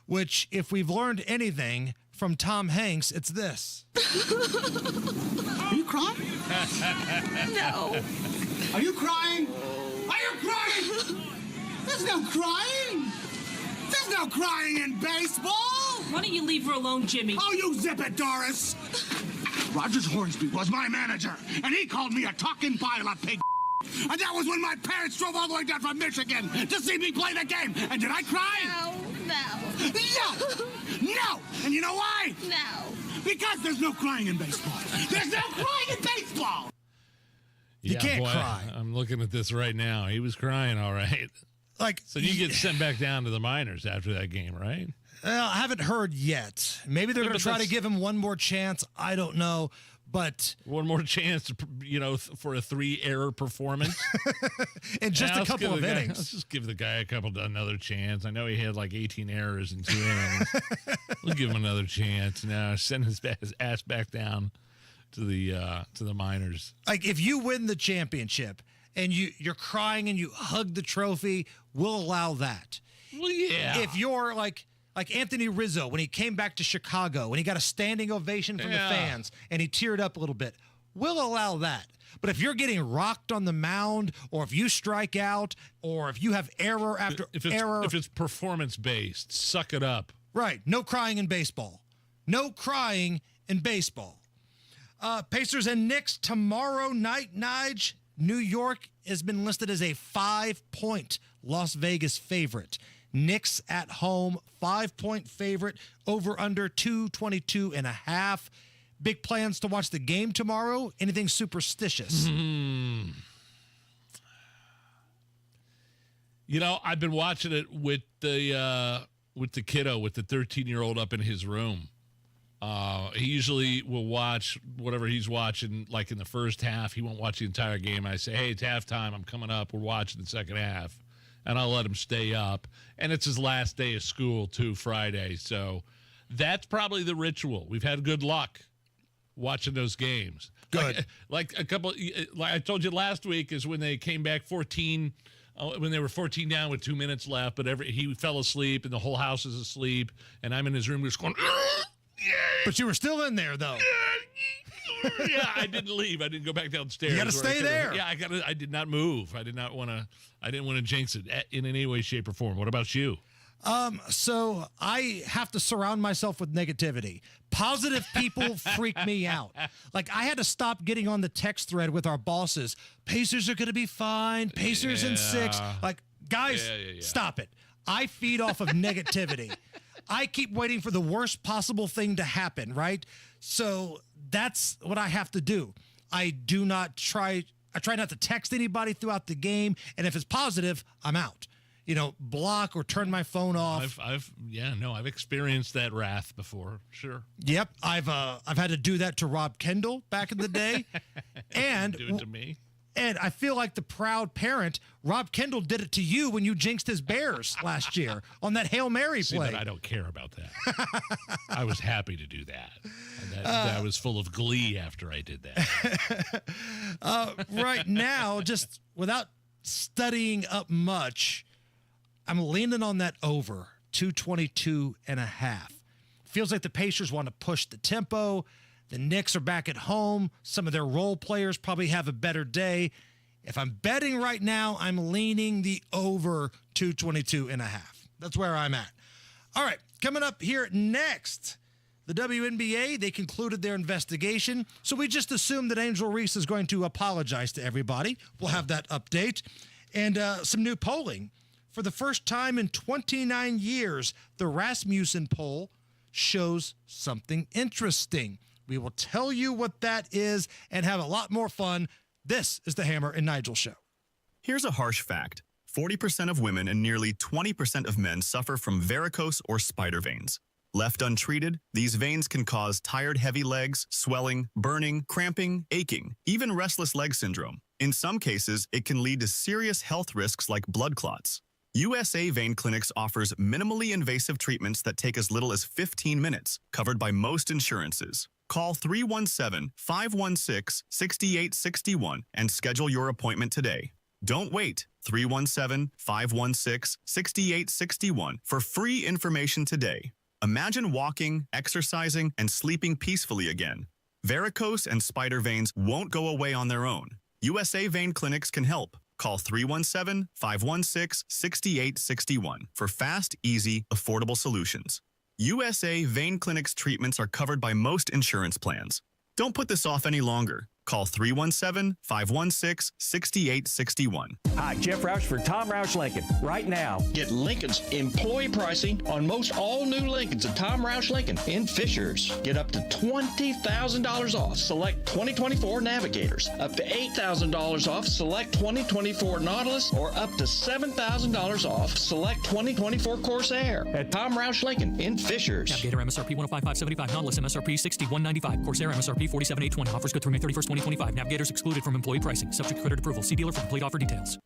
which, if we've learned anything from Tom Hanks, it's this. Are you crying? No. Are you crying? Are you crying? There's no crying. There's no crying in baseball. Why don't you leave her alone, Jimmy? Oh, you zip it, Doris. Rogers Hornsby was my manager, and he called me a talking pile of pig. And that was when my parents drove all the way down from Michigan to see me play the game. And did I cry? No. No. And you know why? No. Because there's no crying in baseball. There's no crying in baseball. You can't boy, cry. I'm looking at this right now. He was crying, all right. Like, so you get sent back down to the minors after that game, right? I haven't heard yet. Maybe they're going to try to give him one more chance. I don't know. But one more chance, for a 3-error performance. In just a couple of innings. Let's just give the guy another chance. I know he had like 18 errors in 2 innings. We'll give him another chance. Now send his ass back down to the minors. Like, if you win the championship and you're crying and you hug the trophy, we'll allow that. Well, yeah. If you're like Anthony Rizzo, when he came back to Chicago, when he got a standing ovation from the fans and he teared up a little bit, we'll allow that. But if you're getting rocked on the mound, or if you strike out, or if you have error after error. If it's performance-based, suck it up. Right. No crying in baseball. No crying in baseball. Pacers and Knicks tomorrow night, Nige. New York has been listed as a 5-point Las Vegas favorite. Knicks at home, 5-point favorite, over under 222.5. Big plans to watch the game tomorrow? Anything superstitious? You know, I've been watching it with the kiddo, with the 13-year-old up in his room. He usually will watch whatever he's watching, like in the first half. He won't watch the entire game. I say, hey, it's halftime. I'm coming up. We're watching the second half. And I'll let him stay up. And it's his last day of school, too, Friday. So that's probably the ritual. We've had good luck watching those games. Good. Like I told you last week, is when they came back 14, when they were 14 down with 2 minutes left, but he fell asleep and the whole house is asleep. And I'm in his room just going, but you were still in there, though. Yeah, I didn't leave. I didn't go back downstairs. You got to stay there. Yeah, I did not move. I didn't want to jinx it in any way, shape, or form. What about you? So I have to surround myself with negativity. Positive people freak me out. Like, I had to stop getting on the text thread with our bosses. Pacers are going to be fine. Pacers in 6. Like, guys, stop it. I feed off of negativity. I keep waiting for the worst possible thing to happen, right? So that's what I have to do. I try not to text anybody throughout the game, and if it's positive, I'm out. Block or turn my phone off. I've experienced that wrath before. Sure. Yep, I've had to do that to Rob Kendall back in the day, and do it to me. And I feel like the proud parent. Rob Kendall did it to you when you jinxed his Bears last year on that Hail Mary play. But I don't care about that. I was happy to do that. I was full of glee after I did that. Right now, just without studying up much, I'm leaning on that over 222.5. Feels like the Pacers want to push the tempo. The Knicks are back at home. Some of their role players probably have a better day. If I'm betting right now, I'm leaning the over 222.5. That's where I'm at. All right, coming up here next, the WNBA, they concluded their investigation, so we just assumed that Angel Reese is going to apologize to everybody. We'll have that update. And some new polling. For the first time in 29 years, the Rasmussen poll shows something interesting. We will tell you what that is and have a lot more fun. This is the Hammer and Nigel Show. Here's a harsh fact. 40% of women and nearly 20% of men suffer from varicose or spider veins. Left untreated, these veins can cause tired, heavy legs, swelling, burning, cramping, aching, even restless leg syndrome. In some cases, it can lead to serious health risks like blood clots. USA Vein Clinics offers minimally invasive treatments that take as little as 15 minutes, covered by most insurances. Call 317-516-6861 and schedule your appointment today. Don't wait. 317-516-6861 for free information today. Imagine walking, exercising, and sleeping peacefully again. Varicose and spider veins won't go away on their own. USA Vein Clinics can help. Call 317-516-6861 for fast, easy, affordable solutions. USA Vein Clinics treatments are covered by most insurance plans. Don't put this off any longer. Call 317-516-6861. Hi, Jeff Roush for Tom Roush Lincoln. Right now, get Lincoln's employee pricing on most all new Lincolns at Tom Roush Lincoln in Fishers. Get up to $20,000 off select 2024 Navigators, up to $8,000 off select 2024 Nautilus, or up to $7,000 off select 2024 Corsair at Tom Roush Lincoln in Fishers. Navigator MSRP $105,575, Nautilus MSRP $61,995, Corsair MSRP $47,820. Offers good through May 31st, 2025. Navigators excluded from employee pricing. Subject to credit approval. See dealer for complete offer details.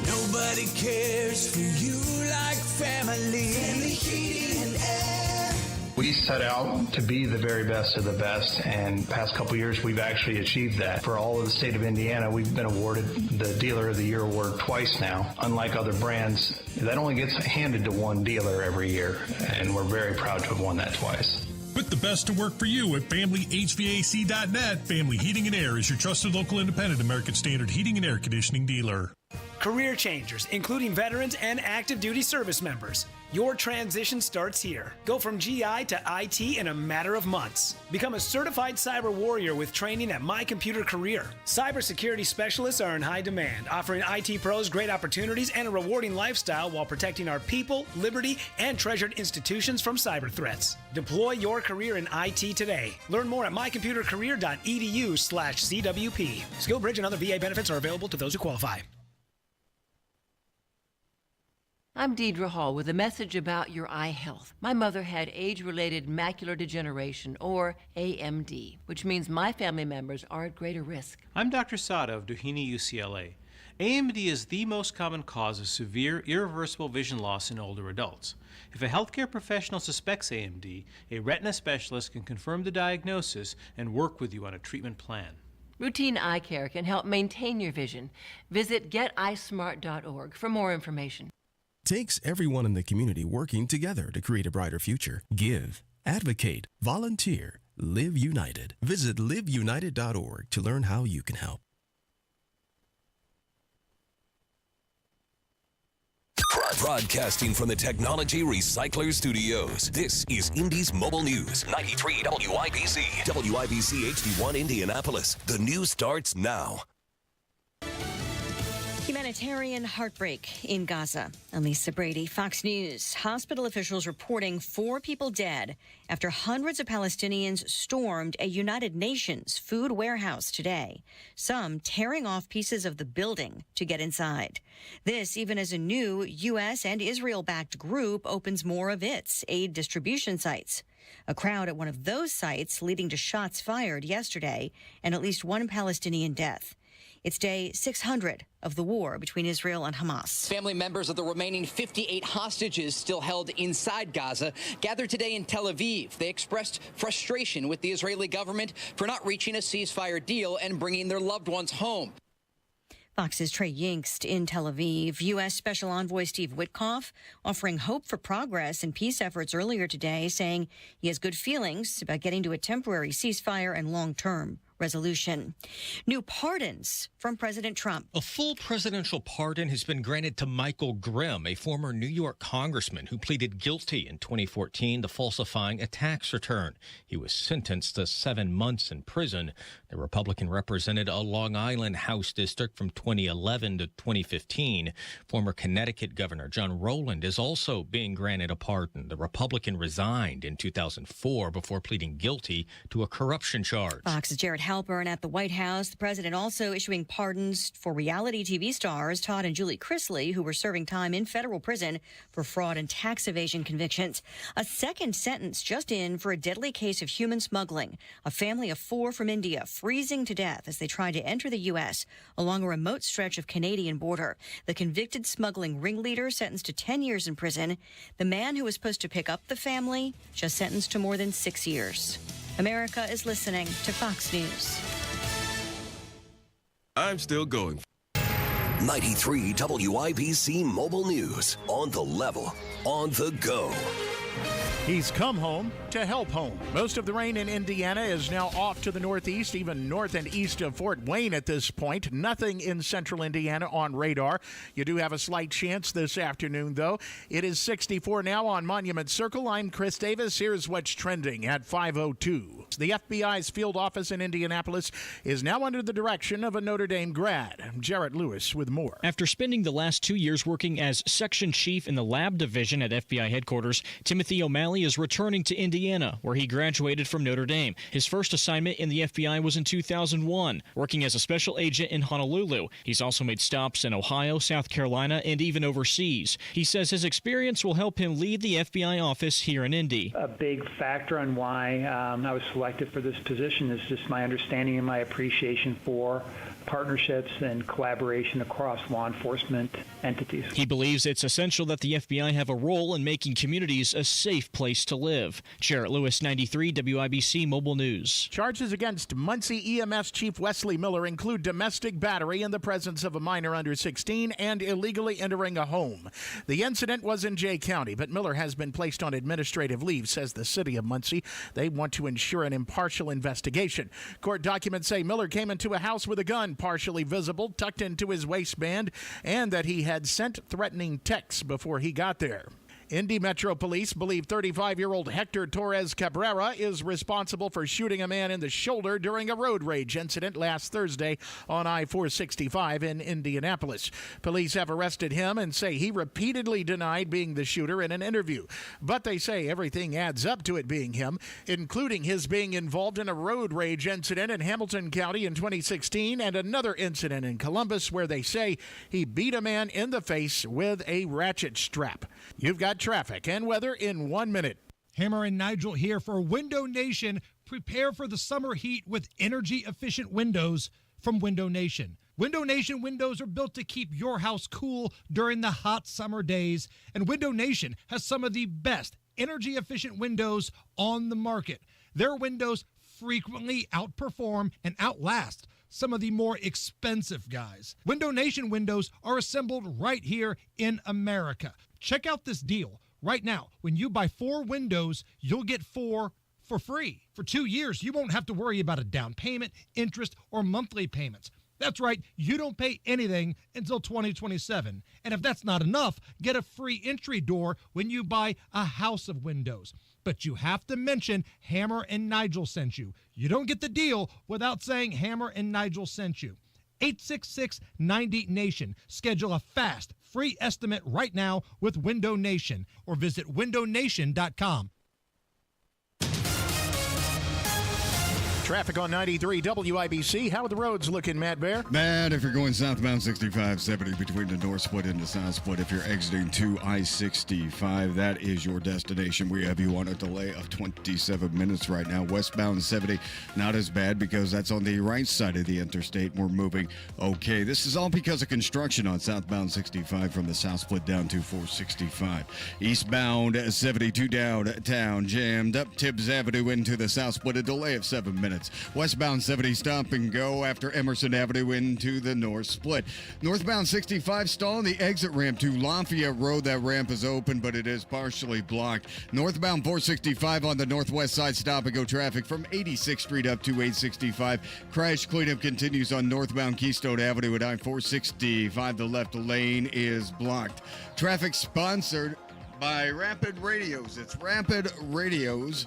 Nobody cares for you like family. Family Heating and Air. We set out to be the very best of the best, and the past couple years we've actually achieved that. For all of the state of Indiana, we've been awarded the Dealer of the Year award twice now. Unlike other brands, that only gets handed to one dealer every year, and we're very proud to have won that twice. Put the best to work for you at FamilyHVAC.net. Family Heating and Air is your trusted local independent American Standard heating and air conditioning dealer. Career changers, including veterans and active duty service members. Your transition starts here. Go from GI to IT in a matter of months. Become a certified cyber warrior with training at My Computer Career. Cybersecurity specialists are in high demand, offering IT pros great opportunities and a rewarding lifestyle while protecting our people, liberty, and treasured institutions from cyber threats. Deploy your career in IT today. Learn more at mycomputercareer.edu/CWP. SkillBridge and other VA benefits are available to those who qualify. I'm Deidre Hall with a message about your eye health. My mother had age-related macular degeneration, or AMD, which means my family members are at greater risk. I'm Dr. Sada of Doheny UCLA. AMD is the most common cause of severe, irreversible vision loss in older adults. If a healthcare professional suspects AMD, a retina specialist can confirm the diagnosis and work with you on a treatment plan. Routine eye care can help maintain your vision. Visit geteyesmart.org for more information. Takes everyone in the community working together to create a brighter future. Give, advocate, volunteer, live united. Visit liveunited.org to learn how you can help. Broadcasting from the Technology Recycler Studios, this is Indy's Mobile News, 93 WIBC. WIBC HD1 Indianapolis. The news starts now. Humanitarian heartbreak in Gaza. I'm Lisa Brady, Fox News. Hospital officials reporting 4 people dead after hundreds of Palestinians stormed a United Nations food warehouse today, some tearing off pieces of the building to get inside. This even as a new U.S. and Israel-backed group opens more of its aid distribution sites. A crowd at one of those sites leading to shots fired yesterday and at least one Palestinian death. It's day 600 of the war between Israel and Hamas. Family members of the remaining 58 hostages still held inside Gaza gathered today in Tel Aviv. They expressed frustration with the Israeli government for not reaching a ceasefire deal and bringing their loved ones home. Fox's Trey Yingst in Tel Aviv. U.S. Special Envoy Steve Witkoff offering hope for progress in peace efforts earlier today, saying he has good feelings about getting to a temporary ceasefire and long-term resolution. New pardons from President Trump. A full presidential pardon has been granted to Michael Grimm, a former New York congressman who pleaded guilty in 2014 to falsifying a tax return. He was sentenced to 7 months in prison. The Republican represented a Long Island House district from 2011 to 2015. Former Connecticut Governor John Rowland is also being granted a pardon. The Republican resigned in 2004 before pleading guilty to a corruption charge. Fox's Jared Halpern at the White House. The president also issuing pardons for reality TV stars Todd and Julie Chrisley, who were serving time in federal prison for fraud and tax evasion convictions. A second sentence just in for a deadly case of human smuggling. A family of 4 from India freezing to death as they tried to enter the U.S. along a remote stretch of Canadian border. The convicted smuggling ringleader sentenced to 10 years in prison. The man who was supposed to pick up the family just sentenced to more than 6 years. America is listening to Fox News. I'm still going. 93 WIBC Mobile News. On the level, on the go. He's come home to help home. Most of the rain in Indiana is now off to the northeast, even north and east of Fort Wayne at this point. Nothing in central Indiana on radar. You do have a slight chance this afternoon, though. It is 64 now on Monument Circle. I'm Chris Davis. Here's what's trending at 5:02. The FBI's field office in Indianapolis is now under the direction of a Notre Dame grad. Jarrett Lewis with more. After spending the last 2 years working as section chief in the lab division at FBI headquarters, Timothy O'Malley is returning to Indiana, where he graduated from Notre Dame. His first assignment in the FBI was in 2001, working as a special agent in Honolulu. He's also made stops in Ohio, South Carolina, and even overseas. He says his experience will help him lead the FBI office here in Indy. A big factor on why I was selected for this position is just my understanding and my appreciation for partnerships and collaboration across law enforcement entities. He believes it's essential that the FBI have a role in making communities a safe place to live. Jarrett Lewis, 93 WIBC Mobile News. Charges against Muncie EMS Chief Wesley Miller include domestic battery in the presence of a minor under 16 and illegally entering a home. The incident was in Jay County, but Miller has been placed on administrative leave, says the city of Muncie. They want to ensure an impartial investigation. Court documents say Miller came into a house with a gun, partially visible, tucked into his waistband, and that he had sent threatening texts before he got there. Indy Metro Police believe 35-year-old Hector Torres Cabrera is responsible for shooting a man in the shoulder during a road rage incident last Thursday on I-465 in Indianapolis. Police have arrested him and say he repeatedly denied being the shooter in an interview. But they say everything adds up to it being him, including his being involved in a road rage incident in Hamilton County in 2016 and another incident in Columbus where they say he beat a man in the face with a ratchet strap. You've got traffic and weather in 1 minute. Hammer and Nigel here for Window Nation. Prepare for the summer heat with energy-efficient windows from Window Nation. Window Nation windows are built to keep your house cool during the hot summer days, and Window Nation has some of the best energy-efficient windows on the market. Their windows frequently outperform and outlast some of the more expensive guys. Window Nation windows are assembled right here in America. Check out this deal right now. When you buy 4 windows, you'll get 4 for free. For 2 years, you won't have to worry about a down payment, interest, or monthly payments. That's right, you don't pay anything until 2027. And if that's not enough, get a free entry door when you buy a house of windows. But you have to mention Hammer and Nigel sent you. You don't get the deal without saying Hammer and Nigel sent you. 866-90-NATION. Schedule a fast, free estimate right now with Window Nation or visit windownation.com. Traffic on 93 WIBC. How are the roads looking, Matt Bear? Bad if you're going southbound 65-70 between the north split and the south split. If you're exiting to I-65, that is your destination. We have you on a delay of 27 minutes right now. Westbound 70, not as bad because that's on the right side of the interstate. We're moving okay. This is all because of construction on southbound 65 from the south split down to 465. Eastbound 72 downtown, jammed up Tibbs Avenue into the south split, a delay of 7 minutes. minutes. Westbound 70 stop and go after Emerson Avenue into the north split. Northbound 65 stall on the exit ramp to Lafayette Road. That ramp is open, but it is partially blocked. Northbound 465 on the northwest side, stop and go traffic from 86th Street up to 865. Crash cleanup continues on northbound Keystone Avenue at I-465. The left lane is blocked. Traffic sponsored by Rapid Radios. It's Rapid Radios.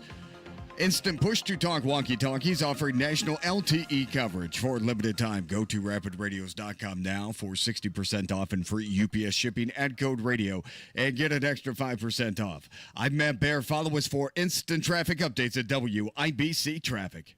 Instant push-to-talk walkie-talkies offering national LTE coverage for a limited time. Go to rapidradios.com now for 60% off and free UPS shipping at code radio and get an extra 5% off. I'm Matt Bear. Follow us for instant traffic updates at WIBC Traffic.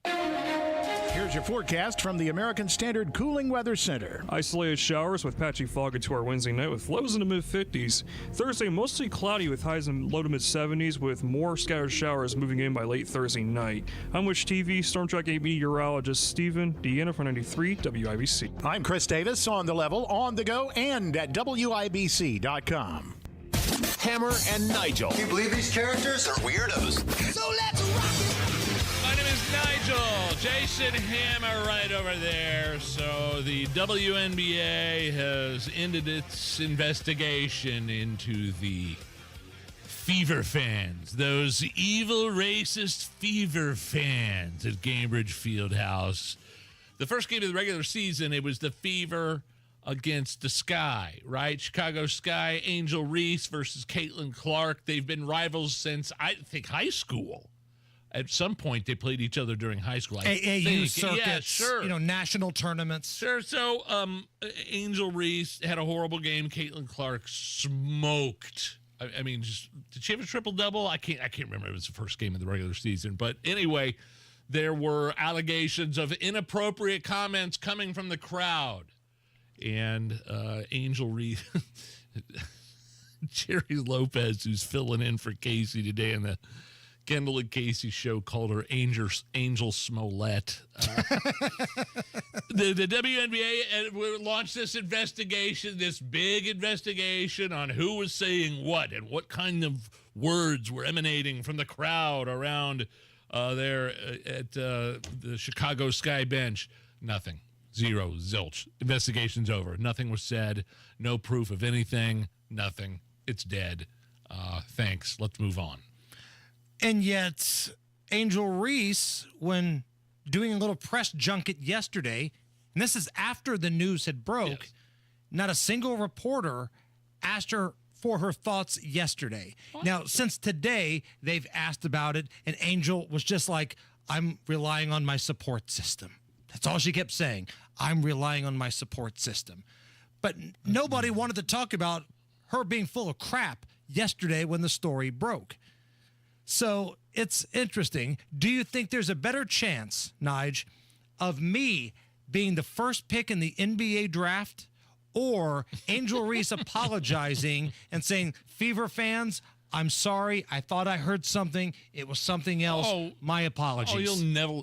Here's your forecast from the American Standard Cooling Weather Center. Isolated showers with patchy fog into our Wednesday night with lows in the mid-50s. Thursday, mostly cloudy with highs in low to mid-70s with more scattered showers moving in by late Thursday night. I'm Wish TV Storm Track 8 meteorologist Stephen Deanna for 93 WIBC. I'm Chris Davis on the level, on the go, and at WIBC.com. Hammer and Nigel. Can you believe these characters are weirdos? So let's rock it. My name is Nigel. Jason Hammer right over there. So the WNBA has ended its investigation into the Fever fans, those evil, racist Fever fans at Gainbridge Fieldhouse. The first game of the regular season, it was the Fever against the Sky, right? Chicago Sky, Angel Reese versus Caitlin Clark. They've been rivals since, I think, high school. At some point, they played each other during high school. AAU circuits, yeah, sure. National tournaments. Sure. So, Angel Reese had a horrible game. Caitlin Clark smoked. I mean, did she have a triple-double? I can't remember. It was the first game of the regular season. But anyway, there were allegations of inappropriate comments coming from the crowd. And Angel Reese, Jerry Lopez, who's filling in for Casey today in the Kendall and Casey show, called her Angel Smollett. The WNBA launched this investigation, this big investigation on who was saying what and what kind of words were emanating from the crowd around there at the Chicago Sky bench. Nothing. Zero. Zilch. Investigation's over. Nothing was said. No proof of anything. Nothing. It's dead. Thanks. Let's move on. And yet, Angel Reese, when doing a little press junket yesterday, and this is after the news had broke, yes, not a single reporter asked her for her thoughts yesterday. What? Now, since today, they've asked about it, and Angel was just like, I'm relying on my support system. That's all she kept saying. I'm relying on my support system. But nobody wanted to talk about her being full of crap yesterday when the story broke. So it's interesting. Do you think there's a better chance, Nige, of me being the first pick in the NBA draft or Angel Reese apologizing and saying, Fever fans, I'm sorry. I thought I heard something. It was something else. My apologies. Oh, you'll never...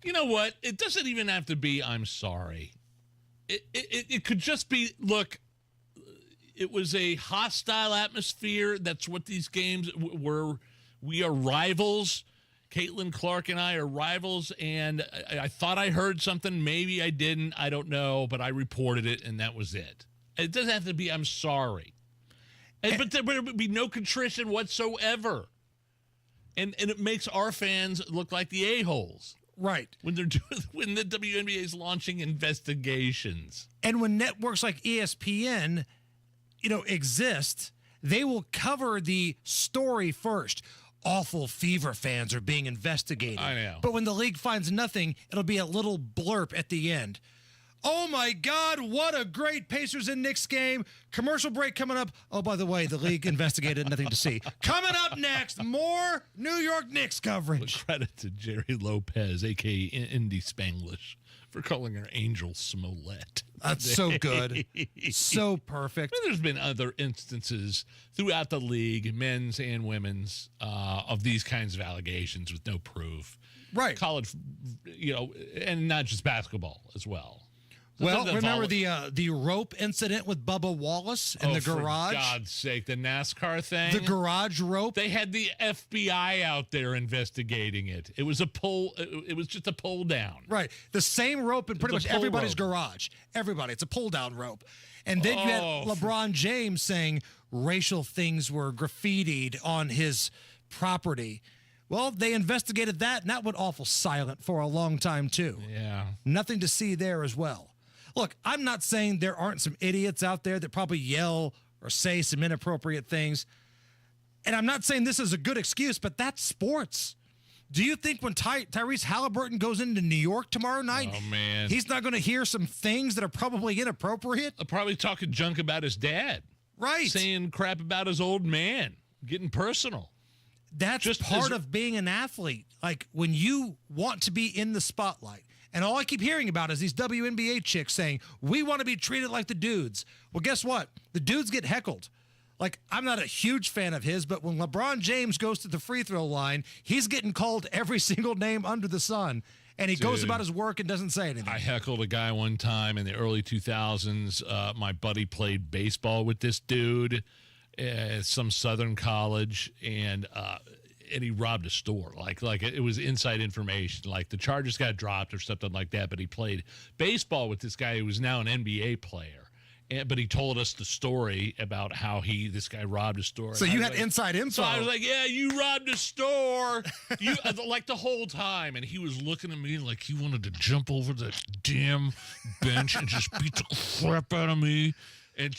You know what? It doesn't even have to be I'm sorry. It could just be, look, it was a hostile atmosphere. That's what these games were. We are rivals. Caitlin Clark and I are rivals, and I thought I heard something. Maybe I didn't. I don't know, but I reported it, and that was it. It doesn't have to be I'm sorry. But there would be no contrition whatsoever. And it makes our fans look like the a-holes. Right. When the WNBA is launching investigations. And when networks like ESPN, exist, they will cover the story first. Awful Fever fans are being investigated. I know. But when the league finds nothing, it'll be a little blurb at the end. Oh, my God, what a great Pacers and Knicks game. Commercial break coming up. Oh, by the way, the league investigated, nothing to see. Coming up next, more New York Knicks coverage. Credit to Jerry Lopez, a.k.a. Indy Spanglish, for calling her Angel Smollett. That's so good. So perfect. There's been other instances throughout the league, men's and women's, of these kinds of allegations with no proof. Right. College, and not just basketball as well. Well, remember the rope incident with Bubba Wallace in the garage? For God's sake, the NASCAR thing? The garage rope? They had the FBI out there investigating it. It was a pull. It was just a pull down. Right. The same rope in pretty much everybody's garage. Everybody. It's a pull down rope. And then you had LeBron James saying racial things were graffitied on his property. Well, they investigated that, and that went awful silent for a long time, too. Yeah. Nothing to see there as well. Look, I'm not saying there aren't some idiots out there that probably yell or say some inappropriate things. And I'm not saying this is a good excuse, but that's sports. Do you think when Tyrese Halliburton goes into New York tomorrow night, he's not going to hear some things that are probably inappropriate? Probably talking junk about his dad. Right. Saying crap about his old man. Getting personal. That's just part of being an athlete. Like when you want to be in the spotlight. And all I keep hearing about is these WNBA chicks saying, we want to be treated like the dudes. Well, guess what? The dudes get heckled. Like, I'm not a huge fan of his, but when LeBron James goes to the free throw line, he's getting called every single name under the sun. And he goes about his work and doesn't say anything. I heckled a guy one time in the early 2000s. My buddy played baseball with this dude at some Southern college, and he robbed a store. Like it was inside information. Like the charges got dropped or something like that, but he played baseball with this guy who was now an NBA player. But he told us the story about how this guy robbed a store. So you had inside info. So I was like, yeah, you robbed a store. You like the whole time. And he was looking at me like he wanted to jump over the damn bench and just beat the crap out of me. And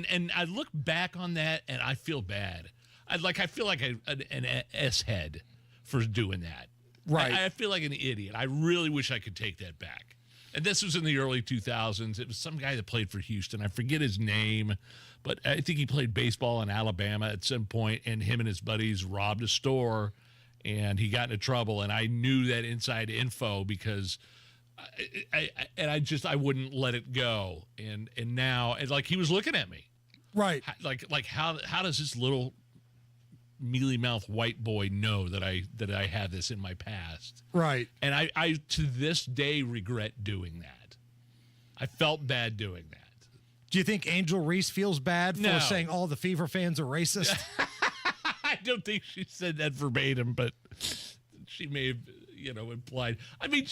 and I look back on that and I feel bad. I feel like an S-head for doing that. Right. I feel like an idiot. I really wish I could take that back. And this was in the early 2000s. It was some guy that played for Houston. I forget his name, but I think he played baseball in Alabama at some point, and him and his buddies robbed a store, and he got into trouble. And I knew that inside info because I wouldn't let it go. And now, like, he was looking at me. Right. Like how does this little mealy mouth white boy know that I have this in my past? Right. And I to this day regret doing that. I felt bad doing that. Do you think Angel Reese feels bad for saying all the Fever fans are racist? I don't think she said that verbatim, but she may have, implied. I mean,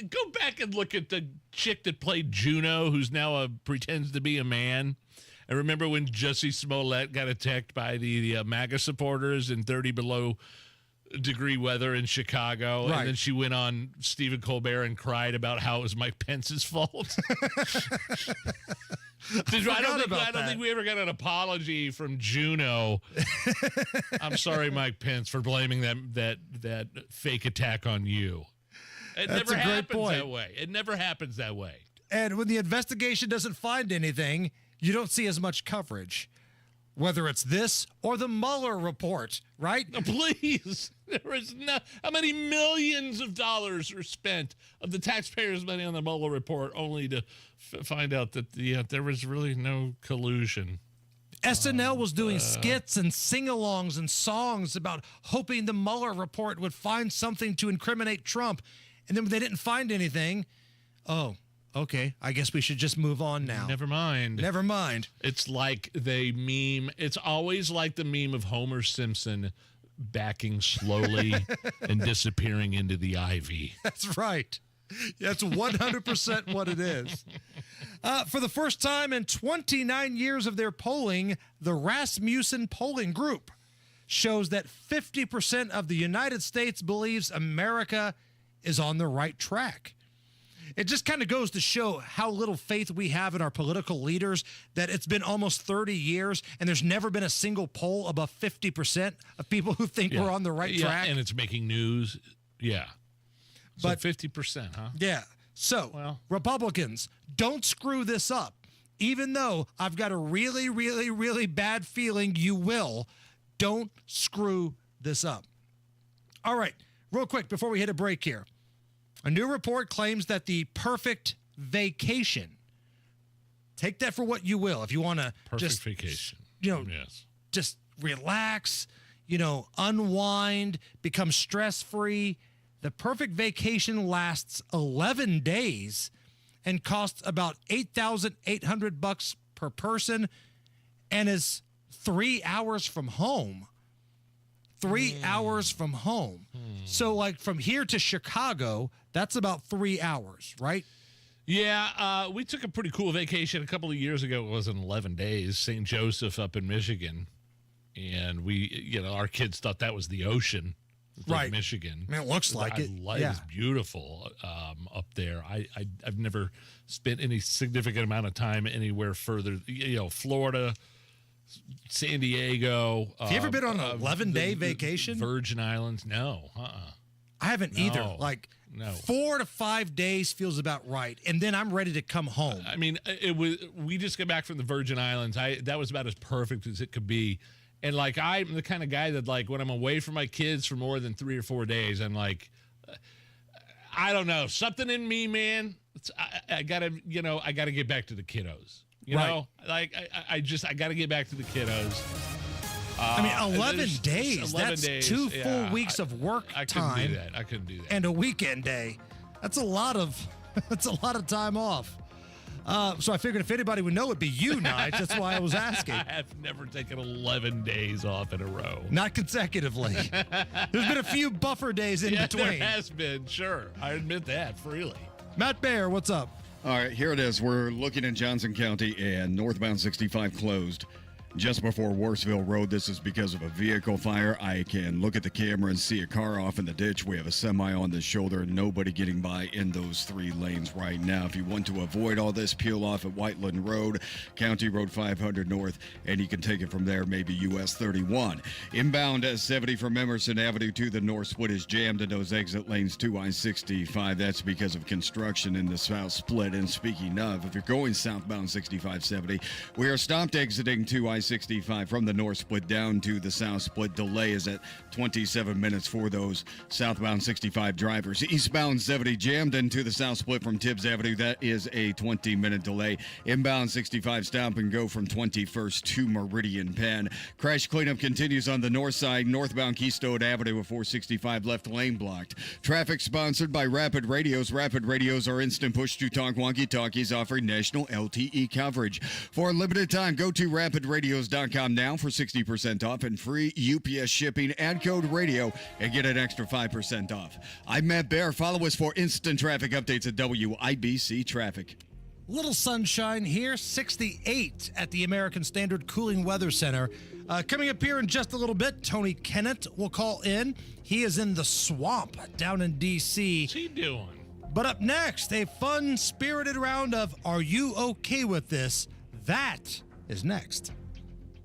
go back and look at the chick that played Juno, who's now pretends to be a man. And remember when Jussie Smollett got attacked by the MAGA supporters in 30 below degree weather in Chicago? Right. And then she went on Stephen Colbert and cried about how it was Mike Pence's fault. I don't think we ever got an apology from Juno. I'm sorry, Mike Pence, for blaming that fake attack on you. It never happens that way. It never happens that way. And when the investigation doesn't find anything, you don't see as much coverage, whether it's this or the Mueller report, right? No, please. There is how many millions of dollars are spent of the taxpayers' money on the Mueller report only to find out that there was really no collusion. SNL was doing skits and sing-alongs and songs about hoping the Mueller report would find something to incriminate Trump. And then when they didn't find anything, okay, I guess we should just move on now. Never mind. It's like it's always like the meme of Homer Simpson backing slowly and disappearing into the ivy. That's right. That's 100% what it is. For the first time in 29 years of their polling, the Rasmussen polling group shows that 50% of the United States believes America is on the right track. It just kind of goes to show how little faith we have in our political leaders, that it's been almost 30 years and there's never been a single poll above 50% of people who think we're on the right track. And it's making news. Yeah. So but 50%, huh? Yeah. So, Republicans, don't screw this up. Even though I've got a really, really, really bad feeling you will, don't screw this up. All right. Real quick, before we hit a break here. A new report claims that the perfect vacation, take that for what you will. If you want to just vacation, just relax, unwind, become stress-free. The perfect vacation lasts 11 days and costs about $8,800 per person and is 3 hours from home. 3 hours from home. So, like, from here to Chicago, that's about 3 hours, right? Yeah, we took a pretty cool vacation a couple of years ago. It was in 11 days, St. Joseph up in Michigan. And we, our kids thought that was the ocean. Like Michigan. I mean, it looks like it. Yeah. It's beautiful up there. I've never spent any significant amount of time anywhere further. Florida, San Diego. Have you ever been on an 11-day vacation? Virgin Islands? No. I haven't either. Like, 4 to 5 days feels about right, and then I'm ready to come home. I mean, we just got back from the Virgin Islands. That was about as perfect as it could be. And, like, I'm the kind of guy that, like, when I'm away from my kids for more than 3 or 4 days, I'm like, I don't know, something in me, man. I gotta get back to the kiddos. You know, like I got to get back to the kiddos. I mean, 11 days. 11 that's days, 2 full weeks of work time. I couldn't do that. And a weekend day. That's a lot of time off. So I figured if anybody would know, it'd be you, Nige. That's why I was asking. I have never taken 11 days off in a row. Not consecutively. There's been a few buffer days in between. There has been, sure. I admit that freely. Matt Baer, what's up? All right, here it is. We're looking in Johnson County, and northbound 65 closed just before Worsville Road. This is because of a vehicle fire. I can look at the camera and see a car off in the ditch. We have a semi on the shoulder. Nobody getting by in those 3 lanes right now. If you want to avoid all this, peel off at Whiteland Road, County Road 500 North, and you can take it from there, maybe US 31. Inbound 70 from Emerson Avenue to the north split is jammed in those exit lanes to I-65. That's because of construction in the south split. And speaking of, if you're going southbound 65-70, we are stopped exiting to I-65 from the north split down to the south split. Delay is at 27 minutes for those southbound 65 drivers. Eastbound 70 jammed into the south split from Tibbs Avenue. That is a 20-minute delay. Inbound 65 stop and go from 21st to Meridian Penn. Crash cleanup continues on the north side. Northbound Keystone Avenue with 465 left lane blocked. Traffic sponsored by Rapid Radios. Rapid Radios are instant push-to-talk walkie-talkies offering national LTE coverage. For a limited time, go to rapidradios.com now for 60% off and free UPS shipping. Add code radio and get an extra 5% off. I'm Matt Baer. Follow us for instant traffic updates at WIBC Traffic. Little sunshine here, 68 at the American Standard Cooling Weather Center. Coming up here in just a little bit, Tony Kinnett will call in. He is in the swamp down in D.C. What's he doing? But up next, a fun-spirited round of Are You Okay With This? That is next.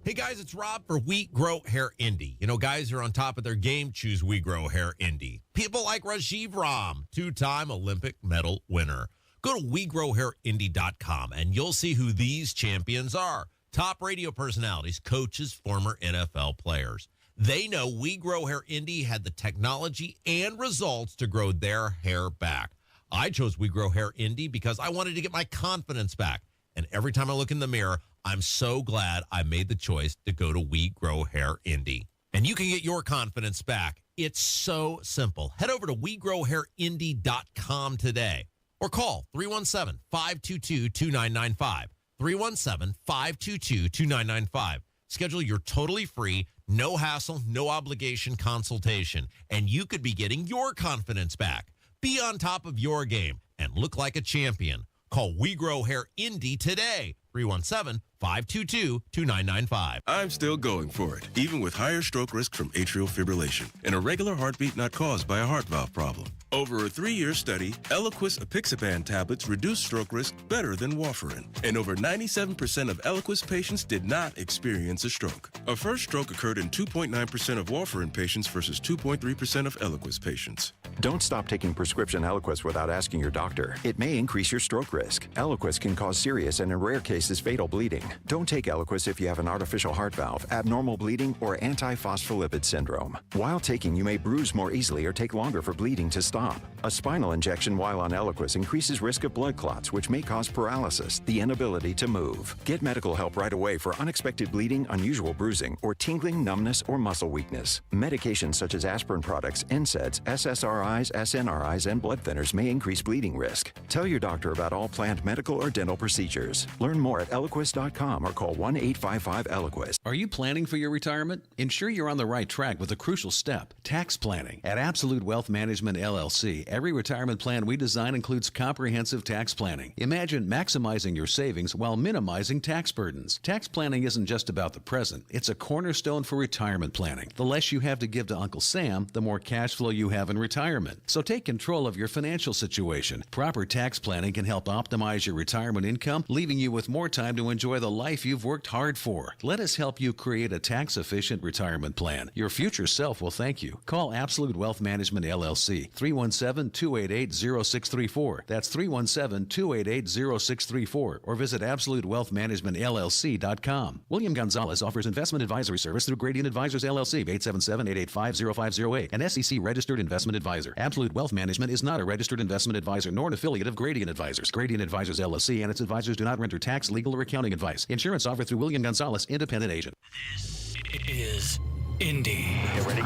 Hey guys, it's Rob for We Grow Hair Indy. You know, guys who are on top of their game choose We Grow Hair Indy. People like Rajiv Ram, 2-time Olympic medal winner. Go to WeGrowHairIndy.com and you'll see who these champions are. Top radio personalities, coaches, former NFL players. They know We Grow Hair Indy had the technology and results to grow their hair back. I chose We Grow Hair Indy because I wanted to get my confidence back. And every time I look in the mirror, I'm so glad I made the choice to go to We Grow Hair Indy. And you can get your confidence back. It's so simple. Head over to WeGrowHairIndy.com today or call 317-522-2995. 317-522-2995. Schedule your totally free, no hassle, no obligation consultation, and you could be getting your confidence back. Be on top of your game and look like a champion. Call We Grow Hair Indy today. 317-522-2995. I'm still going for it, even with higher stroke risk from atrial fibrillation and a regular heartbeat not caused by a heart valve problem. Over a 3-year study, Eliquis apixaban tablets reduce stroke risk better than warfarin, and over 97% of Eliquis patients did not experience a stroke. A first stroke occurred in 2.9% of warfarin patients versus 2.3% of Eliquis patients. Don't stop taking prescription Eliquis without asking your doctor. It may increase your stroke risk. Eliquis can cause serious and, in rare cases, fatal bleeding. Don't take Eliquis if you have an artificial heart valve, abnormal bleeding, or antiphospholipid syndrome. While taking, you may bruise more easily or take longer for bleeding to stop. A spinal injection while on Eliquis increases risk of blood clots, which may cause paralysis, the inability to move. Get medical help right away for unexpected bleeding, unusual bruising, or tingling, numbness, or muscle weakness. Medications such as aspirin products, NSAIDs, SSRIs, SRIs, SNRIs, and blood thinners may increase bleeding risk. Tell your doctor about all planned medical or dental procedures. Learn more at Eliquis.com or call 1-855-ELIQUIS. Are you planning for your retirement? Ensure you're on the right track with a crucial step, tax planning. At Absolute Wealth Management LLC, every retirement plan we design includes comprehensive tax planning. Imagine maximizing your savings while minimizing tax burdens. Tax planning isn't just about the present. It's a cornerstone for retirement planning. The less you have to give to Uncle Sam, the more cash flow you have in retirement. So take control of your financial situation. Proper tax planning can help optimize your retirement income, leaving you with more time to enjoy the life you've worked hard for. Let us help you create a tax-efficient retirement plan. Your future self will thank you. Call Absolute Wealth Management LLC, 317-288-0634. That's 317-288-0634. Or visit AbsoluteWealthManagementLLC.com. William Gonzalez offers investment advisory service through Gradient Advisors LLC, 877-885-0508, an SEC-registered investment advisor. Absolute Wealth Management is not a registered investment advisor nor an affiliate of Gradient Advisors. Gradient Advisors LLC and its advisors do not render tax, legal, or accounting advice. Insurance offered through William Gonzalez, independent agent. This is Indy. Get ready.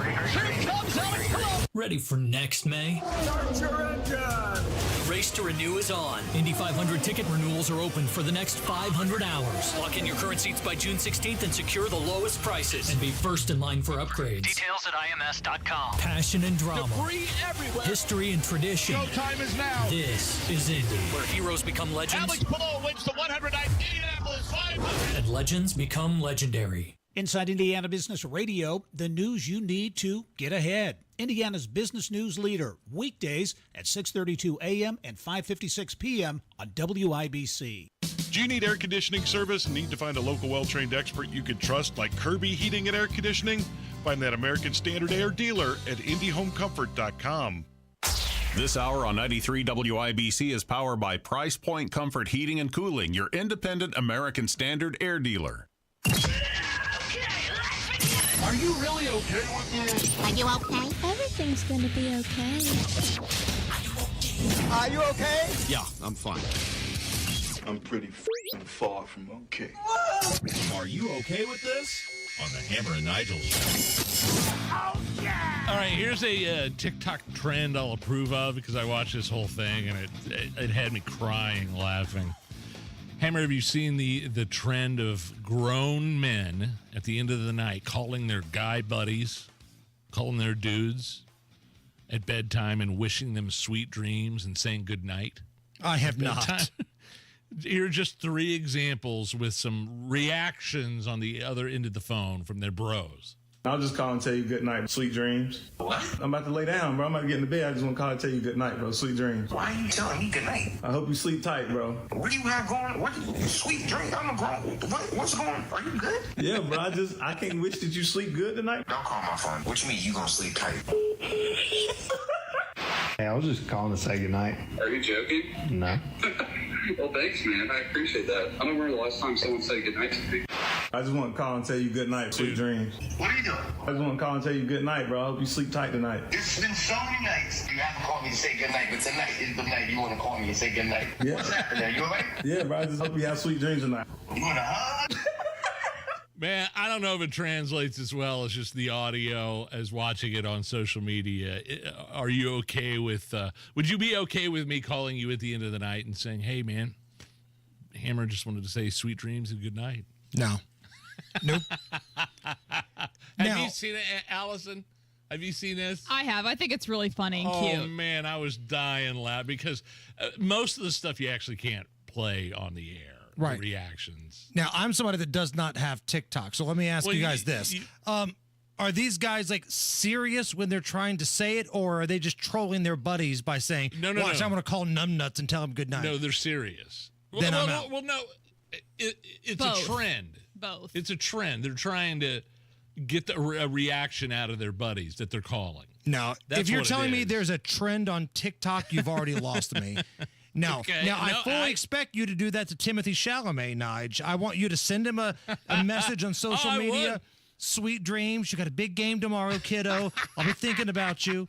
Ready for next May? Start your engine! Race to Renew is on. Indy 500 ticket renewals are open for the next 500 hours. Lock in your current seats by June 16th and secure the lowest prices. And be first in line for upgrades. Details at IMS.com. Passion and drama. Debris everywhere. History and tradition. Showtime is now. This is Indy, where heroes become legends. Alex Palou wins the 109 Indianapolis 500. And legends become legendary. Inside Indiana Business Radio, the news you need to get ahead. Indiana's business news leader, weekdays at 6:32 a.m. and 5:56 p.m. on WIBC. Do you need air conditioning service and need to find a local well-trained expert you can trust like Kirby Heating and Air Conditioning? Find that American Standard Air dealer at IndyHomeComfort.com. This hour on 93 WIBC is powered by Price Point Comfort Heating and Cooling, your independent American Standard Air dealer. Are you really okay with this? Are you okay? Everything's gonna be okay. Are you okay? Yeah, I'm fine. I'm pretty far from okay. Are you okay with this? On the Hammer and Nigel show. Oh, yeah! All right, here's a TikTok trend I'll approve of because I watched this whole thing and it had me crying, laughing. Hammer, have you seen the trend of grown men at the end of the night calling their guy buddies, calling their dudes at bedtime and wishing them sweet dreams and saying good night? I have not. Here are just 3 examples with some reactions on the other end of the phone from their bros. I'll just call and tell you good night, sweet dreams. What? I'm about to lay down, bro. I'm about to get into bed. I just want to call and tell you good night, bro. Sweet dreams. Why are you telling me good night? I hope you sleep tight, bro. What do you have going? What sweet dreams? I'm a grown. What's going on? Are you good? Yeah, bro. I can't wish that you sleep good tonight. Don't call my phone. What you mean you gonna sleep tight? Hey, I was just calling to say good night. Are you joking? No. Well, thanks, man. I appreciate that. I don't remember the last time someone said good night to me. I just want to call and tell you good night, sweet dreams. What are you doing? I just want to call and tell you good night, bro. I hope you sleep tight tonight. It's been so many nights. You haven't called me to say good night, but tonight is the night you want to call me and say good night. Yeah. What's happening? Are you all right? Yeah, bro. I just hope you have sweet dreams tonight. You want a hug? Man, I don't know if it translates as well as just the audio as watching it on social media. Are you okay with, would you be okay with me calling you at the end of the night and saying, hey, man, Hammer just wanted to say sweet dreams and good night? No. Nope. Have you seen it, Allison? Have you seen this? I have. I think it's really funny and cute. Oh, man, I was dying loud because most of the stuff you actually can't play on the air. Right. The reactions. Now, I'm somebody that does not have TikTok, so let me ask you guys this. Are these guys, like, serious when they're trying to say it, or are they just trolling their buddies by saying, watch, I'm going to call numbnuts and tell them good night? No, they're serious. Then I'm out. Well, no, it's Both. a trend. Both. It's a trend. They're trying to get a reaction out of their buddies that they're calling. Now, if you're telling me there's a trend on TikTok, you've already lost me. No. Okay. Now, I fully expect you to do that to Timothy Chalamet, Nige. I want you to send him a message on social media. Would. Sweet dreams. You got a big game tomorrow, kiddo. I'll be thinking about you.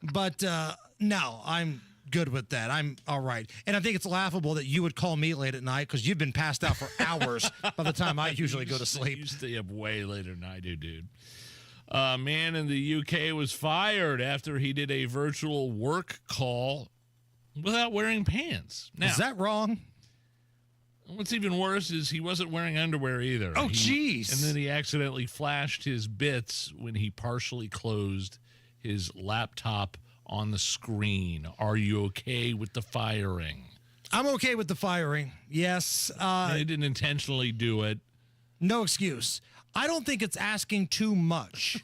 But no, I'm good with that. I'm all right. And I think it's laughable that you would call me late at night because you've been passed out for hours by the time I usually go to sleep. You stay up way later than I do, dude. A man in the UK was fired after he did a virtual work call without wearing pants. Now, is that wrong? What's even worse is he wasn't wearing underwear either. Oh, jeez. And then he accidentally flashed his bits when he partially closed his laptop on the screen. Are you okay with the firing? I'm okay with the firing, yes. They didn't intentionally do it. No excuse. I don't think it's asking too much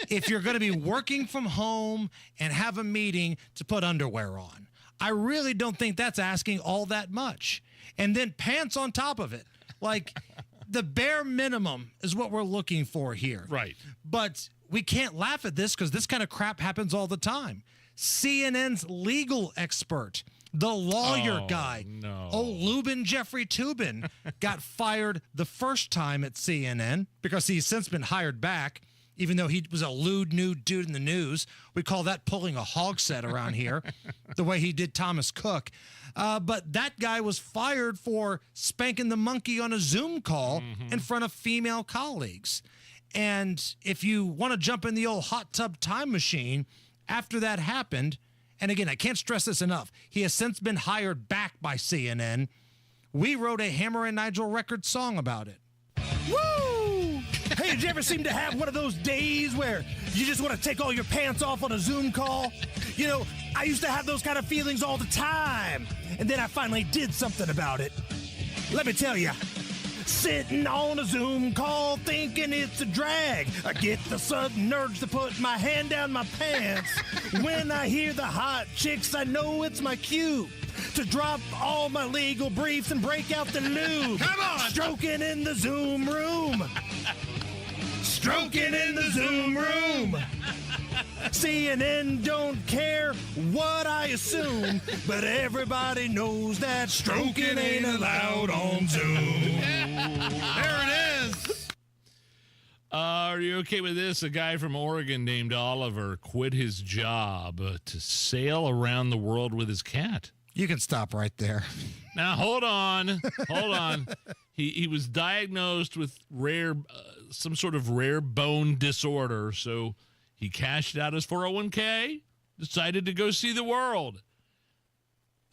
if you're going to be working from home and have a meeting to put underwear on. I really don't think that's asking all that much. And then pants on top of it. Like, the bare minimum is what we're looking for here. Right. But we can't laugh at this because this kind of crap happens all the time. CNN's legal expert, the lawyer guy, old Lubin Jeffrey Toobin, got fired the first time at CNN because he's since been hired back, even though he was a lewd, nude dude in the news. We call that pulling a hog set around here, the way he did Thomas Cook. But that guy was fired for spanking the monkey on a Zoom call in front of female colleagues. And if you want to jump in the old hot tub time machine, after that happened, and again, I can't stress this enough, he has since been hired back by CNN. We wrote a Hammer and Nigel record song about it. Woo! Hey, did you ever seem to have one of those days where you just want to take all your pants off on a Zoom call? You know, I used to have those kind of feelings all the time, and then I finally did something about it. Let me tell you, sitting on a Zoom call thinking it's a drag, I get the sudden urge to put my hand down my pants. When I hear the hot chicks, I know it's my cue to drop all my legal briefs and break out the lube. Come on! Stroking in the Zoom room. Stroking in the Zoom room. CNN don't care what I assume, but everybody knows that stroking ain't allowed on Zoom. There it is. Are you okay with this? A guy from Oregon named Oliver quit his job to sail around the world with his cat. You can stop right there. Now, hold on. Hold on. He was diagnosed with some sort of rare bone disorder, so he cashed out his 401k, decided to go see the world.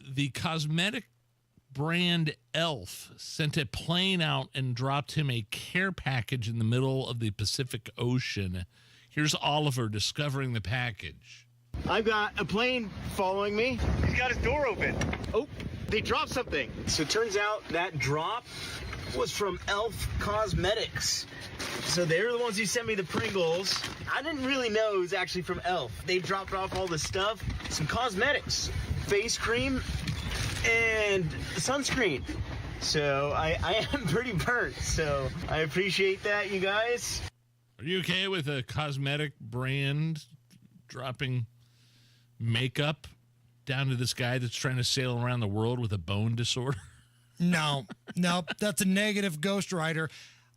The cosmetic brand Elf sent a plane out and dropped him a care package in the middle of the Pacific Ocean. Here's Oliver discovering the package. I've got a plane following me. He's got his door open. Oh, they dropped something. So it turns out that drop was from Elf Cosmetics. So they're the ones who sent me the Pringles. I didn't really know it was actually from Elf. They dropped off all the stuff, some cosmetics, face cream, and sunscreen. So I am pretty burnt, so I appreciate that, you guys. Are you okay with a cosmetic brand dropping makeup down to this guy that's trying to sail around the world with a bone disorder? No, that's a negative ghostwriter.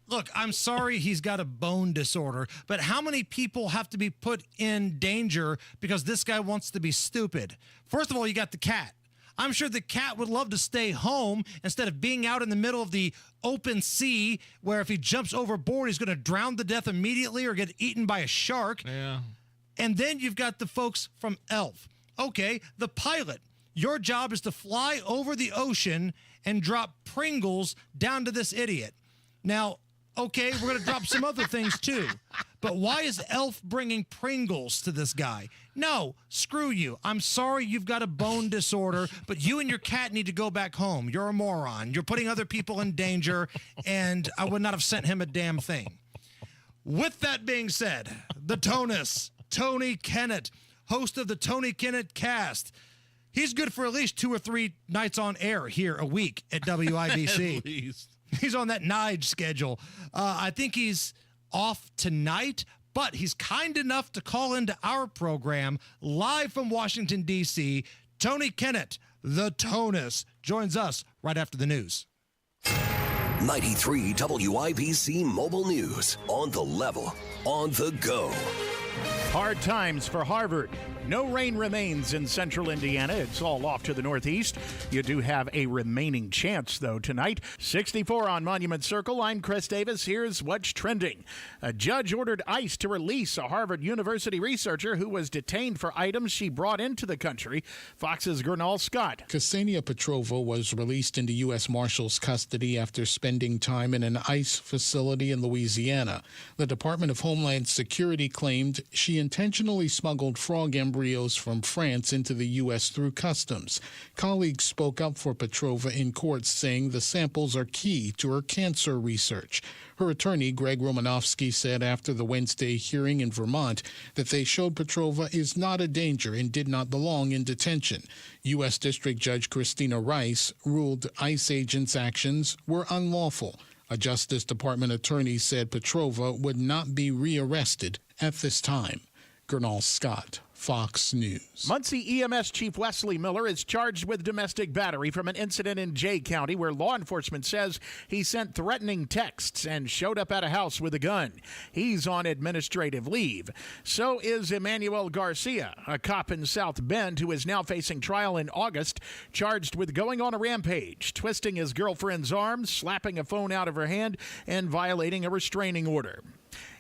Look, I'm sorry he's got a bone disorder, but how many people have to be put in danger because this guy wants to be stupid? First of all, you got the cat. I'm sure the cat would love to stay home instead of being out in the middle of the open sea where if he jumps overboard, he's going to drown to death immediately or get eaten by a shark. Yeah. And then you've got the folks from Elf. Okay, the pilot. Your job is to fly over the ocean and drop Pringles down to this idiot. Now, okay, we're going to drop some other things too. But why is Elf bringing Pringles to this guy? No, screw you. I'm sorry you've got a bone disorder, but you and your cat need to go back home. You're a moron. You're putting other people in danger, and I would not have sent him a damn thing. With that being said, the Tonus, Tony Kinnett, host of the Tony Kinnett Cast. He's good for at least 2 or 3 nights on air here a week at WIBC. At least. He's on that Nige schedule. I think he's off tonight, but he's kind enough to call into our program live from Washington, D.C. Tony Kinnett, the Tonus, joins us right after the news. 93 WIBC Mobile News. On the level, on the go. Hard times for Harvard. No rain remains in central Indiana. It's all off to the northeast. You do have a remaining chance, though, tonight. 64 on Monument Circle. I'm Chris Davis. Here's what's trending. A judge ordered ICE to release a Harvard University researcher who was detained for items she brought into the country. Fox's Gernal Scott. Ksenia Petrova was released into U.S. Marshals custody after spending time in an ICE facility in Louisiana. The Department of Homeland Security claimed she intentionally smuggled frog embryos from France into the U.S. through customs. Colleagues spoke up for Petrova in court, saying the samples are key to her cancer research. Her attorney, Greg Romanofsky, said after the Wednesday hearing in Vermont that they showed Petrova is not a danger and did not belong in detention. U.S. District Judge Christina Rice ruled ICE agents' actions were unlawful. A Justice Department attorney said Petrova would not be rearrested at this time. Gernal Scott, Fox News. Muncie EMS Chief Wesley Miller is charged with domestic battery from an incident in Jay County where law enforcement says he sent threatening texts and showed up at a house with a gun. He's on administrative leave. So is Emmanuel Garcia, a cop in South Bend who is now facing trial in August, charged with going on a rampage, twisting his girlfriend's arm, slapping a phone out of her hand, and violating a restraining order.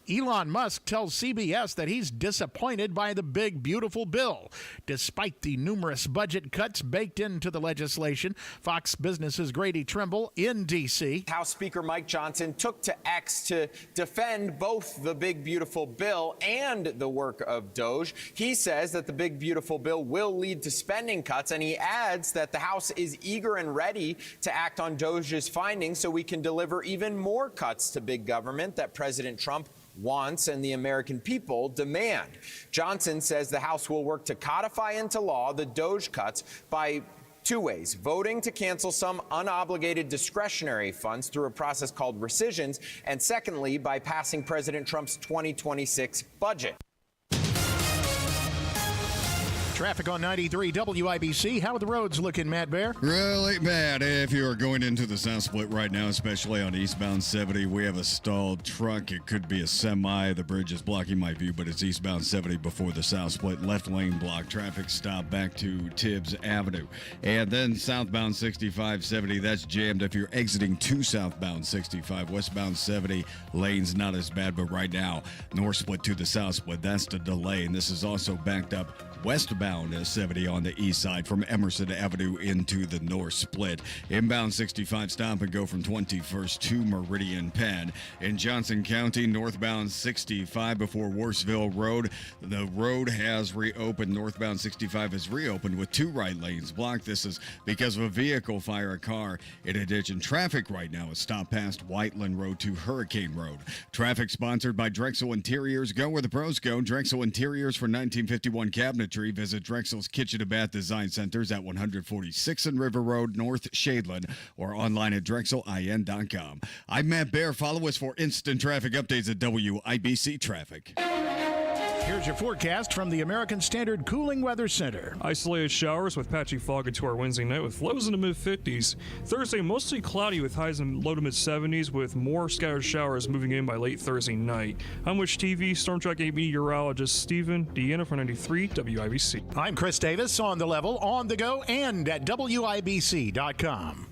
Elon Musk tells CBS that he's disappointed by the big, beautiful bill. Despite the numerous budget cuts baked into the legislation, Fox Business's Grady Trimble in D.C. House Speaker Mike Johnson took to X to defend both the big, beautiful bill and the work of DOJ. He says that the big, beautiful bill will lead to spending cuts, and he adds that the House is eager and ready to act on DOJ's findings so we can deliver even more cuts to big government that President Trump wants and the American people demand. Johnson says the House will work to codify into law the DOJ cuts by two ways: voting to cancel some unobligated discretionary funds through a process called rescissions, and secondly, by passing President Trump's 2026 budget. Traffic on 93 WIBC. How are the roads looking, Matt Bear? Really bad if you are going into the South Split right now, especially on eastbound 70. We have a stalled truck. It could be a semi. The bridge is blocking my view, but it's eastbound 70 before the South Split. Left lane block. Traffic stop back to Tibbs Avenue. And then southbound 65-70. That's jammed if you're exiting to southbound 65. Westbound 70 lanes not as bad, but right now, North Split to the South Split. That's the delay. And this is also backed up westbound 70 on the east side from Emerson Avenue into the North Split. Inbound 65 stop and go from 21st to Meridian Penn. In Johnson County, northbound 65 before Worsville Road. The road has reopened. Northbound 65 is reopened with two right lanes blocked. This is because of a vehicle fire, a car in a ditch. And traffic right now is stopped past Whiteland Road to Hurricane Road. Traffic sponsored by Drexel Interiors. Go where the pros go. Drexel Interiors for 1951 cabinetry. Visit Drexel's Kitchen and Bath Design Centers at 146 and River Road, North Shadeland, or online at drexelin.com. I'm Matt Bear. Follow us for instant traffic updates at WIBC Traffic. Here's your forecast from the American Standard Cooling Weather Center. Isolated showers with patchy fog into our Wednesday night with lows in the mid-50s. Thursday, mostly cloudy with highs in low to mid-70s with more scattered showers moving in by late Thursday night. I'm Wish TV Storm Track 8 meteorologist Stephen Deanna for 93 WIBC. I'm Chris Davis, on the level, on the go, and at WIBC.com.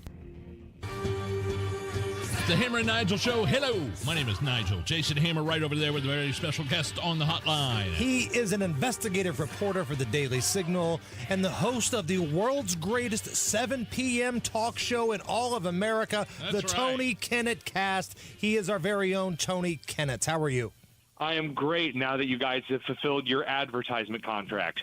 The Hammer and Nigel Show. Hello, my name is Nigel. Jason Hammer right over there with a very special guest on the hotline. He is an investigative reporter for the Daily Signal and the host of the world's greatest 7 p.m. talk show in all of America, the Tony Kinnett Cast. He is our very own Tony Kinnett. How are you? I am great now that you guys have fulfilled your advertisement contract.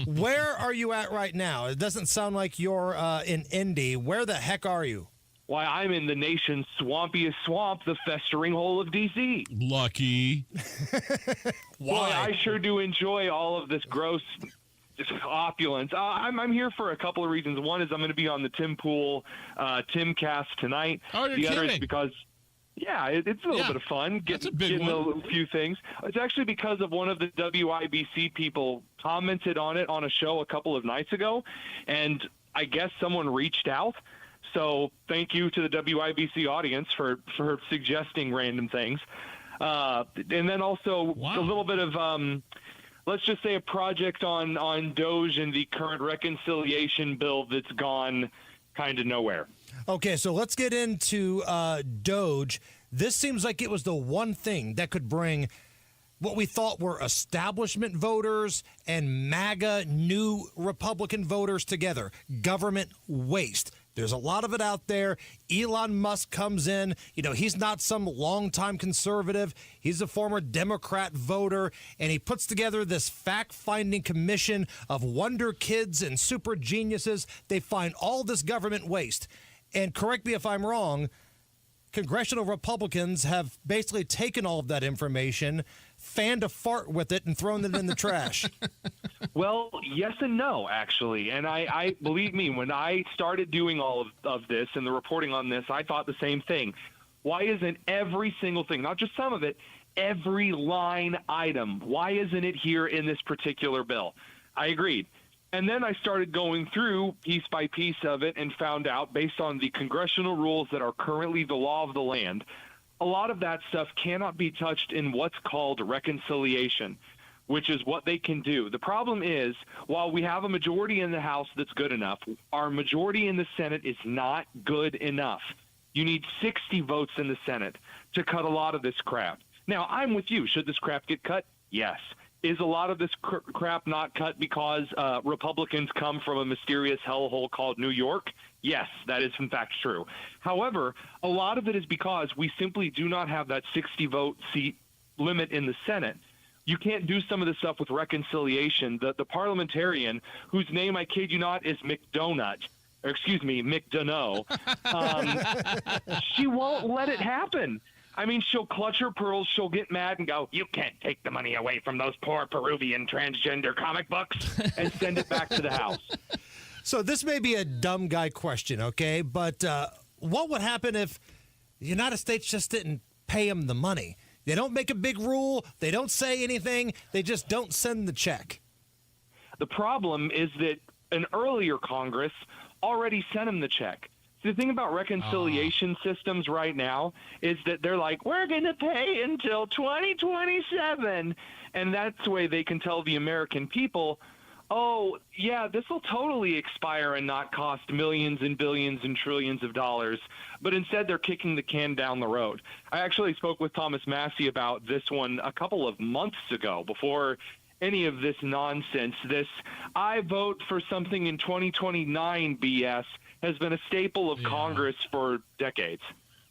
Where are you at right now? It doesn't sound like you're in Indy. Where the heck are you? Why, I'm in the nation's swampiest swamp, the festering hole of D.C. Lucky. Why? Boy, I sure do enjoy all of this gross opulence. I'm here for a couple of reasons. One is I'm going to be on the Tim Pool Timcast tonight. Oh, you're the kidding. Other is because it's a little bit of fun. Getting a few things. It's actually because of one of the WIBC people commented on it on a show a couple of nights ago, and I guess someone reached out. So thank you to the WIBC audience for suggesting random things. And then also a little bit of let's just say, a project on Doge and the current reconciliation bill that's gone kind of nowhere. Okay, so let's get into Doge. This seems like it was the one thing that could bring what we thought were establishment voters and MAGA new Republican voters together. Government waste. There's a lot of it out there. Elon Musk comes in. You know, he's not some longtime conservative. He's a former Democrat voter, and he puts together this fact-finding commission of wonder kids and super geniuses. They find all this government waste. And correct me if I'm wrong, congressional Republicans have basically taken all of that information, fanned a fart with it, and thrown it in the trash. Well, yes and no, actually. And I believe me, when I started doing all of this and the reporting on this, I thought the same thing. Why isn't every single thing, not just some of it, every line item, why isn't it here in this particular bill? I agreed. And then I started going through piece by piece of it and found out, based on the congressional rules that are currently the law of the land, a lot of that stuff cannot be touched in what's called reconciliation, which is what they can do. The problem is, while we have a majority in the House that's good enough, our majority in the Senate is not good enough. You need 60 votes in the Senate to cut a lot of this crap. Now, I'm with you. Should this crap get cut? Yes. Is a lot of this crap not cut because Republicans come from a mysterious hellhole called New York? Yes, that is in fact true. However, a lot of it is because we simply do not have that 60-vote seat limit in the Senate. You can't do some of this stuff with reconciliation. The parliamentarian, whose name, I kid you not, is McDonough, she won't let it happen. I mean, she'll clutch her pearls, she'll get mad and go, "You can't take the money away from those poor Peruvian transgender comic books," and send it back to the House. So this may be a dumb guy question, okay? But what would happen if the United States just didn't pay them the money? They don't make a big rule. They don't say anything. They just don't send the check. The problem is that an earlier Congress already sent them the check. The thing about reconciliation systems right now is that they're like, we're going to pay until 2027. And that's the way they can tell the American people, oh, yeah, this will totally expire and not cost millions and billions and trillions of dollars. But instead, they're kicking the can down the road. I actually spoke with Thomas Massey about this one a couple of months ago, before any of this nonsense. This I vote for something in 2029 BS has been a staple of Congress for decades.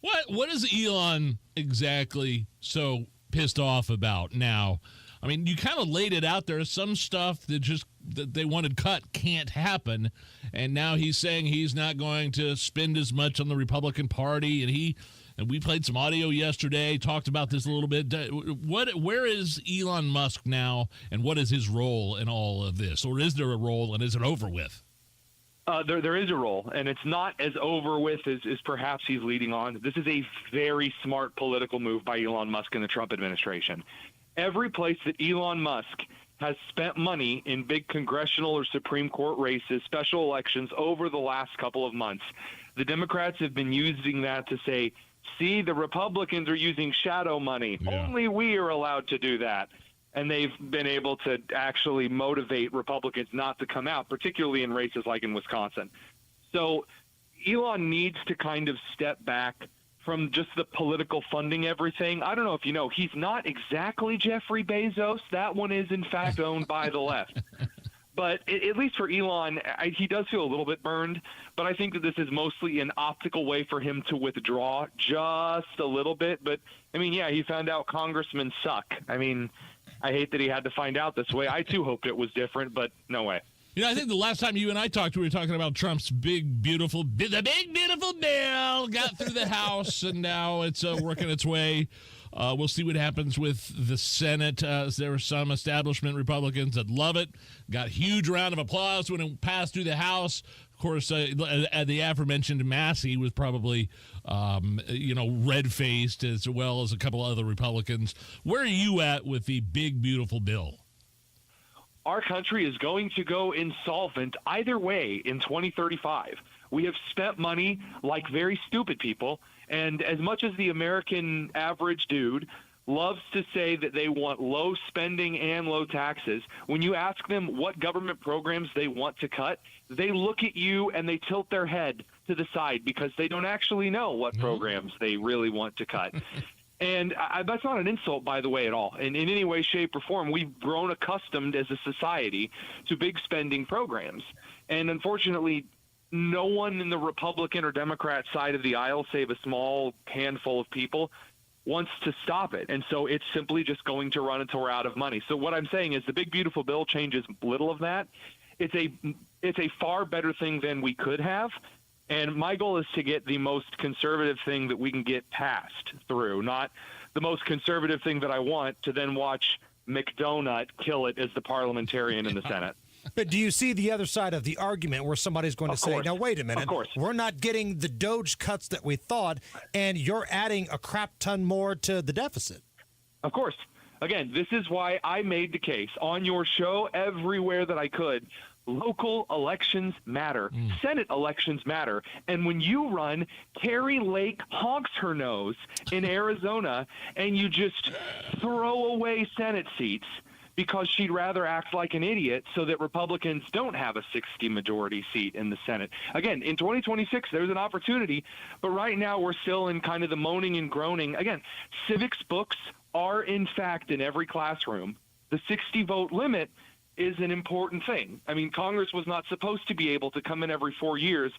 What is Elon exactly so pissed off about now? I mean, you kind of laid it out there. Some stuff that they wanted cut can't happen, and now he's saying he's not going to spend as much on the Republican Party. And we played some audio yesterday, talked about this a little bit. Where is Elon Musk now, and what is his role in all of this? Or is there a role, and is it over with? There is a role, and it's not as over with as perhaps he's leading on. This is a very smart political move by Elon Musk and the Trump administration. Every place that Elon Musk has spent money in big congressional or Supreme Court races, special elections over the last couple of months, the Democrats have been using that to say, see, the Republicans are using shadow money. Yeah. Only we are allowed to do that. And they've been able to actually motivate Republicans not to come out, particularly in races like in Wisconsin. So Elon needs to kind of step back from just the political funding everything. I don't know if you know, he's not exactly Jeffrey Bezos. That one is, in fact, owned by the left. But at least for Elon, he does feel a little bit burned. But I think that this is mostly an optical way for him to withdraw just a little bit. But, I mean, yeah, he found out congressmen suck. I mean, I hate that he had to find out this way. I, too, hoped it was different, but no way. You know, I think the last time you and I talked, we were talking about Trump's the big, beautiful bill got through the House, and now it's working its way. We'll see what happens with the Senate. There were some establishment Republicans that love it. Got a huge round of applause when it passed through the House. Of course, the aforementioned Massey was probably, red-faced, as well as a couple other Republicans. Where are you at with the big, beautiful bill? Our country is going to go insolvent either way in 2035. We have spent money like very stupid people, and as much as the American average dude loves to say that they want low spending and low taxes. When you ask them what government programs they want to cut, they look at you and they tilt their head to the side because they don't actually know what programs they really want to cut. And that's not an insult, by the way, at all. In any way, shape, or form, we've grown accustomed as a society to big spending programs. And unfortunately, no one in the Republican or Democrat side of the aisle, save a small handful of people, wants to stop it. And so it's simply just going to run until we're out of money. So what I'm saying is the big, beautiful bill changes little of that. It's a far better thing than we could have. And my goal is to get the most conservative thing that we can get passed through, not the most conservative thing that I want to then watch McDonut kill it as the parliamentarian in the Senate. But do you see the other side of the argument where somebody's going to say, now, wait a minute, we're not getting the Doge cuts that we thought, and you're adding a crap ton more to the deficit? Of course. Again, this is why I made the case on your show everywhere that I could. Local elections matter. Senate elections matter. And when you run, Carrie Lake honks her nose in Arizona, and you just throw away Senate seats because she'd rather act like an idiot so that Republicans don't have a 60 majority seat in the Senate. Again, in 2026, there's an opportunity, but right now we're still in kind of the moaning and groaning. Again, civics books are, in fact, in every classroom. The 60-vote limit is an important thing. I mean, Congress was not supposed to be able to come in every 4 years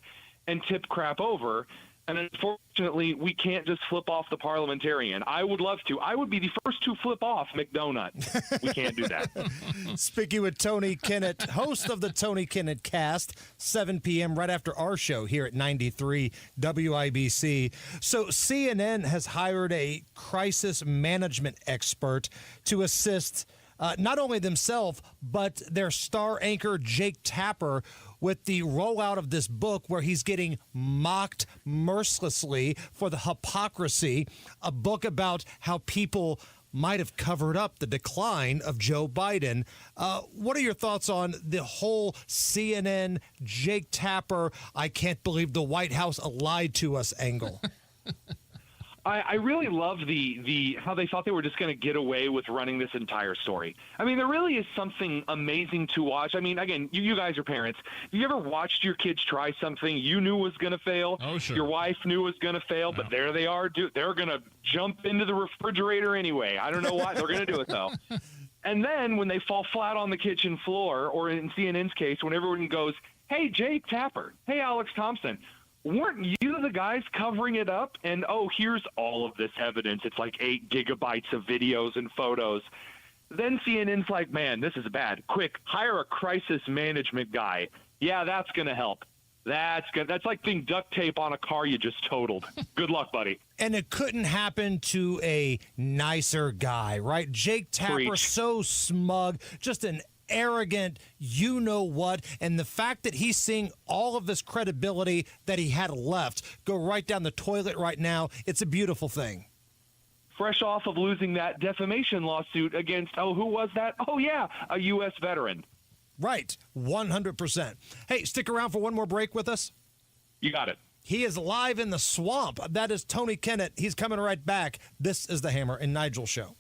and tip crap over. And unfortunately, we can't just flip off the parliamentarian. I would love to. I would be the first to flip off McDonut. We can't do that. Speaking with Tony Kinnett, host of the Tony Kinnett Cast, 7 p.m. right after our show here at 93 WIBC. So CNN has hired a crisis management expert to assist not only themselves, but their star anchor, Jake Tapper, with the rollout of this book where he's getting mocked mercilessly for the hypocrisy, a book about how people might have covered up the decline of Joe Biden. What are your thoughts on the whole CNN, Jake Tapper, I can't believe the White House lied to us angle? I really love the how they thought they were just going to get away with running this entire story. I mean, there really is something amazing to watch. I mean, again, you guys are parents. Have you ever watched your kids try something you knew was going to fail? Oh, sure. Your wife knew was going to fail, but there they are. They're going to jump into the refrigerator anyway. I don't know why. They're going to do it, though. And then when they fall flat on the kitchen floor, or in CNN's case, when everyone goes, hey, Jake Tapper, hey, Alex Thompson, weren't you the guys covering it up? And, oh, here's all of this evidence. It's like 8 gigabytes of videos and photos. Then CNN's like, man, this is bad. Quick, hire a crisis management guy. Yeah, that's going to help. That's good. That's like being duct tape on a car you just totaled. Good luck, buddy. And it couldn't happen to a nicer guy, right? Jake Tapper, Preach. so smug, just an arrogant, you know what, and the fact that he's seeing all of this credibility that he had left go right down the toilet right now, it's a beautiful thing. Fresh off of losing that defamation lawsuit against, who was that? Oh, yeah, a U.S. veteran. Right, 100%. Hey, stick around for one more break with us. You got it. He is live in the swamp. That is Tony Kinnett. He's coming right back. This is the Hammer and Nigel Show.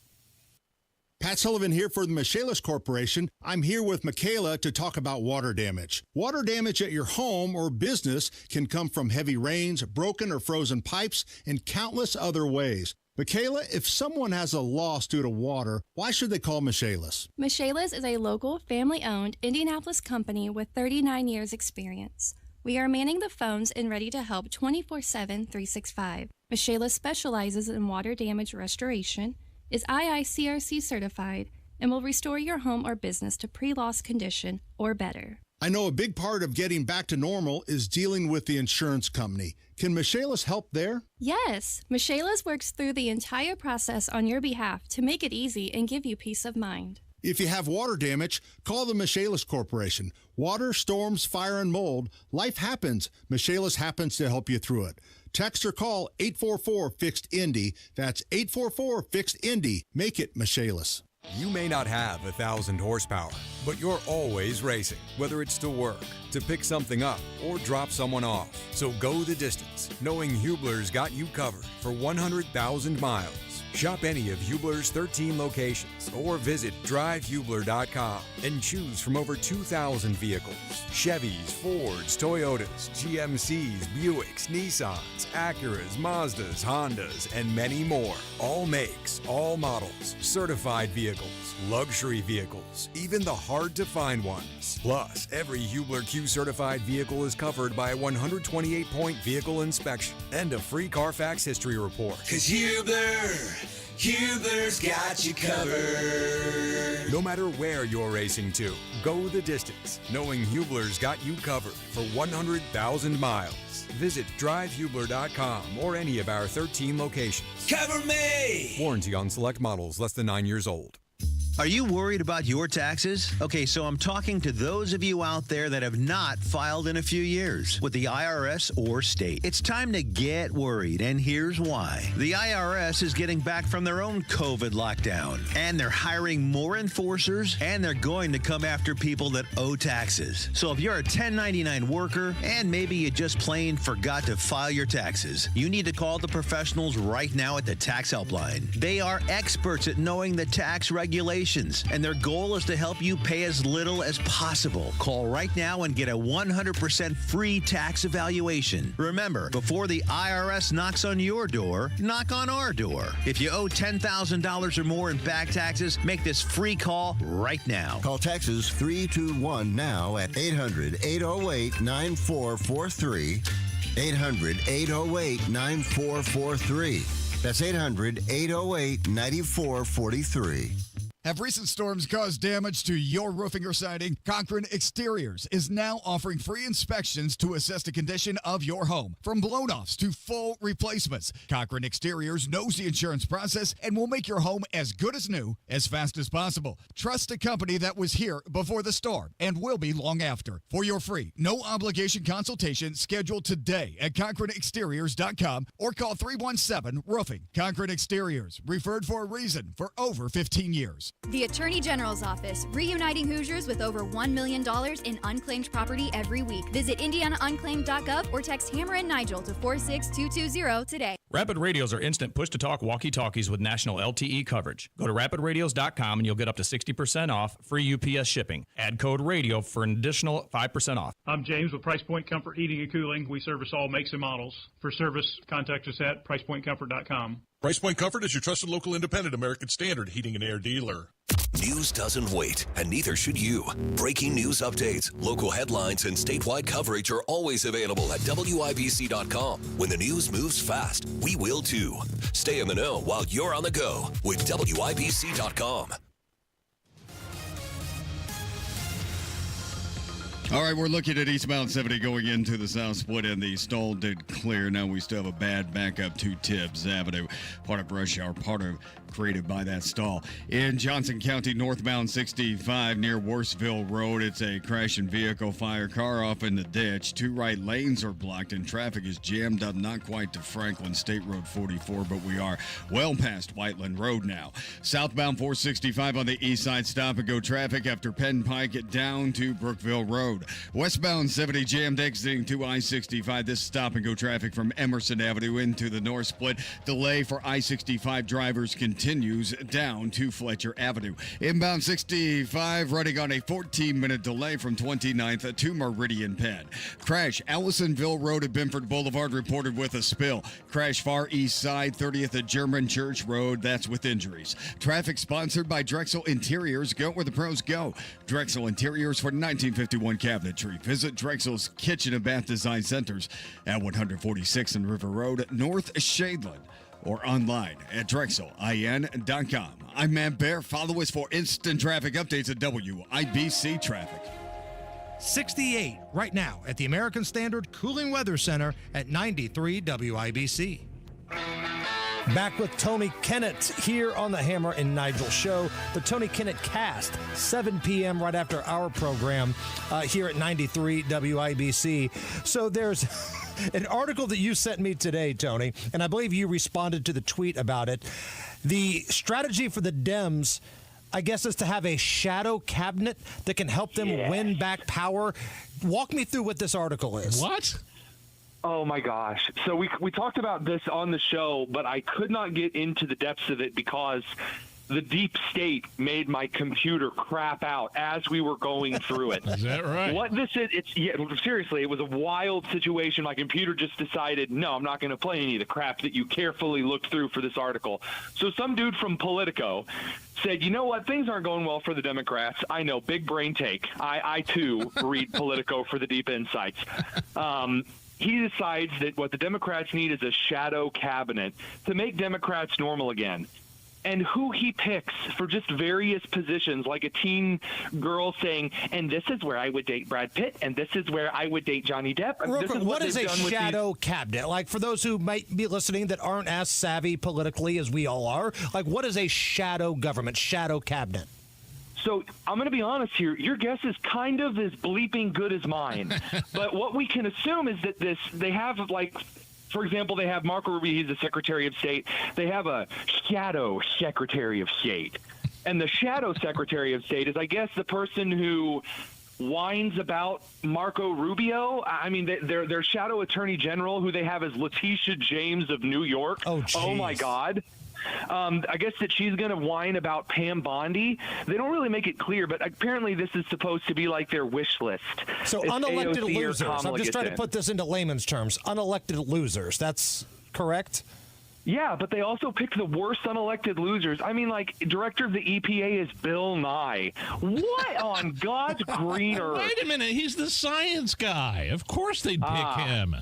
Pat Sullivan here for the Michaelis Corporation. I'm here with Michaela to talk about water damage. Water damage at your home or business can come from heavy rains, broken or frozen pipes, and countless other ways. Michaela, if someone has a loss due to water, why should they call Michaelis? Michaelis is a local, family-owned Indianapolis company with 39 years experience. We are manning the phones and ready to help 24/7, 365. Michaelis specializes in water damage restoration, is IICRC certified, and will restore your home or business to pre-loss condition or better. I know a big part of getting back to normal is dealing with the insurance company. Can Michaelis help there? Yes, Michaelis works through the entire process on your behalf to make it easy and give you peace of mind. If you have water damage, call the Michaelis Corporation. Water, storms, fire, and mold, life happens. Michaelis happens to help you through it. Text or call 844-FIXED-INDY. That's 844-FIXED-INDY. Make it Michaelis. You may not have 1,000 horsepower, but you're always racing. Whether it's to work, to pick something up or drop someone off. So go the distance, knowing Hubler's got you covered for 100,000 miles. Shop any of Hubler's 13 locations or visit drivehubler.com and choose from over 2,000 vehicles. Chevys, Fords, Toyotas, GMCs, Buicks, Nissans, Acuras, Mazdas, Hondas, and many more. All makes, all models, certified vehicles, luxury vehicles, even the hard-to-find ones. Plus, every Hubler Q certified vehicle is covered by a 128-point vehicle inspection and a free Carfax history report. 'Cause Hubler's got you covered. No matter where you're racing to, go the distance, knowing Hubler's got you covered for 100,000 miles. Visit drivehubler.com or any of our 13 locations. Cover me! Warranty on select models less than 9 years old. Are you worried about your taxes? Okay, so I'm talking to those of you out there that have not filed in a few years with the IRS or state. It's time to get worried, and here's why. The IRS is getting back from their own COVID lockdown, and they're hiring more enforcers, and they're going to come after people that owe taxes. So if you're a 1099 worker, and maybe you just plain forgot to file your taxes, you need to call the professionals right now at the Tax Helpline. They are experts at knowing the tax regulations, and their goal is to help you pay as little as possible. Call right now and get a 100% free tax evaluation. Remember, before the IRS knocks on your door, knock on our door. If you owe $10,000 or more in back taxes, make this free call right now. Call Texas 321 now at 800-808-9443. 800-808-9443. That's 800-808-9443. Have recent storms caused damage to your roofing or siding? Cochran Exteriors is now offering free inspections to assess the condition of your home, from blown-offs to full replacements. Cochran Exteriors knows the insurance process and will make your home as good as new as fast as possible. Trust a company that was here before the storm and will be long after. For your free, no-obligation consultation, schedule today at CochranExteriors.com or call 317-ROOFING. Cochran Exteriors, referred for a reason for over 15 years. The Attorney General's Office, reuniting Hoosiers with over $1 million in unclaimed property every week. Visit IndianaUnclaimed.gov or text Hammer and Nigel to 46220 today. Rapid Radios are instant push-to-talk walkie-talkies with national LTE coverage. Go to rapidradios.com and you'll get up to 60% off free UPS shipping. Add code RADIO for an additional 5% off. I'm James with Price Point Comfort Heating and Cooling. We service all makes and models. For service, contact us at pricepointcomfort.com. Price Point Comfort is your trusted local independent American Standard heating and air dealer. News doesn't wait, and neither should you. Breaking news updates, local headlines, and statewide coverage are always available at WIBC.com. When the news moves fast, we will too. Stay in the know while you're on the go with WIBC.com. All right, we're looking at eastbound 70 going into the South Split, and the stall did clear. Now we still have a bad backup to Tibbs Avenue. Part of rush hour, part of created by that stall. In Johnson County, northbound 65 near Worsville Road, it's a crashing vehicle. Fire car off in the ditch. Two right lanes are blocked, and traffic is jammed up, not quite to Franklin State Road 44, but we are well past Whiteland Road now. Southbound 465 on the east side, stop and go traffic after Penn Pike down to Brookville Road. Westbound 70 jammed exiting to I-65. This stop and go traffic from Emerson Avenue into the North Split. Delay for I-65 drivers continues down to Fletcher Avenue. Inbound 65 running on a 14-minute delay from 29th to Meridian Penn. Crash Allisonville Road at Binford Boulevard reported with a spill. Crash far east side 30th at German Church Road. That's with injuries. Traffic sponsored by Drexel Interiors. Go where the pros go. Drexel Interiors for 1951 cabinetry. Visit Drexel's Kitchen and Bath Design Centers at 146 and River Road, North Shadeland, or online at DrexelIN.com. I'm Matt Bear. Follow us for instant traffic updates at WIBC Traffic. 68 right now at the American Standard Cooling Weather Center at 93 WIBC. Back with Tony Kinnett here on the Hammer and Nigel Show. The Tony Kinnett Cast, 7 p.m. right after our program here at 93 WIBC. So there's an article that you sent me today, Tony, and I believe you responded to the tweet about it. The strategy for the Dems I guess, is to have a shadow cabinet that can help them win back power. Walk me through what this article is. What? Oh, my gosh. So we talked about this on the show, but I could not get into the depths of it because the deep state made my computer crap out as we were going through it. Is that right? What this is, seriously, it was a wild situation. My computer just decided, no, I'm not going to play any of the crap that you carefully looked through for this article. So some dude from Politico said, you know what, things aren't going well for the Democrats. I know, big brain take. I too, read Politico for the deep insights. He decides that what the Democrats need is a shadow cabinet to make Democrats normal again. And who he picks for just various positions, like a teen girl saying, and this is where I would date Brad Pitt, and this is where I would date Johnny Depp. Real quick, what is a shadow cabinet? Like, for those who might be listening that aren't as savvy politically as we all are, like, what is a shadow government, shadow cabinet? So I'm going to be honest here. Your guess is kind of as bleeping good as mine. But what we can assume is that they have, like, for example, they have Marco Rubio, he's the Secretary of State. They have a shadow Secretary of State. And the shadow Secretary of State is, I guess, the person who whines about Marco Rubio. I mean, their shadow Attorney General, who they have, is Letitia James of New York. Oh my God. I guess that she's going to whine about Pam Bondi. They don't really make it clear, but apparently this is supposed to be like their wish list. So It's unelected AOC or losers. I'm Kamala just trying to gets put this into layman's terms. Unelected losers. That's correct? Yeah, but they also picked the worst unelected losers. I mean, like, director of the EPA is Bill Nye. What on God's green earth? Wait a minute. He's the science guy. Of course they'd pick him.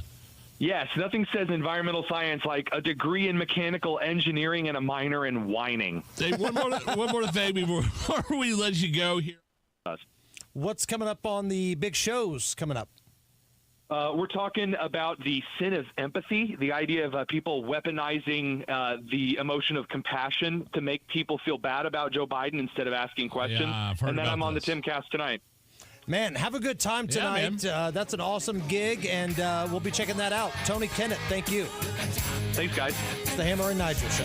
Yes, nothing says environmental science like a degree in mechanical engineering and a minor in whining. Hey, one more thing before we let you go here. What's coming up on the big shows coming up? We're talking about the sin of empathy, the idea of people weaponizing the emotion of compassion to make people feel bad about Joe Biden instead of asking questions. Yeah, I've heard and then about I'm on this. the Timcast tonight. Man, have a good time tonight. That's an awesome gig, and we'll be checking that out. Tony Kinnett, thank you. Thanks, guys. It's the Hammer and Nigel Show.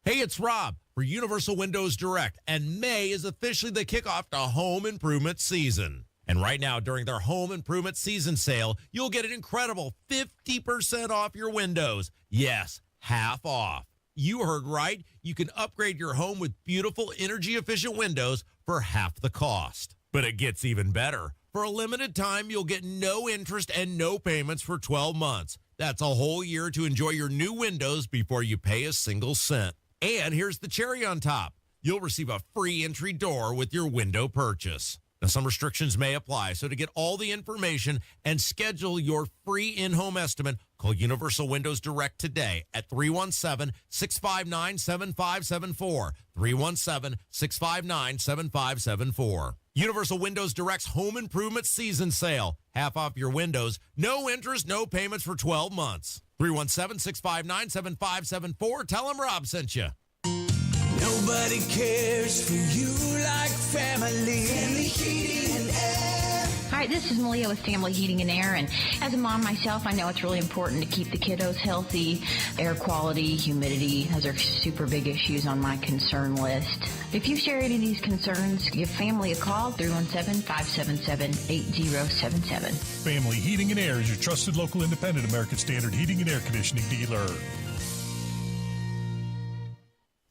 Hey, it's Rob for Universal Windows Direct, and May is officially the kickoff to home improvement season. And right now, during their home improvement season sale, you'll get an incredible 50% off your windows. Yes, half off. You heard right. You can upgrade your home with beautiful energy-efficient windows for half the cost. But it gets even better. For a limited time, you'll get no interest and no payments for 12 months. That's a whole year to enjoy your new windows before you pay a single cent. And here's the cherry on top. You'll receive a free entry door with your window purchase. Now, some restrictions may apply, so to get all the information and schedule your free in-home estimate, call Universal Windows Direct today at 317-659-7574, 317-659-7574. Universal Windows Direct's home improvement season sale. Half off your windows, no interest, no payments for 12 months. 317-659-7574. Tell them Rob sent you. Nobody cares for you like family. Family Heating and Air. Hi, this is Malia with Family Heating and Air, and as a mom myself, I know it's really important to keep the kiddos healthy. Air quality, humidity, those are super big issues on my concern list. If you share any of these concerns, give family a call, 317-577-8077. Family Heating and Air is your trusted local independent American Standard heating and air conditioning dealer.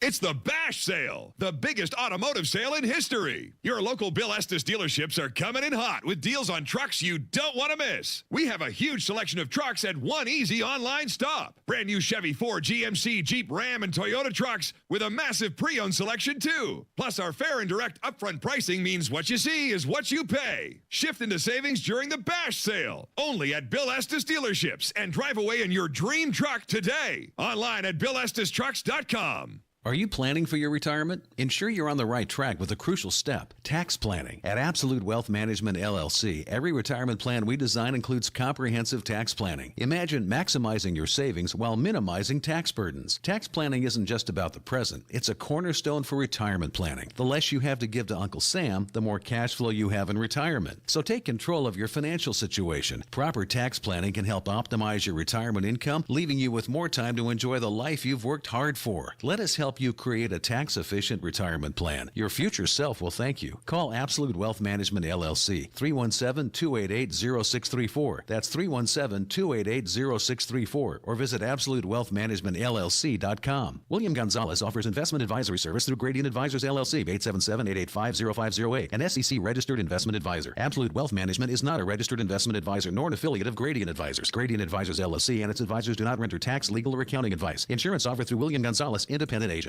It's the Bash Sale, the biggest automotive sale in history. Your local Bill Estes dealerships are coming in hot with deals on trucks you don't want to miss. We have a huge selection of trucks at one easy online stop. Brand new Chevy, Ford, GMC, Jeep, Ram, and Toyota trucks with a massive pre-owned selection too. Plus, our fair and direct upfront pricing means what you see is what you pay. Shift into savings during the Bash Sale, only at Bill Estes dealerships, and drive away in your dream truck today. Online at BillEstesTrucks.com. Are you planning for your retirement? Ensure you're on the right track with a crucial step, tax planning. At Absolute Wealth Management LLC, every retirement plan we design includes comprehensive tax planning. Imagine maximizing your savings while minimizing tax burdens. Tax planning isn't just about the present. It's a cornerstone for retirement planning. The less you have to give to Uncle Sam, the more cash flow you have in retirement. So take control of your financial situation. Proper tax planning can help optimize your retirement income, leaving you with more time to enjoy the life you've worked hard for. Let us help you create a tax-efficient retirement plan. Your future self will thank you. Call Absolute Wealth Management LLC, 317-288-0634. That's 317-288-0634. Or visit AbsoluteWealthManagementLLC.com. William Gonzalez offers investment advisory service through Gradient Advisors LLC, 877-885-0508, an SEC-registered investment advisor. Absolute Wealth Management is not a registered investment advisor nor an affiliate of Gradient Advisors. Gradient Advisors LLC and its advisors do not render tax, legal, or accounting advice. Insurance offered through William Gonzalez, independent agent.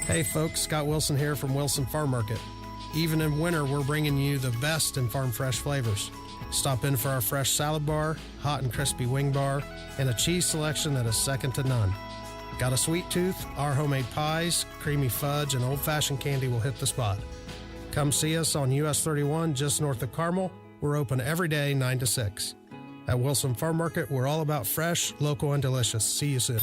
Hey folks, Scott Wilson here from Wilson Farm Market. Even in winter, we're bringing you the best in farm fresh flavors. Stop in for our fresh salad bar, hot and crispy wing bar, and a cheese selection that is second to none. Got a sweet tooth? Our homemade pies, creamy fudge, and old-fashioned candy will hit the spot. Come see us on US 31 just north of Carmel. We're open every day 9 to 6. At Wilson Farm Market, we're all about fresh, local, and delicious. See you soon.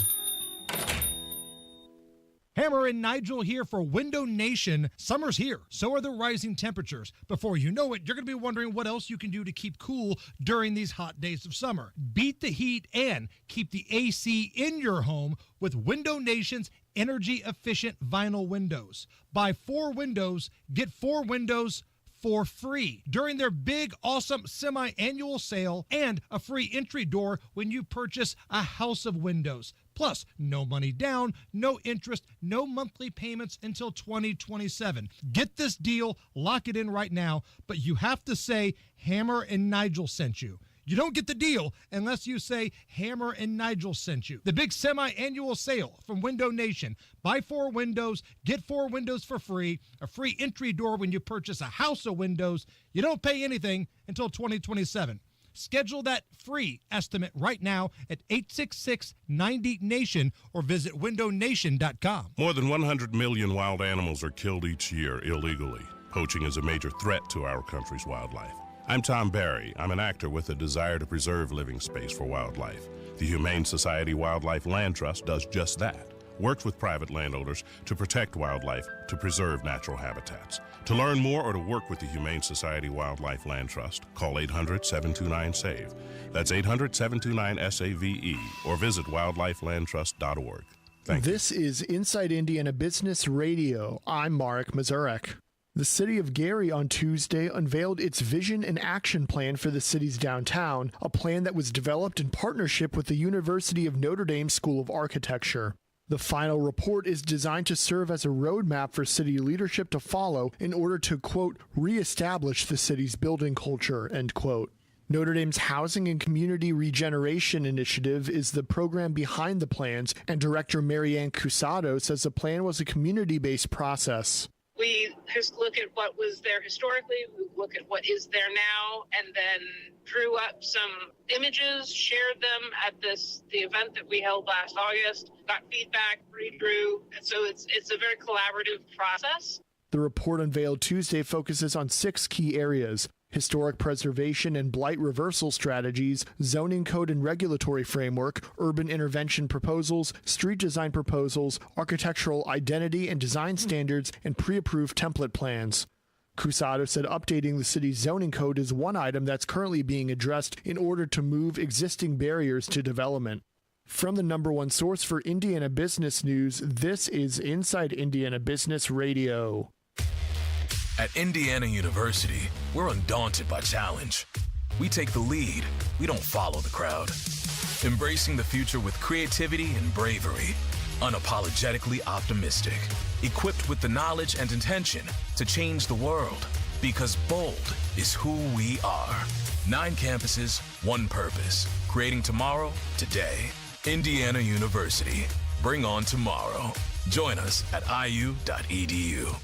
Hammer and Nigel here for Window Nation. Summer's here. So are the rising temperatures. Before you know it, you're going to be wondering what else you can do to keep cool during these hot days of summer. Beat the heat and keep the AC in your home with Window Nation's energy-efficient vinyl windows. Buy 4 windows, get 4 windows for free during their big, awesome semi-annual sale, and a free entry door when you purchase a house of windows. Plus, no money down, no interest, no monthly payments until 2027. Get this deal, lock it in right now, but you have to say Hammer and Nigel sent you. You don't get the deal unless you say Hammer and Nigel sent you. The big semi-annual sale from Window Nation. Buy 4 windows, get 4 windows for free, a free entry door when you purchase a house of windows. You don't pay anything until 2027. Schedule that free estimate right now at 866-90-NATION or visit windownation.com. More than 100 million wild animals are killed each year illegally. Poaching is a major threat to our country's wildlife. I'm Tom Barry. I'm an actor with a desire to preserve living space for wildlife. The Humane Society Wildlife Land Trust does just that. Works with private landowners to protect wildlife, to preserve natural habitats. To learn more or to work with the Humane Society Wildlife Land Trust, call 800-729-SAVE. That's 800-729-SAVE or visit wildlifelandtrust.org. Thank you. This is Inside Indiana Business Radio. I'm Marek Mazurek. The city of Gary on Tuesday unveiled its vision and action plan for the city's downtown, a plan that was developed in partnership with the University of Notre Dame School of Architecture. The final report is designed to serve as a roadmap for city leadership to follow in order to, quote, reestablish the city's building culture, end quote. Notre Dame's Housing and Community Regeneration Initiative is the program behind the plans, and Director Marianne Cusado says the plan was a community-based process. We just look at what was there historically, we look at what is there now, and then drew up some images, shared them at the event that we held last August, got feedback, redrew, and so it's a very collaborative process. The report unveiled Tuesday focuses on 6 key areas: historic preservation and blight reversal strategies, zoning code and regulatory framework, urban intervention proposals, street design proposals, architectural identity and design standards, and pre-approved template plans. Cusado said updating the city's zoning code is one item that's currently being addressed in order to move existing barriers to development. From the #1 source for Indiana business news, this is Inside Indiana Business Radio. At Indiana University, we're undaunted by challenge. We take the lead. We don't follow the crowd. Embracing the future with creativity and bravery. Unapologetically optimistic. Equipped with the knowledge and intention to change the world. Because bold is who we are. 9 campuses, 1 purpose. Creating tomorrow, today. Indiana University. Bring on tomorrow. Join us at iu.edu.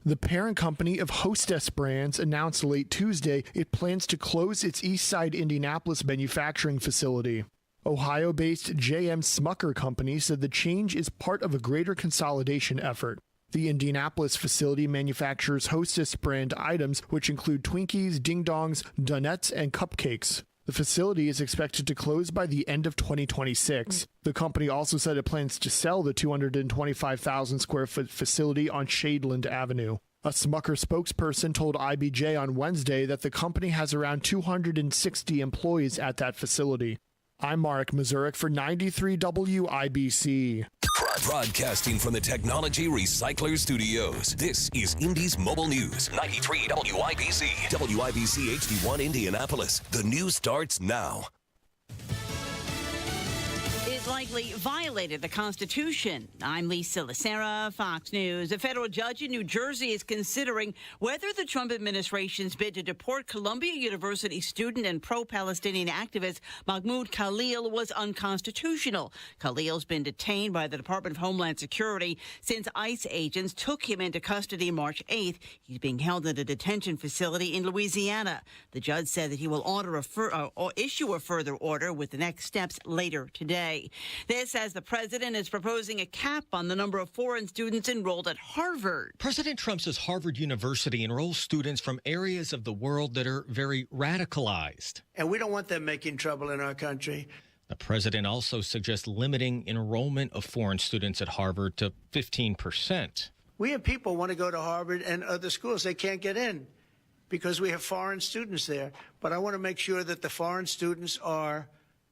The parent company of Hostess Brands announced late Tuesday it plans to close its Eastside Indianapolis manufacturing facility. Ohio-based J.M. Smucker Company said the change is part of a greater consolidation effort. The Indianapolis facility manufactures Hostess brand items, which include Twinkies, Ding Dongs, Donuts, and cupcakes. The facility is expected to close by the end of 2026. The company also said it plans to sell the 225,000 square foot facility on Shadeland Avenue. A Smucker spokesperson told IBJ on Wednesday that the company has around 260 employees at that facility. I'm Mark Mazurek for 93 WIBC. Broadcasting from the Technology Recycler Studios, this is Indy's Mobile News. 93 WIBC. WIBC HD1 Indianapolis. The news starts now. Likely violated the Constitution. I'm Lisa Lacera, Fox News. A federal judge in New Jersey is considering whether the Trump administration's bid to deport Columbia University student and pro-Palestinian activist Mahmoud Khalil was unconstitutional. Khalil's been detained by the Department of Homeland Security since ICE agents took him into custody March 8th. He's being held at a detention facility in Louisiana. The judge said that he will issue a further order with the next steps later today. This as the president is proposing a cap on the number of foreign students enrolled at Harvard. President Trump says Harvard University enrolls students from areas of the world that are very radicalized. And we don't want them making trouble in our country. The president also suggests limiting enrollment of foreign students at Harvard to 15%. We have people who want to go to Harvard and other schools. They can't get in because we have foreign students there. But I want to make sure that the foreign students are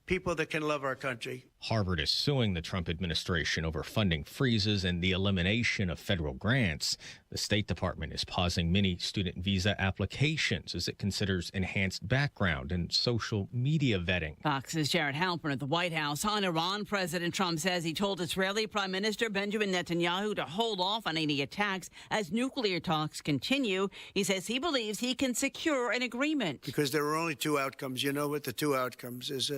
people that can love our country. Harvard is suing the Trump administration over funding freezes and the elimination of federal grants. The State Department is pausing many student visa applications as it considers enhanced background and social media vetting. Fox's Jared Halpern at the White House. On Iran, President Trump says he told Israeli Prime Minister Benjamin Netanyahu to hold off on any attacks as nuclear talks continue. He says he believes he can secure an agreement. Because there are only two outcomes. You know what the two outcomes is.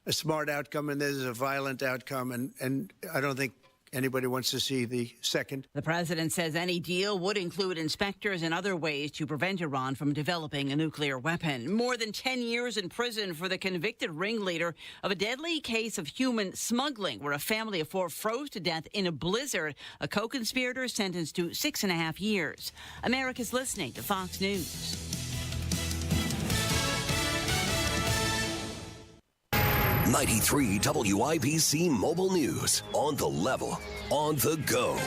A smart outcome and there's a violent outcome, and I don't think anybody wants to see the second. The president says any deal would include inspectors and other ways to prevent Iran from developing a nuclear weapon. More than 10 years in prison for the convicted ringleader of a deadly case of human smuggling, where a family of four froze to death in a blizzard. A co-conspirator sentenced to 6.5 years. America's listening to Fox News. 93 WIBC Mobile News. On the level, on the go.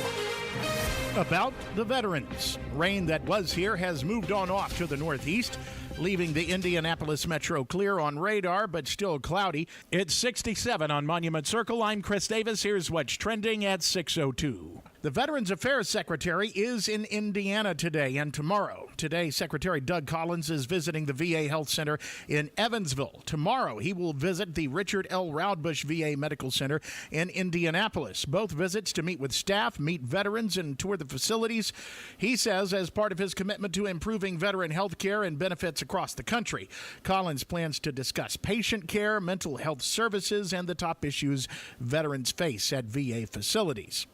About the veterans. Rain that was here has moved on off to the northeast, leaving the Indianapolis metro clear on radar, but still cloudy. It's 67 on Monument Circle. I'm Chris Davis. Here's what's trending at 6:02. The Veterans Affairs Secretary is in Indiana today and tomorrow. Today, Secretary Doug Collins is visiting the VA Health Center in Evansville. Tomorrow, he will visit the Richard L. Roudbush VA Medical Center in Indianapolis. Both visits to meet with staff, meet veterans, and tour the facilities. He says as part of his commitment to improving veteran health care and benefits across the country. Collins plans to discuss patient care, mental health services, and the top issues veterans face at VA facilities.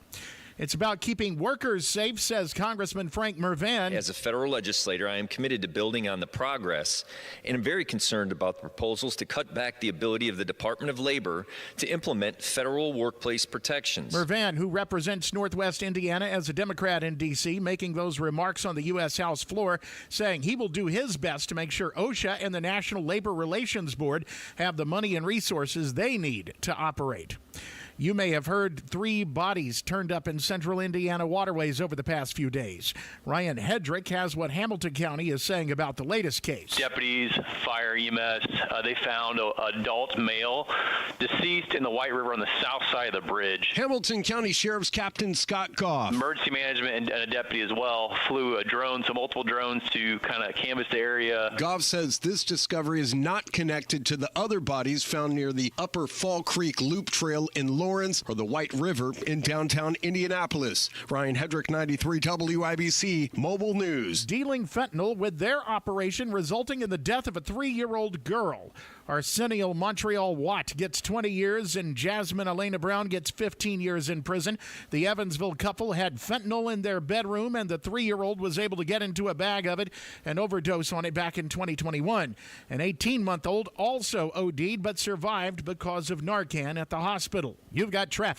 It's about keeping workers safe, says Congressman Frank Mervan. As a federal legislator, I am committed to building on the progress, and I'm very concerned about the proposals to cut back the ability of the Department of Labor to implement federal workplace protections. Mervan, who represents Northwest Indiana as a Democrat in D.C., making those remarks on the U.S. House floor, saying he will do his best to make sure OSHA and the National Labor Relations Board have the money and resources they need to operate. You may have heard 3 bodies turned up in central Indiana waterways over the past few days. Ryan Hedrick has what Hamilton County is saying about the latest case. Deputies, fire, EMS, they found an adult male deceased in the White River on the south side of the bridge. Hamilton County Sheriff's Captain Scott Goff. Emergency management and a deputy as well flew a drone, so multiple drones to kind of canvass the area. Goff says this discovery is not connected to the other bodies found near the Upper Fall Creek Loop Trail in Lawrence or the White River in downtown Indianapolis. Ryan Hedrick, 93 WIBC Mobile News. Dealing fentanyl with their operation resulting in the death of a 3-year-old girl. Arsenio Montreal Watt gets 20 years and Jasmine Elena Brown gets 15 years in prison. The Evansville couple had fentanyl in their bedroom, and the 3-year-old was able to get into a bag of it and overdose on it back in 2021. An 18-month-old also OD'd but survived because of Narcan at the hospital. You've got traffic.